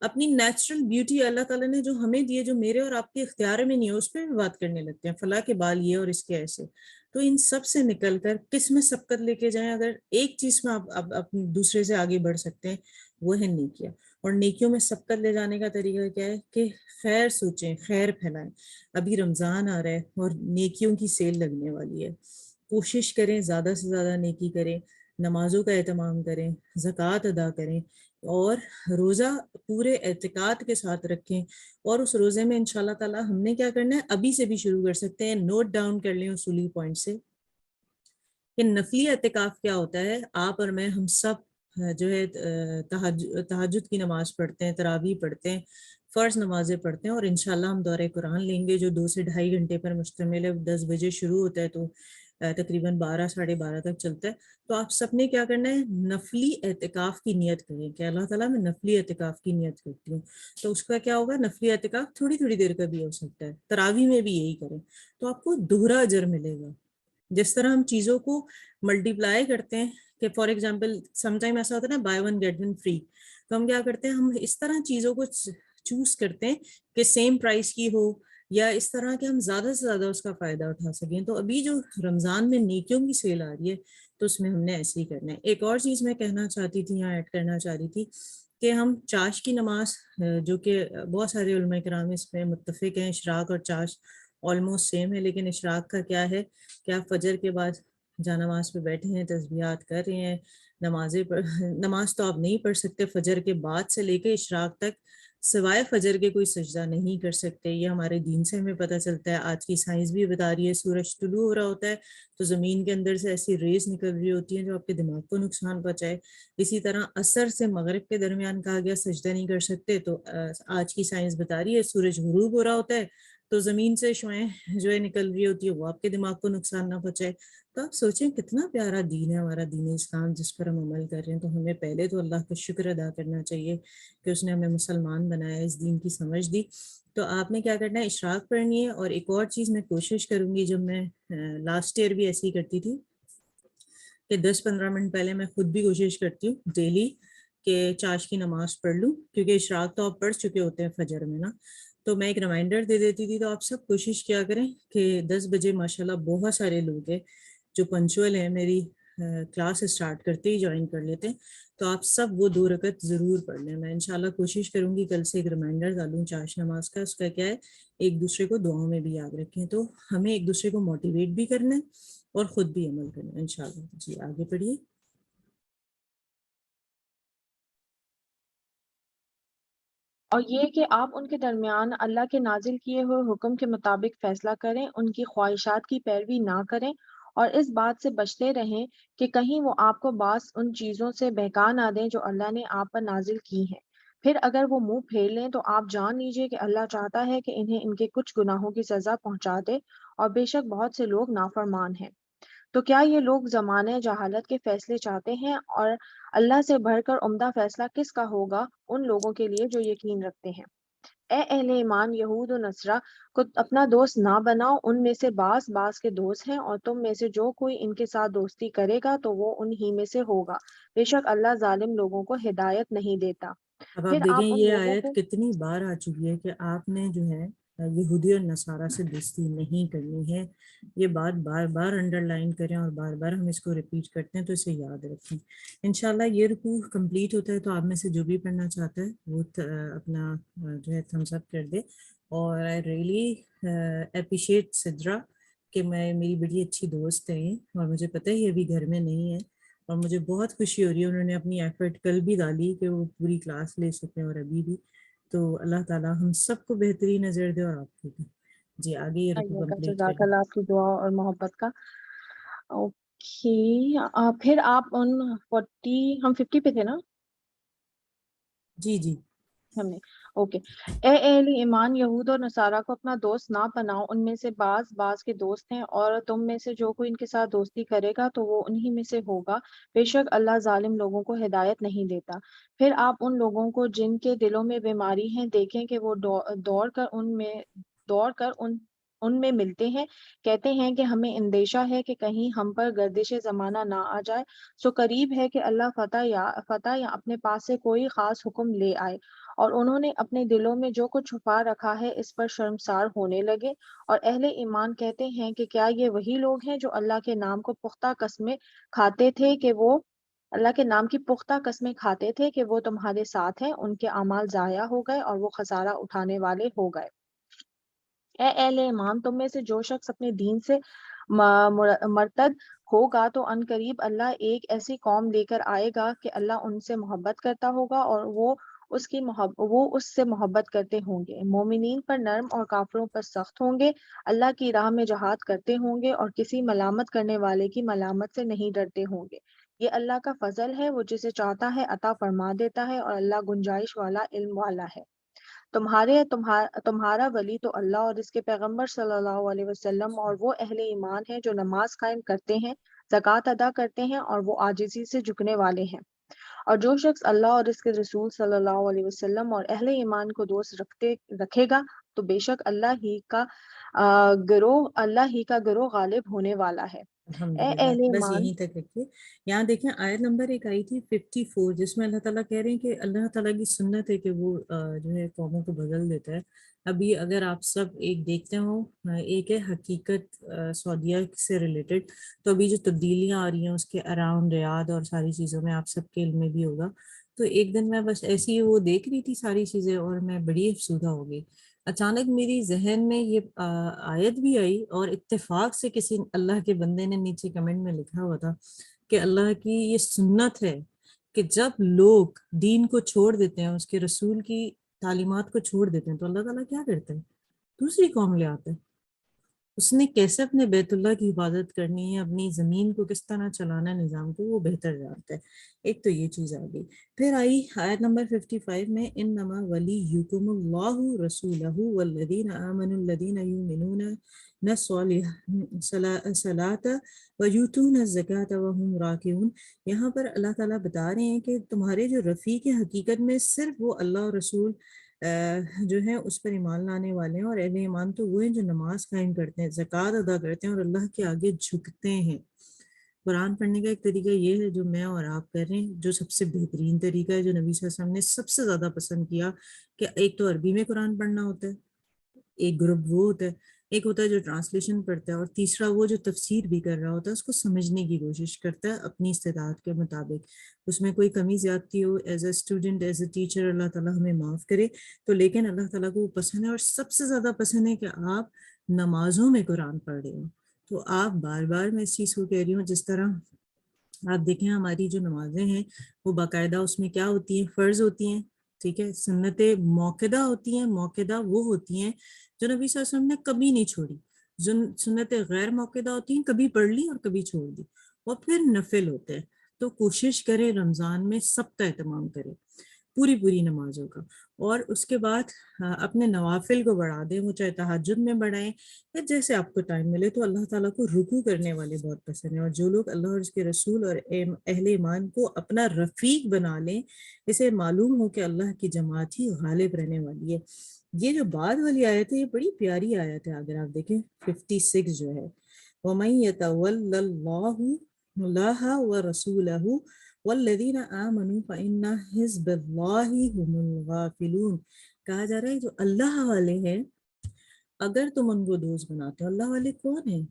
اپنی نیچرل بیوٹی اللہ تعالیٰ نے جو ہمیں دی ہے، جو میرے اور آپ کے اختیار میں نہیں ہے، اس پہ بھی بات کرنے لگتے ہیں، فلاں کے بال یہ اور اس کے ایسے. تو ان سب سے نکل کر کس میں سبقت لے کے جائیں؟ اگر ایک چیز میں آپ دوسرے سے آگے بڑھ سکتے ہیں وہ ہے نیکیاں. اور نیکیوں میں سبقت لے جانے کا طریقہ کیا ہے کہ خیر سوچیں، خیر پھیلائیں. ابھی رمضان آ رہا ہے اور نیکیوں کی سیل لگنے والی ہے، کوشش کریں زیادہ سے زیادہ نیکی کریں. نمازوں کا اہتمام کریں، زکوٰۃ ادا کریں، اور روزہ پورے اعتقاد کے ساتھ رکھیں. اور اس روزے میں انشاءاللہ تعالی ہم نے کیا کرنا ہے، ابھی سے بھی شروع کر سکتے ہیں. نوٹ ڈاؤن کر لیں اصولی پوائنٹ سے کہ نفلی اعتکاف کیا ہوتا ہے. آپ اور میں ہم سب جو ہے تہجد کی نماز پڑھتے ہیں، تراویح پڑھتے ہیں، فرض نمازیں پڑھتے ہیں، اور انشاءاللہ ہم دورہ قرآن لیں گے جو 2 سے 2.5 گھنٹے پر مشتمل ہے. 10 بجے شروع ہوتا ہے تو تقریباً 12 ساڑھے 12 تک چلتا ہے. تو آپ سب نے کیا کرنا ہے، نفلی اعتکاف کی نیت کریں کہ اللہ تعالیٰ میں نفلی اعتکاف کی نیت کرتی ہوں. تو اس کا کیا ہوگا، نفلی اعتکاف تھوڑی تھوڑی دیر کا بھی ہو سکتا ہے. تراویح میں بھی یہی کریں تو آپ کو دوہرا اجر ملے گا. جس طرح ہم چیزوں کو ملٹی پلائی کرتے ہیں کہ فار ایگزامپل سم ٹائم ایسا ہوتا ہے نا، buy one get one free, تو ہم کیا کرتے ہیں، ہم اس طرح چیزوں کو چوز کرتے ہیں کہ سیم پرائس کی ہو، یا اس طرح کہ ہم زیادہ سے زیادہ اس کا فائدہ اٹھا سکیں. تو ابھی جو رمضان میں نیکیوں کی سیل آ رہی ہے تو اس میں ہم نے ایسے ہی کرنا ہے. ایک اور چیز میں کہنا چاہتی تھی، یہاں ایڈ کرنا چاہ رہی تھی کہ ہم چاش کی نماز، جو کہ بہت سارے علماء کرام اس میں متفق ہیں، اشراق اور چاش آلموسٹ سیم ہے، لیکن اشراق کا کیا ہے کہ آپ فجر کے بعد جانماز پہ بیٹھے ہیں، تسبیحات کر رہے ہیں، نماز تو آپ نہیں پڑھ سکتے فجر کے بعد سے لے کے اشراق تک، سوائے فجر کے کوئی سجدہ نہیں کر سکتے. یہ ہمارے دین سے ہمیں پتہ چلتا ہے. آج کی سائنس بھی بتا رہی ہے، سورج طلوع ہو رہا ہوتا ہے تو زمین کے اندر سے ایسی ریز نکل رہی ہوتی ہیں جو آپ کے دماغ کو نقصان پہنچائے. اسی طرح عصر سے مغرب کے درمیان کہا گیا سجدہ نہیں کر سکتے، تو آج کی سائنس بتا رہی ہے سورج غروب ہو رہا ہوتا ہے تو زمین سے شعاعیں جو ہے نکل رہی ہوتی ہے، وہ آپ کے دماغ کو نقصان نہ پہنچائے. تو آپ سوچیں کتنا پیارا دین ہے ہمارا دین اسلام، جس پر ہم عمل کر رہے ہیں. تو ہمیں پہلے تو اللہ کا شکر ادا کرنا چاہیے کہ اس نے ہمیں مسلمان بنایا، اس دین کی سمجھ دی. تو آپ نے کیا کرنا ہے، اشراق پڑھنی ہے. اور ایک اور چیز میں کوشش کروں گی، جب میں لاسٹ ایئر بھی ایسی ہی کرتی تھی کہ 10-15 منٹ پہلے میں خود بھی کوشش کرتی ہوں ڈیلی کہ چاش کی نماز پڑھ لوں، کیونکہ اشراق تو آپ پڑھ چکے ہوتے ہیں فجر میں نا، تو میں ایک ریمائنڈر دے دیتی تھی. تو آپ سب کوشش کیا کریں کہ 10 بجے ماشاءاللہ بہت سارے لوگ ہیں جو پنچول ہیں، میری کلاس اسٹارٹ کرتے ہی جوائن کر لیتے ہیں. تو آپ سب وہ 2 رکعت ضرور پڑھ لیں. میں انشاءاللہ کوشش کروں گی کل سے ایک ریمائنڈر ڈالوں چاش نماز کا. اس کا کیا ہے، ایک دوسرے کو دعاؤں میں بھی یاد رکھیں. تو ہمیں ایک دوسرے کو موٹیویٹ بھی کرنا ہے اور خود بھی عمل کرنا ہے انشاءاللہ. جی آگے پڑھیے. اور یہ کہ آپ ان کے درمیان اللہ کے نازل کیے ہوئے حکم کے مطابق فیصلہ کریں، ان کی خواہشات کی پیروی نہ کریں، اور اس بات سے بچتے رہیں کہ کہیں وہ آپ کو بعض ان چیزوں سے بہکا نہ دیں جو اللہ نے آپ پر نازل کی ہیں. پھر اگر وہ منہ پھیر لیں تو آپ جان لیجئے کہ اللہ چاہتا ہے کہ انہیں ان کے کچھ گناہوں کی سزا پہنچا دے، اور بے شک بہت سے لوگ نافرمان ہیں. تو کیا یہ لوگ زمانے جہالت کے فیصلے چاہتے ہیں؟ اور اللہ سے بڑھ کر عمدہ فیصلہ کس کا ہوگا ان لوگوں کے لیے جو یقین رکھتے ہیں. اے اہل ایمان، یہود و نصرہ کو اپنا دوست نہ بناؤ، ان میں سے بعض بعض کے دوست ہیں، اور تم میں سے جو کوئی ان کے ساتھ دوستی کرے گا تو وہ انہی میں سے ہوگا. بے شک اللہ ظالم لوگوں کو ہدایت نہیں دیتا. اب آپ پھر دیکھیں آپ ان یہ لوگوں آیت کو کتنی بار آ چکی ہے کہ آپ نے جو ہے یہودی اور نصارہ سے دوستی نہیں کرنی ہے. یہ بات بار بار انڈر لائن کریں اور بار بار ہم اس کو ریپیٹ کرتے ہیں، تو اسے یاد رکھیں. انشاءاللہ یہ رکوع کمپلیٹ ہوتا ہے تو آپ میں سے جو بھی پڑھنا چاہتا ہے وہ اپنا جو ہے تھمس اپ کر دے. اور آئی ریئلی اپریشیٹ سدرا کہ میری بڑی اچھی دوست ہے یہ، اور مجھے پتہ ہے یہ ابھی گھر میں نہیں ہے، اور مجھے بہت خوشی ہو رہی ہے. انہوں نے اپنی ایفرٹ کل بھی ڈالی کہ وہ پوری کلاس لے سکیں اور ابھی بھی. تو اللہ تعالیٰ ہم سب کو بہتری نظر دے اور آپ کو بھی. جی آگے یہ رکوع آئیے گا. کمپلیٹ جزاک کریں. اللہ آپ کی دعا اور محبت کا. اوکے، پھر آپ ان 40 ہم 50 پہ تھے نا جی جی ہم نے. اوکے. اے اہل ایمان، یہود اور نصارہ کو اپنا دوست نہ بناؤ، ان میں سے بعض بعض کے دوست ہیں، اور تم میں سے جو کوئی ان کے ساتھ دوستی کرے گا تو وہ انہی میں سے ہوگا. بے شک اللہ ظالم لوگوں کو ہدایت نہیں دیتا. پھر آپ ان لوگوں کو جن کے دلوں میں بیماری ہے دیکھیں کہ وہ دوڑ کر ان میں ملتے ہیں، کہتے ہیں کہ ہمیں اندیشہ ہے کہ کہیں ہم پر گردش زمانہ نہ آ جائے. سو قریب ہے کہ اللہ فتح یا اپنے پاس سے کوئی خاص حکم لے آئے، اور انہوں نے اپنے دلوں میں جو کچھ چھپا رکھا ہے اس پر شرمسار ہونے لگے. اور اہل ایمان کہتے ہیں کہ کیا یہ وہی لوگ ہیں جو اللہ کے نام کو پختہ قسمیں کھاتے تھے کہ وہ اللہ کے نام کی پختہ قسمیں کھاتے تھے کہ وہ تمہارے ساتھ ہیں؟ ان کے اعمال ضائع ہو گئے اور وہ خسارہ اٹھانے والے ہو گئے. اے اہل ایمان، تم میں سے جو شخص اپنے دین سے مرتد ہوگا تو ان قریب اللہ ایک ایسی قوم لے کر آئے گا کہ اللہ ان سے محبت کرتا ہوگا اور وہ اس سے محبت کرتے ہوں گے۔ مومنین پر نرم اور کافروں پر سخت ہوں گے، اللہ کی راہ میں جہاد کرتے ہوں گے اور کسی ملامت کرنے والے کی ملامت سے نہیں ڈرتے ہوں گے۔ یہ اللہ کا فضل ہے، وہ جسے چاہتا ہے عطا فرما دیتا ہے، اور اللہ گنجائش والا، علم والا ہے۔ تمہارا ولی تو اللہ اور اس کے پیغمبر صلی اللہ علیہ وسلم اور وہ اہل ایمان ہیں جو نماز قائم کرتے ہیں، زکوٰۃ ادا کرتے ہیں اور وہ عاجزی سے جھکنے والے ہیں۔ اور جو شخص اللہ اور اس کے رسول صلی اللہ علیہ وسلم اور اہل ایمان کو دوست رکھے گا تو بے شک اللہ ہی کا گروہ غالب ہونے والا ہے۔ اے الحمدللہ، اہل بس ایمان، یہیں تک رکھیے۔ یہاں دیکھیں آیت نمبر ایک آئی تھی 54، جس میں اللہ تعالیٰ کہہ رہے ہیں کہ اللہ تعالیٰ کی سنت ہے کہ وہ جو ہے قوموں کو بدل دیتا ہے۔ ابھی اگر آپ سب ایک دیکھتے ہو، ایک ہے حقیقت سعودیہ سے ریلیٹڈ، تو ابھی جو تبدیلیاں آ رہی ہیں اس کے اراؤنڈ ریاض اور ساری چیزوں میں آپ سب کے علم میں بھی ہوگا۔ تو ایک دن میں بس ایسی وہ دیکھ رہی تھی ساری چیزیں اور میں بڑی افسردہ ہو گئی۔ اچانک میری ذہن میں یہ آیت بھی آئی اور اتفاق سے کسی اللہ کے بندے نے نیچے کمنٹ میں لکھا ہوا تھا کہ اللہ کی یہ سنت ہے کہ جب لوگ دین کو چھوڑ دیتے ہیں، اس کے رسول کی تعلیمات کو چھوڑ دیتے ہیں، تو اللہ تعالیٰ کیا کرتا ہے؟ دوسری قوم لے آتا ہے۔ اس نے کیسے اپنے بیت اللہ کی حفاظت کرنی ہے، اپنی زمین کو کس طرح چلانا ہے، نظام کو، وہ بہتر جانتا ہے۔ ایک تو یہ چیز آ گئی۔ پھر آئی آیت نمبر 55 میں انما ولیکم اللہ رسولہ والذین آمنوا الذین یؤمنون الصلاۃ ویؤتون الزکاۃ وہم راکعون۔ یہاں پر اللہ تعالیٰ بتا رہے ہیں کہ تمہارے جو رفیق حقیقت میں صرف وہ اللہ اور رسول جو ہیں اس پر ایمان لانے والے ہیں، اور اہل ایمان تو وہ ہیں جو نماز قائم کرتے ہیں، زکوٰۃ ادا کرتے ہیں اور اللہ کے آگے جھکتے ہیں۔ قرآن پڑھنے کا ایک طریقہ یہ ہے جو میں اور آپ کر رہے ہیں، جو سب سے بہترین طریقہ ہے، جو نبی صلی اللہ علیہ وسلم نے سب سے زیادہ پسند کیا، کہ ایک تو عربی میں قرآن پڑھنا ہوتا ہے، ایک گروپ وہ ہوتا ہے، ایک ہوتا ہے جو ٹرانسلیشن پڑھتا ہے، اور تیسرا وہ جو تفسیر بھی کر رہا ہوتا ہے، اس کو سمجھنے کی کوشش کرتا ہے اپنی استطاعت کے مطابق۔ اس میں کوئی کمی زیادتی ہو، as a student, as a teacher, اللہ تعالیٰ ہمیں معاف کرے۔ تو لیکن اللہ تعالیٰ کو وہ پسند ہے، اور سب سے زیادہ پسند ہے کہ آپ نمازوں میں قرآن پڑھ رہے ہوں۔ تو آپ بار بار میں اس چیز کو کہہ رہی ہوں، جس طرح آپ دیکھیں ہماری جو نمازیں ہیں وہ باقاعدہ اس میں کیا ہوتی ہیں؟ فرض ہوتی ہیں، ٹھیک ہے، سنت موقدہ ہوتی ہیں۔ موقدہ وہ ہوتی ہیں جو نبی صلی اللہ علیہ وسلم نے کبھی نہیں چھوڑی۔ سنت غیر موقدہ ہوتی ہیں، کبھی پڑھ لی اور کبھی چھوڑ دی، اور پھر نفل ہوتے ہیں۔ تو کوشش کریں رمضان میں سب کا اہتمام کریں، پوری نمازوں کا، اور اس کے بعد اپنے نوافل کو بڑھا دیں، وہ چاہے تہجد میں بڑھائیں یا جیسے آپ کو ٹائم ملے۔ تو اللہ تعالیٰ کو رکوع کرنے والے بہت پسند ہیں، اور جو لوگ اللہ اور اس کے رسول اور اہل ایمان کو اپنا رفیق بنا لیں، اسے معلوم ہو کہ اللہ کی جماعت ہی غالب رہنے والی ہے۔ یہ جو بعد والی آیت ہے یہ بڑی پیاری آیت ہے، اگر آپ دیکھیں 56 جو ہے، وَمَن يَتَوَلَّ اللَّهَ وَرَسُولَهُ والذین آمنوا فإن حزب اللہ هم الغافلون۔ کہا جا رہا ہے جو اللہ والے ہیں، اگر تم ان کو دوست بناتے ہو، اللہ والے کون ہیں؟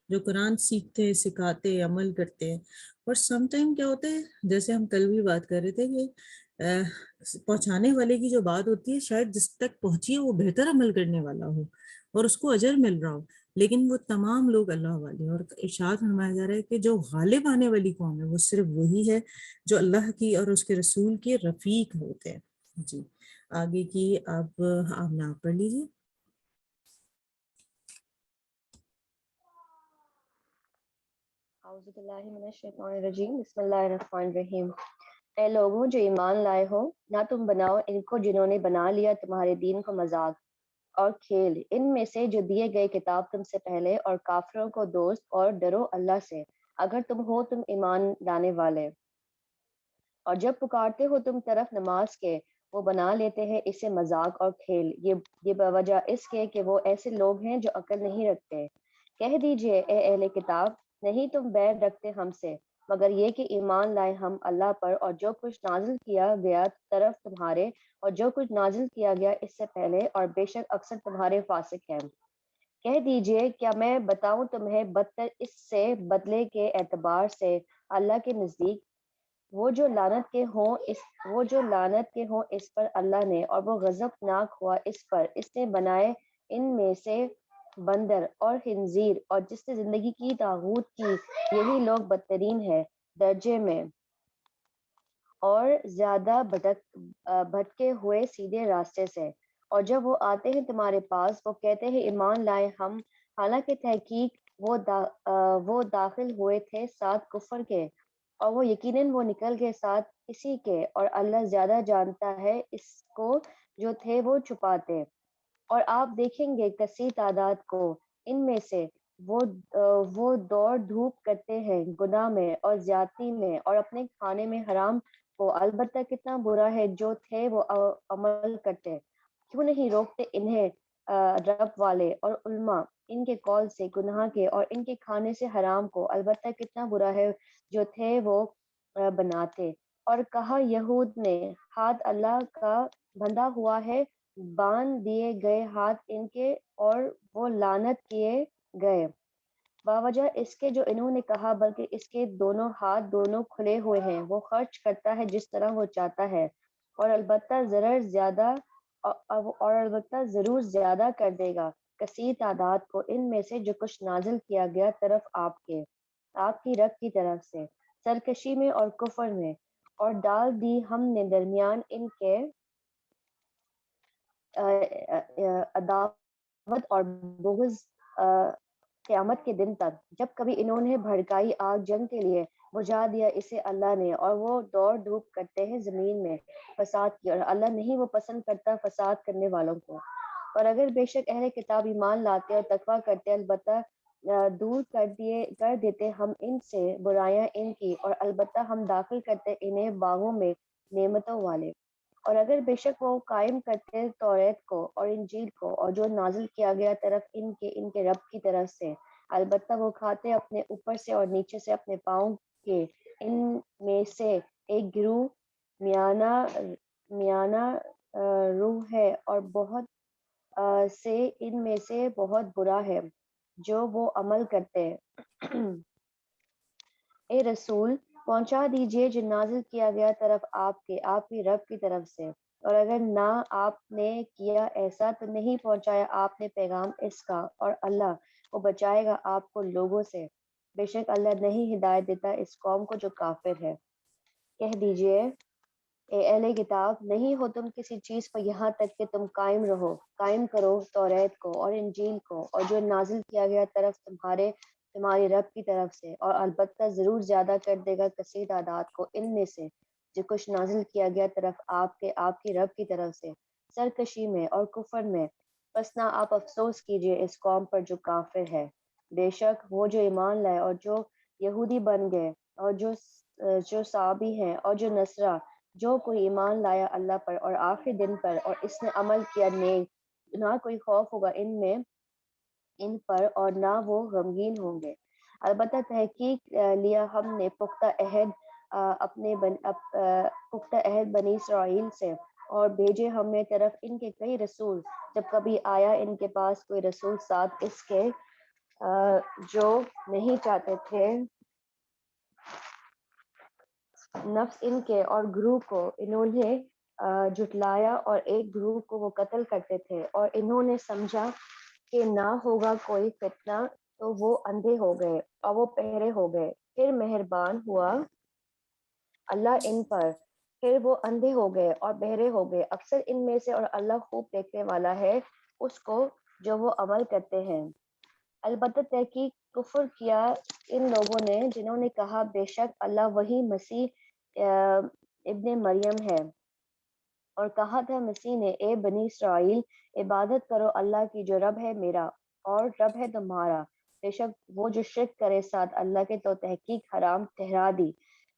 جو قرآن سیکھتے ہیں، سکھاتے ہیں، عمل کرتے ہیں۔ اور سم ٹائم کیا ہوتا ہے، جیسے ہم کل بھی بات کر رہے تھے کہ پہنچانے والے کی جو بات ہوتی ہے، شاید جس تک پہنچی ہے وہ بہتر عمل کرنے والا ہو اور اس کو اجر مل رہا ہو، لیکن وہ تمام لوگ اللہ والے ہیں۔ اور ارشاد فرمایا جا رہا ہے کہ جو غالب آنے والی قوم ہے وہ صرف وہی ہے جو اللہ کی اور اس کے رسول کے رفیق ہوتے ہیں۔ جی آگے کی آپ نہ پڑھ لیجیے۔ اعوذ باللہ من الشیطان الرجیم، بسم اللہ الرحمن الرحیم۔ اے لوگوں جو ایمان لائے ہو، نہ تم بناؤ ان کو جنہوں نے بنا لیا تمہارے دین کو مذاق اور کھیل، ان میں سے جو دیے گئے کتاب تم سے پہلے، اور کافروں کو دوست، اور ڈرو اللہ سے اگر تم ایمان لانے والے۔ اور جب پکارتے ہو تم طرف نماز کے، وہ بنا لیتے ہیں اسے مذاق اور کھیل، یہ بوجہ اس کے کہ وہ ایسے لوگ ہیں جو عقل نہیں رکھتے۔ کہہ دیجئے اے اہل کتاب، نہیں تم بیر رکھتے ہم سے، مگر یہ کہ ایمان لائے ہم اللہ پر اور جو کچھ نازل کیا گیا طرف تمہارے، اور جو کچھ نازل کیا گیا اس سے پہلے، اور بے شک اکثر تمہارے فاسق ہیں۔ کہہ دیجئے کیا میں بتاؤں تمہیں بدتر اس سے بدلے کے اعتبار سے اللہ کے نزدیک؟ وہ جو لعنت کے ہوں اس پر اللہ نے، اور وہ غضب ناک ہوا اس پر، اس نے بنائے ان میں سے بندر اور خنزیر اور جس نے زندگی کی طاغوت کی، یہی لوگ بدترین ہیں درجے میں اور زیادہ بھٹکے ہوئے سیدھے راستے سے۔ اور جب وہ آتے ہیں تمہارے پاس، وہ کہتے ہیں ایمان لائے ہم، حالانکہ تحقیق وہ داخل ہوئے تھے ساتھ کفر کے، اور وہ یقیناً وہ نکل گئے ساتھ اسی کے، اور اللہ زیادہ جانتا ہے اس کو جو تھے وہ چھپاتے۔ اور آپ دیکھیں گے کثیر تعداد کو ان میں سے وہ دوڑ دھوپ کرتے ہیں گناہ میں اور زیادتی میں اور اپنے کھانے میں حرام کو، البتہ کتنا برا ہے جو تھے وہ عمل کرتے۔ کیوں نہیں روکتے انہیں رب والے اور علماء ان کے قول سے گناہ کے اور ان کے کھانے سے حرام کو، البتہ کتنا برا ہے جو تھے وہ بناتے۔ اور کہا یہود نے ہاتھ اللہ کا بندھا ہوا ہے، باندھ دیے گئے ہاتھ ان کے اور وہ لعنت کیے گئے باوجہ اس کے جو انہوں نے کہا، بلکہ اس کے دونوں ہاتھ دونوں کھلے ہوئے ہیں، وہ خرچ کرتا ہے جس طرح وہ چاہتا ہے، اور البتہ ضرور زیادہ کر دے گا کثیر تعداد کو ان میں سے جو کچھ نازل کیا گیا طرف آپ کی رب کی طرف سے، سرکشی میں اور کفر میں، اور ڈال دی ہم نے درمیان ان کے عداوت اور بغض قیامت کے دن تک، جب کبھی انہوں نے بھڑکائی آگ جنگ کے لیے بجھا دیا اسے اللہ نے، اور وہ دوڑ دھوپ کرتے ہیں زمین میں فساد کی، اور اللہ نہیں وہ پسند کرتا فساد کرنے والوں کو۔ اور اگر بے شک اہل کتاب ایمان لاتے اور تقویٰ کرتے، البتہ دور کر دیتے ہم ان سے برائیاں ان کی، اور البتہ ہم داخل کرتے انہیں باغوں میں نعمتوں والے۔ اور اگر بے شک وہ قائم کرتے توریت کو اور انجیل کو اور جو نازل کیا گیا طرف ان کے رب کی طرف سے، البتہ وہ کھاتے اپنے اوپر سے اور نیچے سے اپنے پاؤں کے، ان میں سے ایک گروہ میانہ روح ہے، اور بہت سے ان میں سے بہت برا ہے جو وہ عمل کرتے ہیں۔ اے رسول پہنچا دیجئے جو نازل کیا گیا طرف آپ کی رب کی طرف سے، اور اگر نہ آپ نے کیا ایسا تو نہیں پہنچایا آپ نے پیغام اس کا، اور اللہ وہ بچائے گا آپ کو لوگوں سے، بے شک اللہ نہیں ہدایت دیتا اس قوم کو جو کافر ہے۔ کہہ دیجئے اے اہل کتاب، نہیں ہو تم کسی چیز پر یہاں تک کہ تم قائم کرو توریت کو اور انجیل کو اور جو نازل کیا گیا طرف تمہاری رب کی طرف سے، اور البتہ ضرور زیادہ کر دے گا کثیر تعداد کو ان میں سے جو کچھ نازل کیا گیا طرف آپ کی رب کی طرف سے، سرکشی میں اور کفر میں۔ پس نہ آپ افسوس کیجئے اس قوم پر جو کافر ہے، بے شک وہ جو ایمان لائے اور جو یہودی بن گئے اور جو صابی ہیں اور جو نصرہ، جو کوئی ایمان لایا اللہ پر اور آخری دن پر اور اس نے عمل کیا نیک، نہ کوئی خوف ہوگا ان پر اور نہ وہ غمگین ہوں گے۔ البتہ تحقیق لیا ہم نے پختہ عہد بنی اسرائیل سے، اور بھیجے ہم نے طرف ان کے کئی رسول، جب کبھی آیا ان کے پاس کوئی رسول ساتھ اس کے جو نہیں چاہتے تھے نفس ان کے، اور گروہ کو انہوں نے جھٹلایا اور ایک گروہ کو وہ قتل کرتے تھے، اور انہوں نے سمجھا کہ نہ ہوگا کوئی فتنہ تو وہ اندھے ہو گئے اور وہ بہرے ہو گئے، پھر مہربان ہوا اللہ ان پر، پھر وہ اندھے ہو گئے اور بہرے ہو گئے اکثر ان میں سے، اور اللہ خوب دیکھنے والا ہے اس کو جو وہ عمل کرتے ہیں۔ البتہ تحقیق کفر کیا ان لوگوں نے جنہوں نے کہا بے شک اللہ وہی مسیح ابن مریم ہے، اور کہا تھا مسیح نے اے بنی اسرائیل عبادت کرو اللہ کی جو رب ہے میرا اور رب ہے تمہارا، بے شک وہ جو شرک کرے ساتھ اللہ کے تو تحقیق حرام ٹھہرا دی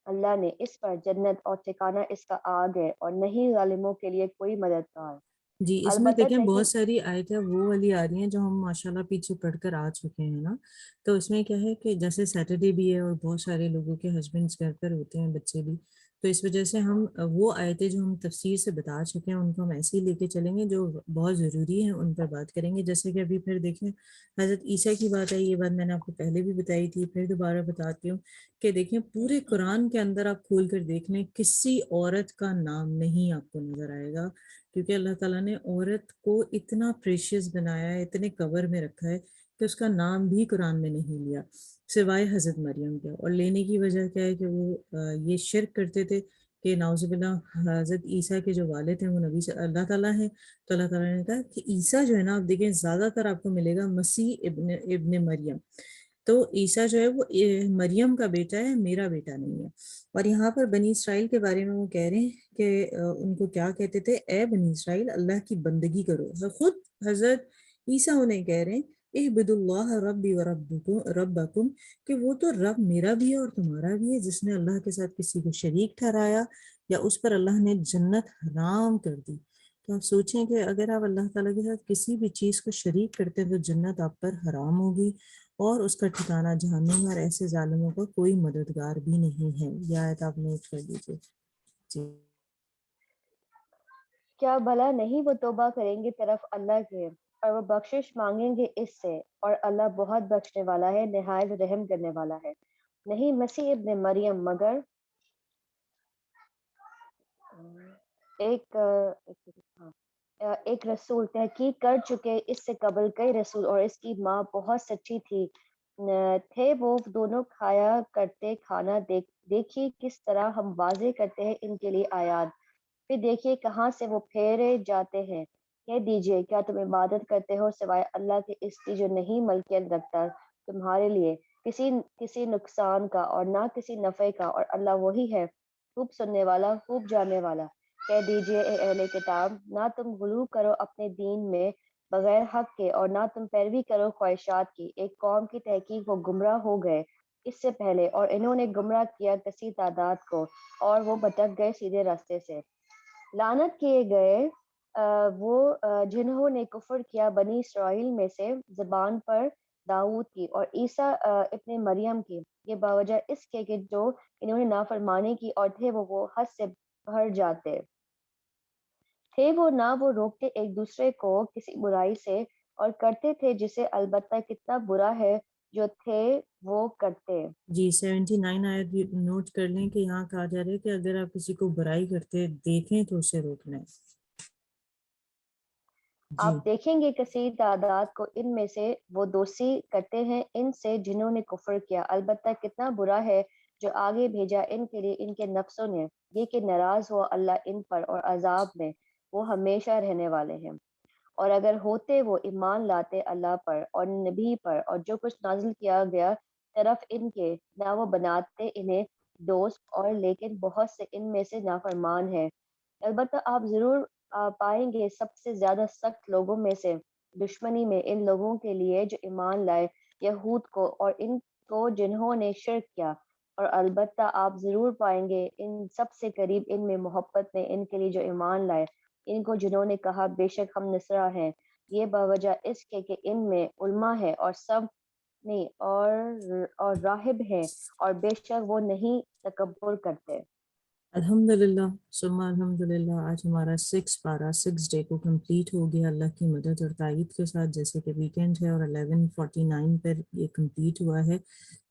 اللہ نے اس پر جنت، اور ٹھکانہ اس کا آگ ہے، اور نہیں ظالموں کے لیے کوئی مددگار۔ جی اس میں البتہ دیکھیں بہت تحقیق ساری آیتیں وہ والی آ رہی ہیں جو ہم ماشاءاللہ پیچھے پڑھ کر آ چکے ہیں نا، تو اس میں کیا ہے کہ جیسے سیٹرڈے بھی ہے اور بہت سارے لوگوں کے ہسبینڈز گھر پر ہوتے ہیں، بچے بھی، تو اس وجہ سے ہم وہ آیتیں جو ہم تفسیر سے بتا چکے ہیں ان کو ہم ایسے ہی لے کے چلیں گے جو بہت ضروری ہیں، ان پر بات کریں گے. جیسے کہ ابھی پھر دیکھیں حضرت عیسیٰ کی بات ہے، یہ بات میں نے آپ کو پہلے بھی بتائی تھی، پھر دوبارہ بتاتی ہوں کہ دیکھیں پورے قرآن کے اندر آپ کھول کر دیکھ لیں کسی عورت کا نام نہیں آپ کو نظر آئے گا، کیونکہ اللہ تعالیٰ نے عورت کو اتنا پریشیس بنایا ہے، اتنے کور میں رکھا ہے کہ اس کا نام بھی قرآن میں نہیں لیا سوائے حضرت مریم کے. اور لینے کی وجہ کیا ہے کہ وہ یہ شرک کرتے تھے کہ نعوذ باللہ حضرت عیسیٰ کے جو والد ہیں وہ نبی سے اللہ تعالیٰ ہیں، تو اللہ تعالیٰ نے کہا کہ عیسیٰ جو ہے نا، آپ دیکھیں زیادہ تر آپ کو ملے گا مسیح ابن مریم، تو عیسیٰ جو ہے وہ مریم کا بیٹا ہے، میرا بیٹا نہیں ہے. اور یہاں پر بنی اسرائیل کے بارے میں وہ کہہ رہے ہیں کہ ان کو کیا کہتے تھے، اے بنی اسرائیل اللہ کی بندگی کرو. خود حضرت عیسیٰ انہیں کہہ رہے ہیں اعبد اللہ ربی و ربکم، کہ وہ تو رب میرا بھی ہے اور تمہارا بھی ہے. جس نے اللہ کے ساتھ کسی کو شریک ٹھہرایا یا اس پر اللہ نے جنت حرام کر دی. تو آپ سوچیں کہ اگر آپ اللہ تعالیٰ کے ساتھ کسی بھی چیز کو شریک کرتے ہیں تو جنت آپ پر حرام ہوگی اور اس کا ٹھکانہ جہنم، اور ایسے ظالموں کا کوئی مددگار بھی نہیں ہے. یہ آیت آپ نوٹ کر لیجیے. جی کیا بھلا نہیں وہ توبہ کریں گے طرف اللہ کے اور وہ بخشش مانگیں گے اس سے، اور اللہ بہت بخشنے والا ہے، نہایت رحم کرنے والا ہے. نہیں مسیح ابن مریم مگر ایک رسول تحقیق کر چکے اس سے قبل کئی رسول، اور اس کی ماں بہت سچی تھی. تھے وہ دونوں کھایا کرتے کھانا. دیکھیے کس طرح ہم واضح کرتے ہیں ان کے لیے آیات، پھر دیکھیے کہاں سے وہ پھیرے جاتے ہیں. کہہ دیجئے کیا تم عبادت کرتے ہو سوائے اللہ کے اس کی جو نہیں ملکیت رکھتا تمہارے لیے کسی نقصان کا اور نہ کسی نفع کا، اور اللہ وہی ہے خوب سننے والا خوب جاننے والا. کہہ دیجئے اے اہل کتاب، نہ تم غلو کرو اپنے دین میں بغیر حق کے، اور نہ تم پیروی کرو خواہشات کی. ایک قوم کی تحقیق وہ گمراہ ہو گئے اس سے پہلے، اور انہوں نے گمراہ کیا کثیر تعداد کو، اور وہ بھٹک گئے سیدھے راستے سے. لعنت کیے گئے وہ جنہوں نے کفر کیا بنی اسرائیل میں سے زبان پر داؤد کی اور عیسیٰ ابن مریم کی، یہ باوجہ اس کے کہ جو انہوں نے نافرمانی کی اور تھے وہ حد سے بڑھ جاتے تھے. وہ نہ وہ روکتے ایک دوسرے کو کسی برائی سے، اور کرتے تھے جسے البتہ کتنا برا ہے جو تھے وہ کرتے. جی 79 آیت بھی نوٹ کر لیں کہ یہاں کہا جا رہا ہے کہ اگر آپ کسی کو برائی کرتے دیکھیں تو اسے روکنا ہے. جی آپ دیکھیں گے کثیر تعداد کو ان میں سے وہ دوستی کرتے ہیں ان سے جنہوں نے کفر کیا، البتہ کتنا برا ہے جو آگے بھیجا ان کے لیے ان کے نفسوں نے، یہ کہ ناراض ہوا اللہ ان پر اور عذاب میں وہ ہمیشہ رہنے والے ہیں. اور اگر ہوتے وہ ایمان لاتے اللہ پر اور نبی پر اور جو کچھ نازل کیا گیا طرف ان کے، نہ وہ بناتے انہیں دوست، اور لیکن بہت سے ان میں سے نافرمان ہیں. البتہ آپ ضرور پائیں گے سب سے زیادہ سخت لوگوں میں سے دشمنی میں ان لوگوں کے لیے جو ایمان لائے یہود کو اور ان کو جنہوں نے شرک کیا. اور البتہ آپ ضرور پائیں گے ان سب سے قریب ان میں محبت میں ان کے لیے جو ایمان لائے ان کو جنہوں نے کہا بے شک ہم نصرہ ہیں، یہ باوجہ اس کے کہ ان میں علماء ہے اور سب نہیں اور راہب ہیں، اور بے شک وہ نہیں تکبر کرتے. الحمدللہ ثم الحمدللہ آج ہمارا 6 ڈے کو کمپلیٹ ہو گیا اللہ کی مدد اور تائید کے ساتھ. جیسے کہ ویکینڈ ہے اور 11:49 پر یہ کمپلیٹ ہوا ہے،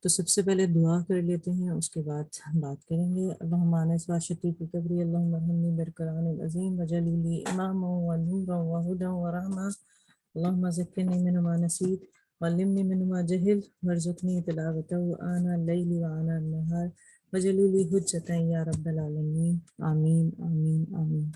تو سب سے پہلے دعا کر لیتے ہیں، اس کے بعد بات کریں گے. اللہم آنس واشتی کی قبری، اللہم ارحمنی بالقرآن العظیم وجلیلی امام و نور و ہدى و رحمہ، اللہم ذکرنی من ما نسیت وعلمنی من ما جہل وارزقنی تلاوتہ آناء اللیل و آناء النہار وجلیلی حجتا یا رب العالمین. آمین آمین آمین.